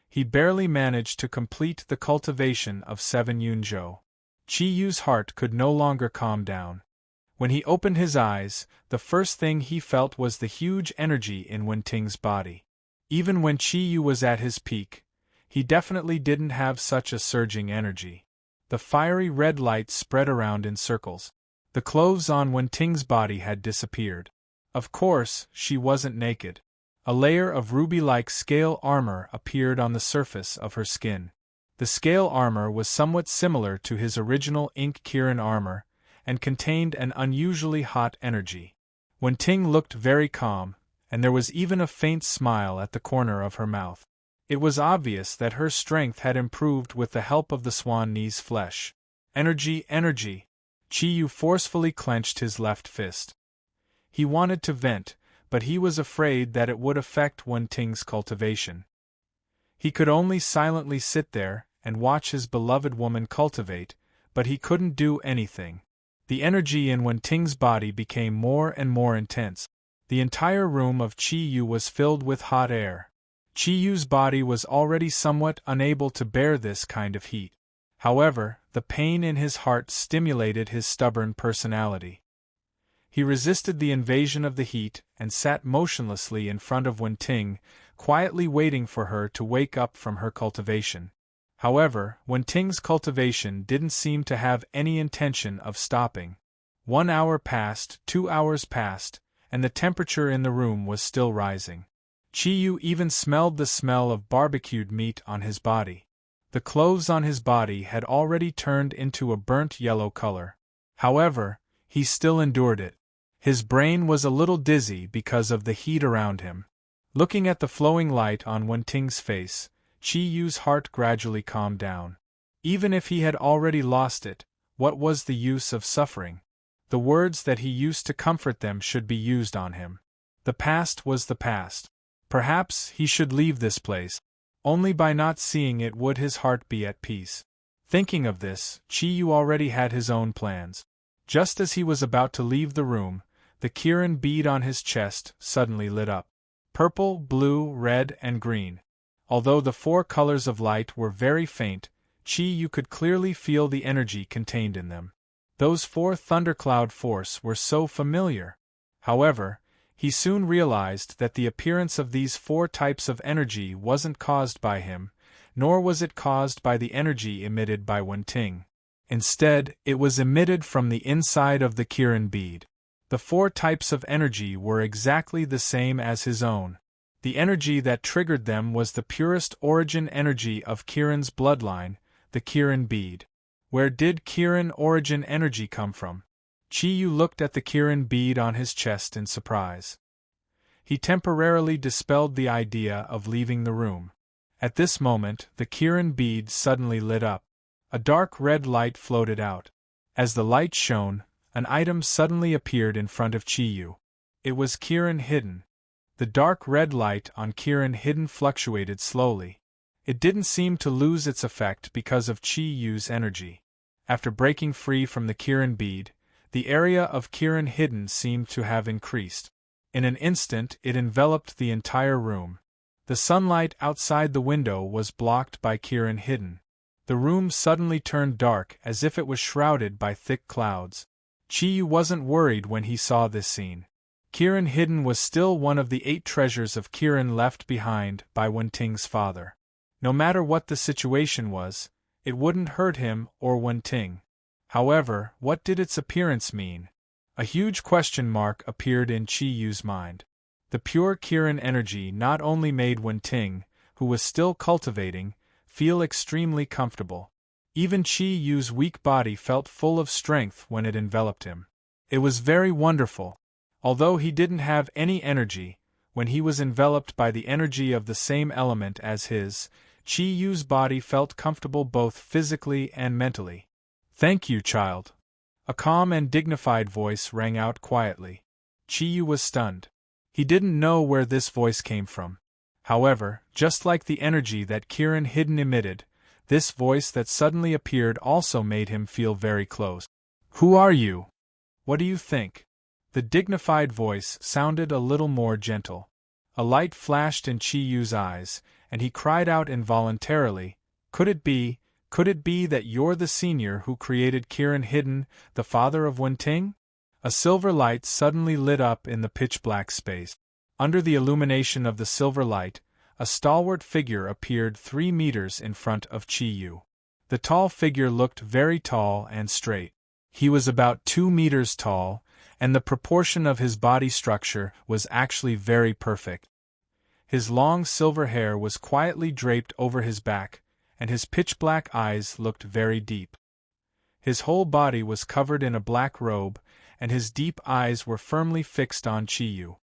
He barely managed to complete the cultivation of 7 Yunzhou. Qiyu's heart could no longer calm down. When he opened his eyes, the first thing he felt was the huge energy in Wenting's body. Even when Qiyu was at his peak, he definitely didn't have such a surging energy. The fiery red light spread around in circles. The clothes on Wenting's body had disappeared. Of course, she wasn't naked. A layer of ruby-like scale armor appeared on the surface of her skin. The scale armor was somewhat similar to his original Ink Kirin armor, and contained an unusually hot energy. Wenting looked very calm, and there was even a faint smile at the corner of her mouth. It was obvious that her strength had improved with the help of the swan knee's flesh. Energy, energy! Chi-Yu forcefully clenched his left fist. He wanted to vent, but he was afraid that it would affect Wen-Ting's cultivation. He could only silently sit there and watch his beloved woman cultivate, but he couldn't do anything. The energy in Wen-Ting's body became more and more intense. The entire room of Chi-Yu was filled with hot air. Chi-Yu's body was already somewhat unable to bear this kind of heat. However, the pain in his heart stimulated his stubborn personality. He resisted the invasion of the heat and sat motionlessly in front of Wen-Ting, quietly waiting for her to wake up from her cultivation. However, Wen-Ting's cultivation didn't seem to have any intention of stopping. 1 hour passed, 2 hours passed, and the temperature in the room was still rising. Chi-Yu even smelled the smell of barbecued meat on his body. The clothes on his body had already turned into a burnt yellow color. However, he still endured it. His brain was a little dizzy because of the heat around him. Looking at the flowing light on Wen-Ting's face, Chi-Yu's heart gradually calmed down. Even if he had already lost it, what was the use of suffering? The words that he used to comfort them should be used on him. The past was the past. Perhaps he should leave this place. Only by not seeing it would his heart be at peace. Thinking of this, Chi-Yu already had his own plans. Just as he was about to leave the room, the Kirin bead on his chest suddenly lit up. Purple, blue, red, and green. Although the 4 colors of light were very faint, Chi-Yu could clearly feel the energy contained in them. Those 4 thundercloud force were so familiar. However, he soon realized that the appearance of these 4 types of energy wasn't caused by him, nor was it caused by the energy emitted by Wen-Ting. Instead, it was emitted from the inside of the Kirin bead. The 4 types of energy were exactly the same as his own. The energy that triggered them was the purest origin energy of Kirin's bloodline, the Kirin bead. Where did Kirin origin energy come from? Chi-Yu looked at the Kirin bead on his chest in surprise. He temporarily dispelled the idea of leaving the room. At this moment, the Kirin bead suddenly lit up. A dark red light floated out. As the light shone, an item suddenly appeared in front of Chi-Yu. It was Kirin hidden. The dark red light on Kirin hidden fluctuated slowly. It didn't seem to lose its effect because of Chi-Yu's energy. After breaking free from the Kirin bead, the area of Kirin hidden seemed to have increased. In an instant it enveloped the entire room. The sunlight outside the window was blocked by Kirin hidden. The room suddenly turned dark as if it was shrouded by thick clouds. Chi-Yu wasn't worried when he saw this scene. Kirin hidden was still one of the 8 treasures of Kirin left behind by Wen-Ting's father. No matter what the situation was, it wouldn't hurt him or Wen-Ting. However, what did its appearance mean? A huge question mark appeared in Chi-Yu's mind. The pure Kirin energy not only made Wen-Ting, who was still cultivating, feel extremely comfortable. Even Chi-Yu's weak body felt full of strength when it enveloped him. It was very wonderful. Although he didn't have any energy, when he was enveloped by the energy of the same element as his, Chi-Yu's body felt comfortable both physically and mentally. "Thank you, child." A calm and dignified voice rang out quietly. Chi-Yu was stunned. He didn't know where this voice came from. However, just like the energy that Kirin hidden emitted, this voice that suddenly appeared also made him feel very close. "Who are you? What do you think?" The dignified voice sounded a little more gentle. A light flashed in Chi-Yu's eyes, and he cried out involuntarily, Could it be that you're the senior who created Kirin hidden, the father of Wen-Ting?" A silver light suddenly lit up in the pitch-black space. Under the illumination of the silver light, a stalwart figure appeared 3 meters in front of Chi-Yu. The tall figure looked very tall and straight. He was about 2 meters tall, and the proportion of his body structure was actually very perfect. His long silver hair was quietly draped over his back, and his pitch-black eyes looked very deep. His whole body was covered in a black robe, and his deep eyes were firmly fixed on Chi-Yu.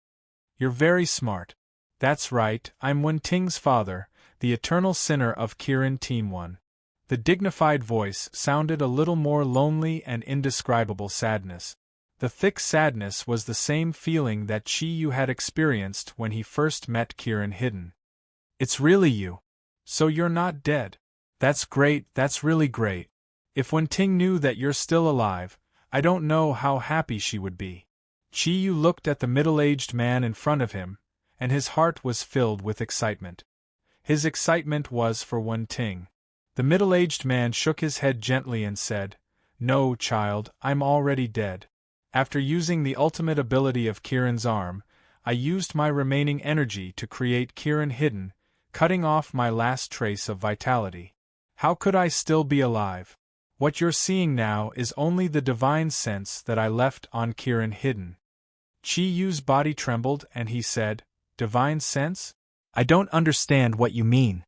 "You're very smart." "That's right, I'm Wen-Ting's father, the eternal sinner of Kirin Team 1. The dignified voice sounded a little more lonely and indescribable sadness. The thick sadness was the same feeling that Chi-Yu had experienced when he first met Kirin Hidden. It's really you. So you're not dead. That's great, that's really great. If Wen-Ting knew that you're still alive, I don't know how happy she would be. Chi-Yu looked at the middle-aged man in front of him, and his heart was filled with excitement. His excitement was for Wen-Ting. The middle-aged man shook his head gently and said, "No, child, I'm already dead. After using the ultimate ability of Kirin's arm, I used my remaining energy to create Kirin Hidden, cutting off my last trace of vitality. How could I still be alive? What you're seeing now is only the divine sense that I left on Kirin Hidden." Chi-Yu's body trembled and he said, "Divine sense? I don't understand what you mean."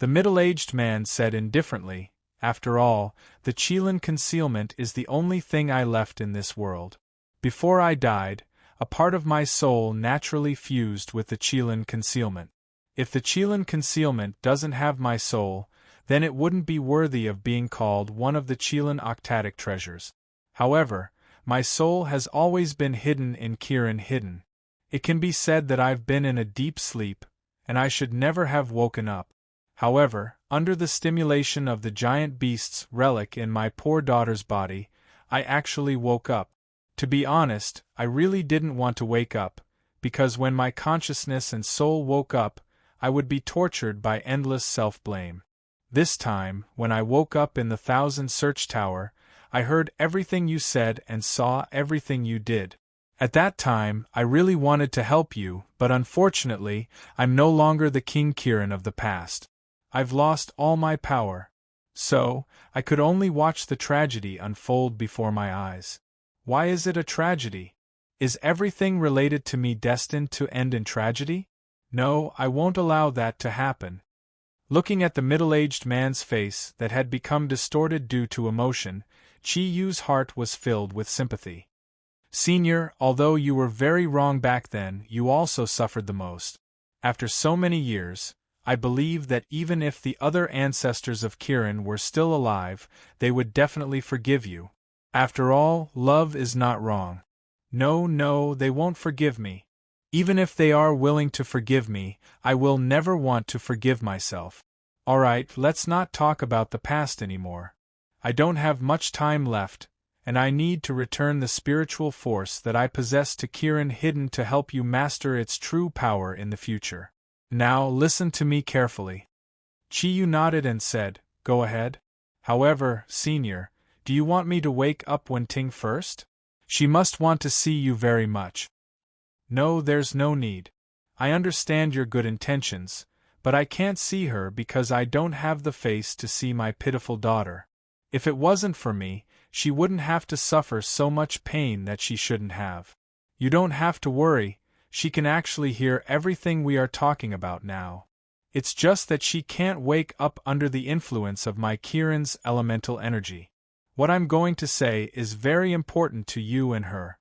The middle-aged man said indifferently, "After all, the Qilin concealment is the only thing I left in this world. Before I died, a part of my soul naturally fused with the Qilin concealment. If the Qilin concealment doesn't have my soul, then it wouldn't be worthy of being called one of the Qilin octatic treasures. However, my soul has always been hidden in Kirin Hidden. It can be said that I've been in a deep sleep, and I should never have woken up. However, under the stimulation of the giant beast's relic in my poor daughter's body, I actually woke up. To be honest, I really didn't want to wake up, because when my consciousness and soul woke up, I would be tortured by endless self-blame. This time, when I woke up in the 1000 Search Tower, I heard everything you said and saw everything you did. At that time, I really wanted to help you, but unfortunately, I'm no longer the King Kirin of the past. I've lost all my power. So, I could only watch the tragedy unfold before my eyes. Why is it a tragedy? Is everything related to me destined to end in tragedy? No, I won't allow that to happen." Looking at the middle-aged man's face that had become distorted due to emotion, Chi-Yu's heart was filled with sympathy. "Senior, although you were very wrong back then, you also suffered the most. After so many years, I believe that even if the other ancestors of Kirin were still alive, they would definitely forgive you. After all, love is not wrong. No, they won't forgive me. Even if they are willing to forgive me, I will never want to forgive myself. Alright, let's not talk about the past anymore. I don't have much time left, and I need to return the spiritual force that I possess to Kirin Hidden to help you master its true power in the future. Now listen to me carefully." Chi-Yu nodded and said, "Go ahead. However, Senior, do you want me to wake up Wen-Ting first? She must want to see you very much." "No, there's no need. I understand your good intentions, but I can't see her because I don't have the face to see my pitiful daughter. If it wasn't for me, she wouldn't have to suffer so much pain that she shouldn't have. You don't have to worry, she can actually hear everything we are talking about now. It's just that she can't wake up under the influence of my Kirin's elemental energy. What I'm going to say is very important to you and her."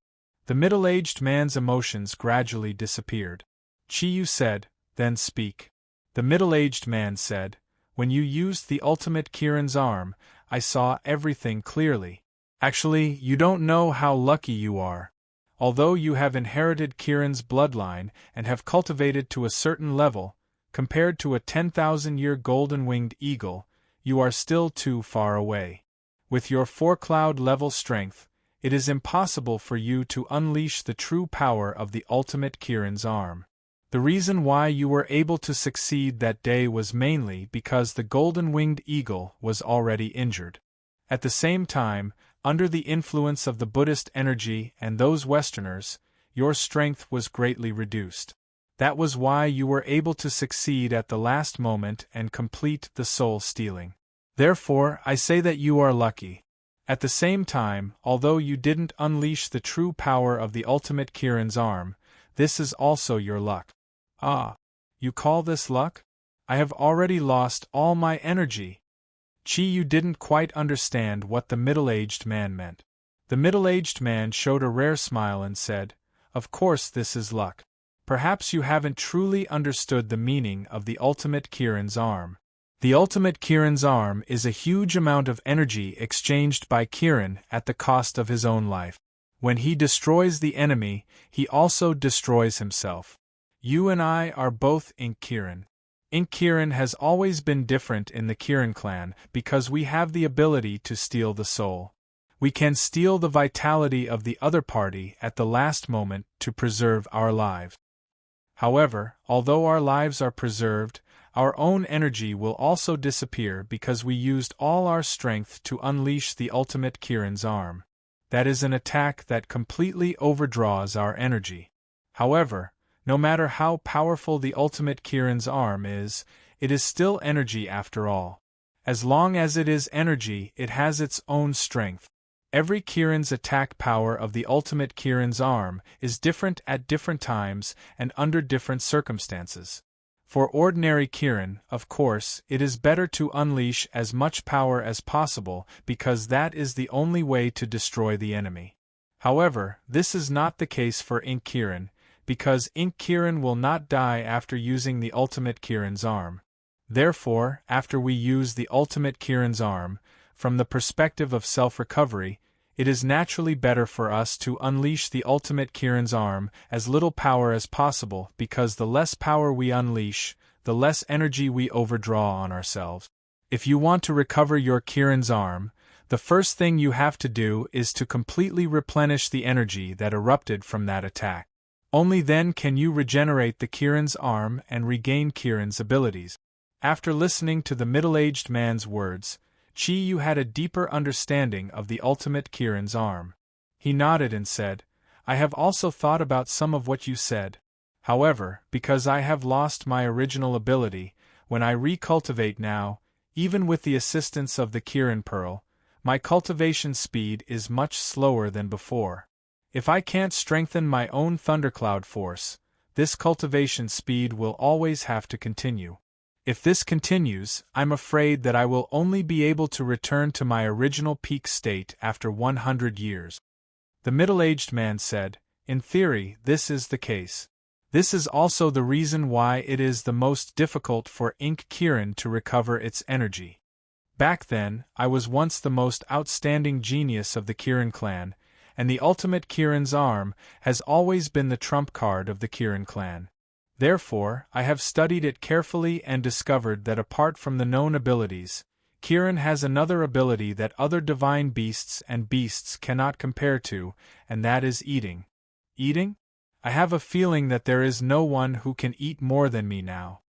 The middle-aged man's emotions gradually disappeared. Chi-Yu said, "Then speak." The middle-aged man said, "When you used the ultimate Kirin's arm, I saw everything clearly. Actually, you don't know how lucky you are. Although you have inherited Kirin's bloodline and have cultivated to a certain level, compared to a 10,000-year golden-winged eagle, you are still too far away. With your 4-cloud level strength, it is impossible for you to unleash the true power of the ultimate Kirin's arm. The reason why you were able to succeed that day was mainly because the golden-winged eagle was already injured. At the same time, under the influence of the Buddhist energy and those Westerners, your strength was greatly reduced. That was why you were able to succeed at the last moment and complete the soul stealing. Therefore, I say that you are lucky. At the same time, although you didn't unleash the true power of the ultimate Kirin's arm, this is also your luck." "Ah, you call this luck? I have already lost all my energy." Chi-Yu didn't quite understand what the middle-aged man meant. The middle-aged man showed a rare smile and said, "Of course this is luck. Perhaps you haven't truly understood the meaning of the ultimate Kirin's arm. The ultimate Kirin's arm is a huge amount of energy exchanged by Kirin at the cost of his own life. When he destroys the enemy, he also destroys himself. You and I are both Ink Kirin. Ink Kirin has always been different in the Kirin clan because we have the ability to steal the soul. We can steal the vitality of the other party at the last moment to preserve our lives. However, although our lives are preserved, our own energy will also disappear because we used all our strength to unleash the ultimate Kirin's arm. That is an attack that completely overdraws our energy. However, no matter how powerful the ultimate Kirin's arm is, it is still energy after all. As long as it is energy, it has its own strength. Every Kirin's attack power of the ultimate Kirin's arm is different at different times and under different circumstances. For ordinary Kirin, of course, it is better to unleash as much power as possible because that is the only way to destroy the enemy. However, this is not the case for Ink Kirin, because Ink Kirin will not die after using the ultimate Kirin's arm. Therefore, after we use the ultimate Kirin's arm, from the perspective of self-recovery, it is naturally better for us to unleash the ultimate Kirin's arm as little power as possible because the less power we unleash, the less energy we overdraw on ourselves. If you want to recover your Kirin's arm, the first thing you have to do is to completely replenish the energy that erupted from that attack. Only then can you regenerate the Kirin's arm and regain Kirin's abilities. After listening to the middle-aged man's words, Chi-Yu had a deeper understanding of the ultimate Kirin's arm. He nodded and said, "I have also thought about some of what you said. However, because I have lost my original ability, when I recultivate now, even with the assistance of the Kirin Pearl, my cultivation speed is much slower than before. If I can't strengthen my own thundercloud force, this cultivation speed will always have to continue. If this continues, I'm afraid that I will only be able to return to my original peak state after 100 years." The middle-aged man said, "In theory, this is the case. This is also the reason why it is the most difficult for Ink Kirin to recover its energy. Back then, I was once the most outstanding genius of the Kirin clan, and the ultimate Kirin's arm has always been the trump card of the Kirin clan. Therefore, I have studied it carefully and discovered that apart from the known abilities, Kirin has another ability that other divine beasts and beasts cannot compare to, and that is eating. Eating? I have a feeling that there is no one who can eat more than me now."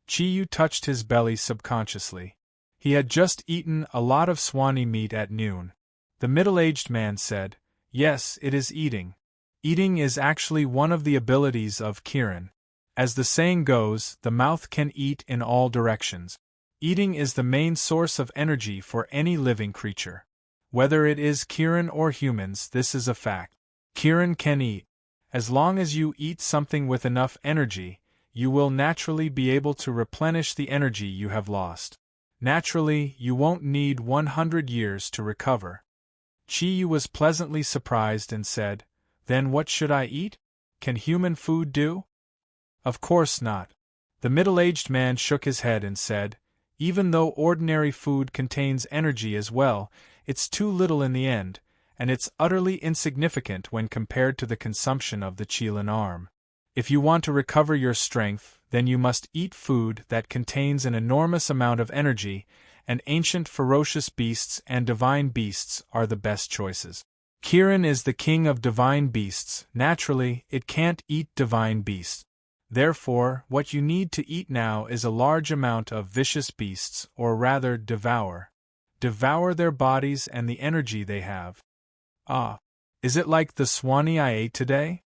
Chi-Yu touched his belly subconsciously. He had just eaten a lot of swanee meat at noon. The middle-aged man said, "Yes, it is eating. Eating is actually one of the abilities of Kirin. As the saying goes, the mouth can eat in all directions. Eating is the main source of energy for any living creature. Whether it is Kirin or humans, this is a fact. Kirin can eat. As long as you eat something with enough energy, you will naturally be able to replenish the energy you have lost. Naturally, you won't need 100 years to recover." Chi-Yu was pleasantly surprised and said, "Then what should I eat? Can human food do?" "Of course not." The middle-aged man shook his head and said, "Even though ordinary food contains energy as well, it's too little in the end, and it's utterly insignificant when compared to the consumption of the Qilin arm. If you want to recover your strength, then you must eat food that contains an enormous amount of energy, and ancient ferocious beasts and divine beasts are the best choices. Kirin is the king of divine beasts. Naturally, it can't eat divine beasts. Therefore, what you need to eat now is a large amount of vicious beasts, or rather devour. Devour their bodies and the energy they have." "Ah, is it like the swanee I ate today?"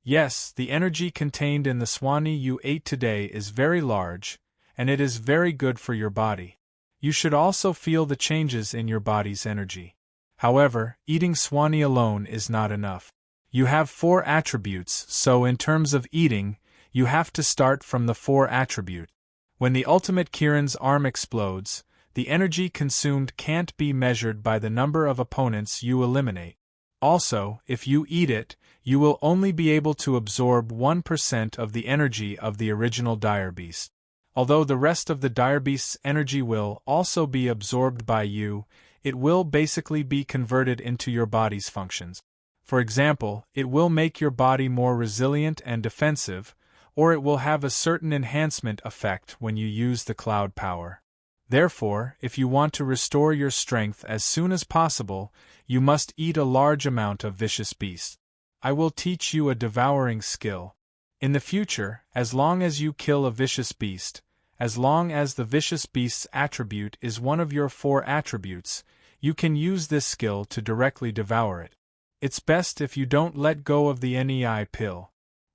"Yes, the energy contained in the swanee you ate today is very large, and it is very good for your body. You should also feel the changes in your body's energy. However, eating swanee alone is not enough. You have 4 attributes, so in terms of eating, you have to start from the 4 attribute. When the ultimate Kirin's arm explodes, the energy consumed can't be measured by the number of opponents you eliminate. Also, if you eat it, you will only be able to absorb 1% of the energy of the original dire beast. Although the rest of the dire beast's energy will also be absorbed by you, it will basically be converted into your body's functions. For example, it will make your body more resilient and defensive, or it will have a certain enhancement effect when you use the cloud power. Therefore, if you want to restore your strength as soon as possible, you must eat a large amount of vicious beasts. I will teach you a devouring skill. In the future, as long as you kill a vicious beast, as long as the vicious beast's attribute is one of your 4 attributes, you can use this skill to directly devour it. It's best if you don't let go of the NEI pill.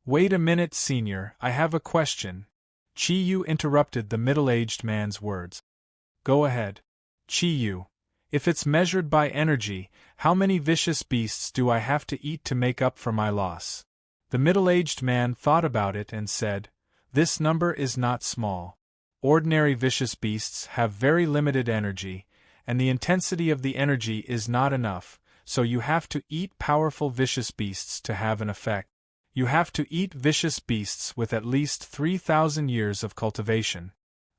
Wait a minute, Senior, I have a question. Chi-Yu interrupted the middle-aged man's words. Go ahead. Chi-Yu. If it's measured by energy, how many vicious beasts do I have to eat to make up for my loss? The middle-aged man thought about it and said, this number is not small. Ordinary vicious beasts have very limited energy, and the intensity of the energy is not enough, so you have to eat powerful vicious beasts to have an effect. You have to eat vicious beasts with at least 3,000 years of cultivation.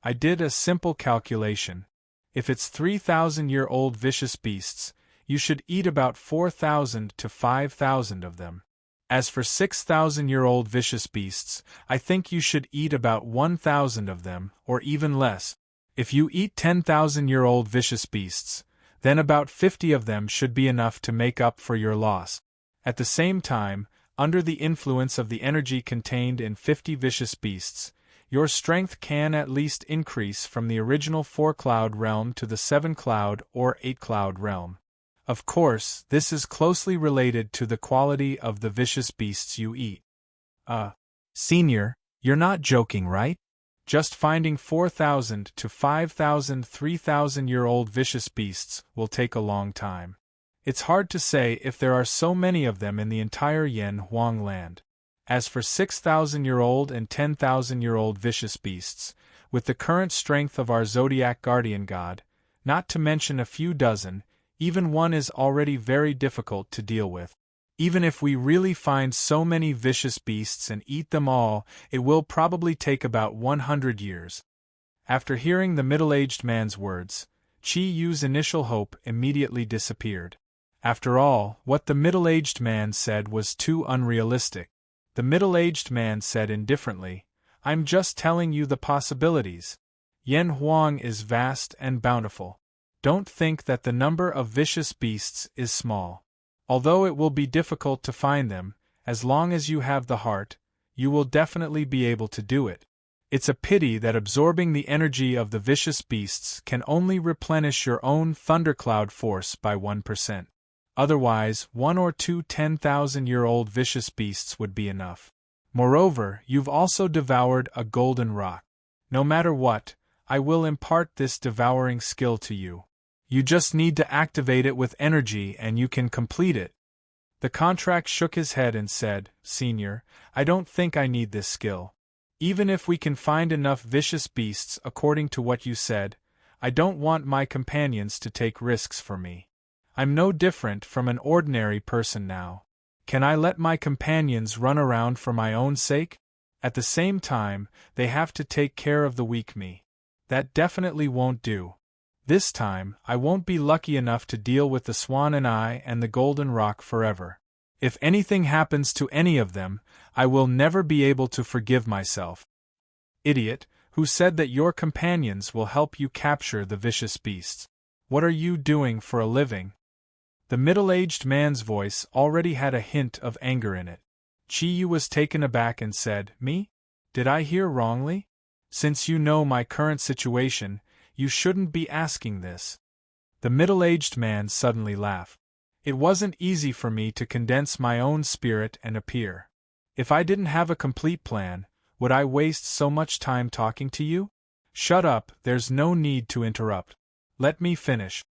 I did a simple calculation. If it's 3,000-year-old vicious beasts, you should eat about 4,000 to 5,000 of them. As for 6,000-year-old vicious beasts, I think you should eat about 1,000 of them, or even less. If you eat 10,000-year-old vicious beasts, then about 50 of them should be enough to make up for your loss. At the same time, under the influence of the energy contained in 50 vicious beasts, your strength can at least increase from the original 4-cloud realm to the 7-cloud or 8-cloud realm. Of course, this is closely related to the quality of the vicious beasts you eat. Senior, you're not joking, right? Just finding 4,000 to 5,000 3,000-year-old vicious beasts will take a long time. It's hard to say if there are so many of them in the entire Yen Huang land. As for 6,000-year-old and 10,000-year-old vicious beasts, with the current strength of our Zodiac guardian god, not to mention a few dozen, even one is already very difficult to deal with. Even if we really find so many vicious beasts and eat them all, it will probably take about 100 years. After hearing the middle-aged man's words, Chi-Yu's initial hope immediately disappeared. After all, what the middle-aged man said was too unrealistic. The middle-aged man said indifferently, I'm just telling you the possibilities. Yen Huang is vast and bountiful. Don't think that the number of vicious beasts is small. Although it will be difficult to find them, as long as you have the heart, you will definitely be able to do it. It's a pity that absorbing the energy of the vicious beasts can only replenish your own thundercloud force by 1%. Otherwise, 1 or 2 10,000-year-old vicious beasts would be enough. Moreover, you've also devoured a golden rock. No matter what, I will impart this devouring skill to you. You just need to activate it with energy and you can complete it. The contract shook his head and said, Senior, I don't think I need this skill. Even if we can find enough vicious beasts according to what you said, I don't want my companions to take risks for me. I'm no different from an ordinary person now. Can I let my companions run around for my own sake? At the same time, they have to take care of the weak me. That definitely won't do. This time, I won't be lucky enough to deal with the Swan and I and the Golden Rock forever. If anything happens to any of them, I will never be able to forgive myself. Idiot, who said that your companions will help you capture the vicious beasts? What are you doing for a living? The middle-aged man's voice already had a hint of anger in it. Chi-Yu was taken aback and said, Me? Did I hear wrongly? Since you know my current situation, you shouldn't be asking this. The middle-aged man suddenly laughed. It wasn't easy for me to condense my own spirit and appear. If I didn't have a complete plan, would I waste so much time talking to you? Shut up, there's no need to interrupt. Let me finish.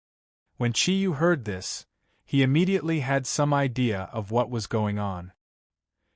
When Chi-Yu heard this, he immediately had some idea of what was going on.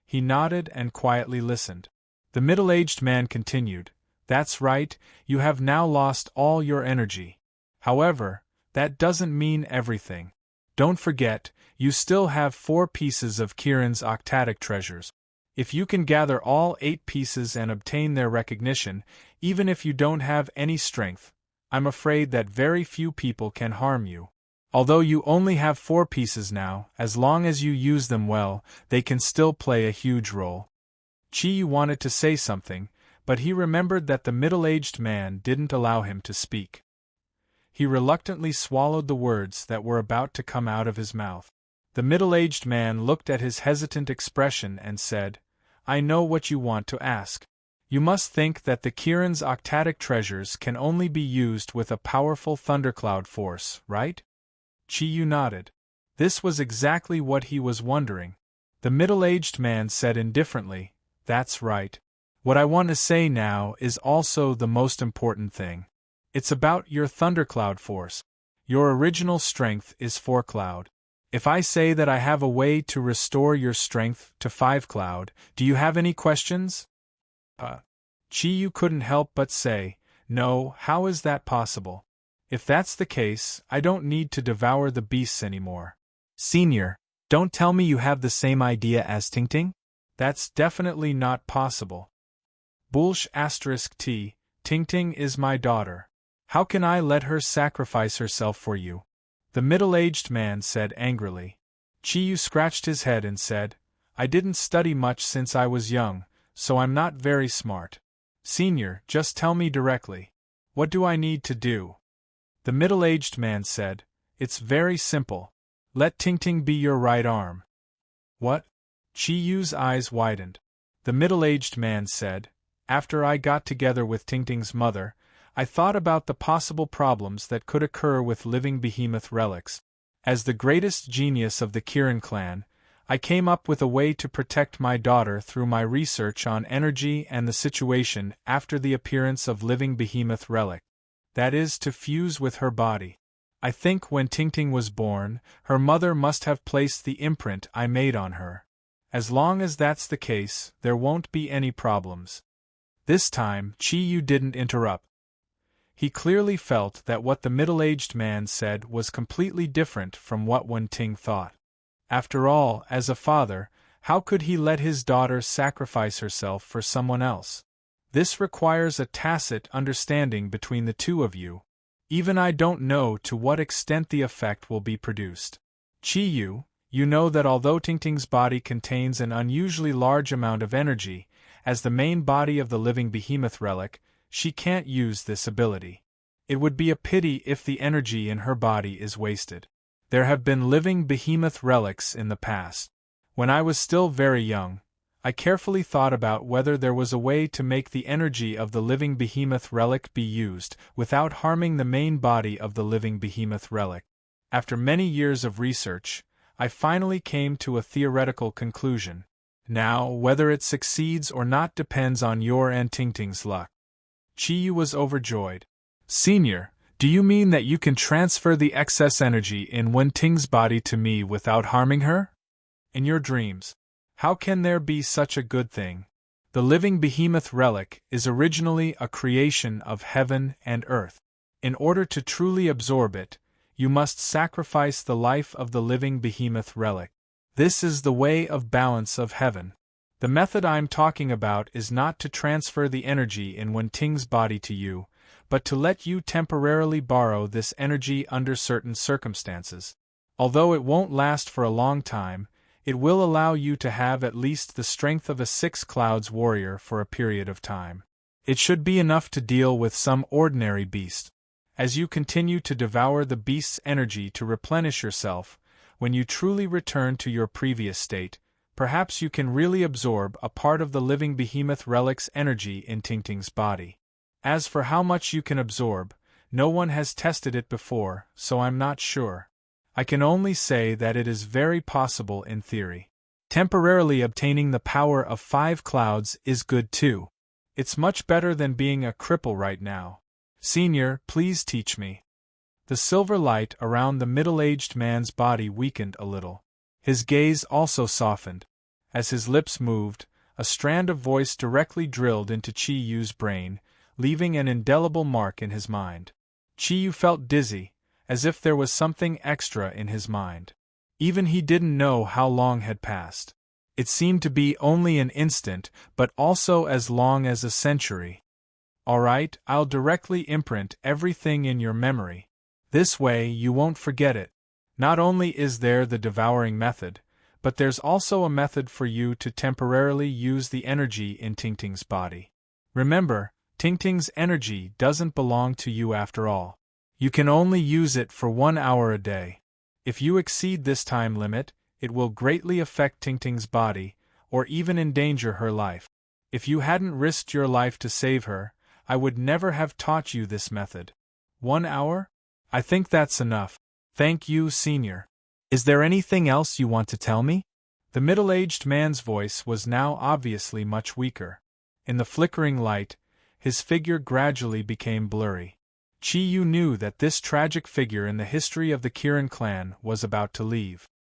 He nodded and quietly listened. The middle-aged man continued, That's right, you have now lost all your energy. However, that doesn't mean everything. Don't forget, you still have 4 pieces of Kiran's octatic treasures. If you can gather all 8 pieces and obtain their recognition, even if you don't have any strength, I'm afraid that very few people can harm you. Although you only have 4 pieces now, as long as you use them well, they can still play a huge role. Chi wanted to say something, but he remembered that the middle-aged man didn't allow him to speak. He reluctantly swallowed the words that were about to come out of his mouth. The middle-aged man looked at his hesitant expression and said, I know what you want to ask. You must think that the Kiran's octatic treasures can only be used with a powerful thundercloud force, right? Chi nodded. This was exactly what he was wondering. The middle-aged man said indifferently, That's right. What I want to say now is also the most important thing. It's about your thundercloud force. Your original strength is 4 cloud. If I say that I have a way to restore your strength to 5 cloud, do you have any questions? Chi couldn't help but say, No, how is that possible? If that's the case, I don't need to devour the beasts anymore. Senior, don't tell me you have the same idea as Tingting? That's definitely not possible. Bullsh *T, Tingting is my daughter. How can I let her sacrifice herself for you? The middle-aged man said angrily. Chi scratched his head and said, I didn't study much since I was young, so I'm not very smart. Senior, just tell me directly. What do I need to do? The middle-aged man said, It's very simple. Let Tingting be your right arm. What? Chi eyes widened. The middle-aged man said, After I got together with Tingting's mother, I thought about the possible problems that could occur with living behemoth relics. As the greatest genius of the Kiran clan, I came up with a way to protect my daughter through my research on energy and the situation after the appearance of living behemoth relic. That is, to fuse with her body. I think when Tingting was born, her mother must have placed the imprint I made on her. As long as that's the case, there won't be any problems. This time, Chi didn't interrupt. He clearly felt that what the middle-aged man said was completely different from what Wen Ting thought. After all, as a father, how could he let his daughter sacrifice herself for someone else? This requires a tacit understanding between the two of you. Even I don't know to what extent the effect will be produced. Chi you know that although Tingting's body contains an unusually large amount of energy, as the main body of the living behemoth relic, she can't use this ability. It would be a pity if the energy in her body is wasted. There have been living behemoth relics in the past. When I was still very young, I carefully thought about whether there was a way to make the energy of the living behemoth relic be used without harming the main body of the living behemoth relic. After many years of research, I finally came to a theoretical conclusion. Now, whether it succeeds or not depends on your and Tingting's luck. Chi was overjoyed. Senior, do you mean that you can transfer the excess energy in Wen Ting's body to me without harming her? In your dreams. How can there be such a good thing? The living behemoth relic is originally a creation of heaven and earth. In order to truly absorb it, you must sacrifice the life of the living behemoth relic. This is the way of balance of heaven. The method I'm talking about is not to transfer the energy in Wen Ting's body to you, but to let you temporarily borrow this energy under certain circumstances. Although it won't last for a long time, it will allow you to have at least the strength of a 6 clouds warrior for a period of time. It should be enough to deal with some ordinary beast. As you continue to devour the beast's energy to replenish yourself, when you truly return to your previous state, perhaps you can really absorb a part of the living behemoth relic's energy in Tingting's body. As for how much you can absorb, no one has tested it before, so I'm not sure. I can only say that it is very possible in theory. Temporarily obtaining the power of 5 clouds is good too. It's much better than being a cripple right now. Senior, please teach me. The silver light around the middle-aged man's body weakened a little. His gaze also softened. As his lips moved, a strand of voice directly drilled into Chi Yu's brain, leaving an indelible mark in his mind. Chi Yu felt dizzy, as if there was something extra in his mind. Even he didn't know how long had passed. It seemed to be only an instant, but also as long as a century. All right, I'll directly imprint everything in your memory. This way you won't forget it. Not only is there the devouring method, but there's also a method for you to temporarily use the energy in Tingting's body. Remember, Tingting's energy doesn't belong to you after all. You can only use it for 1 hour a day. If you exceed this time limit, it will greatly affect Tingting's body, or even endanger her life. If you hadn't risked your life to save her, I would never have taught you this method. 1 hour? I think that's enough. Thank you, Senior. Is there anything else you want to tell me? The middle-aged man's voice was now obviously much weaker. In the flickering light, his figure gradually became blurry. Chi Yu knew that this tragic figure in the history of the Kirin clan was about to leave.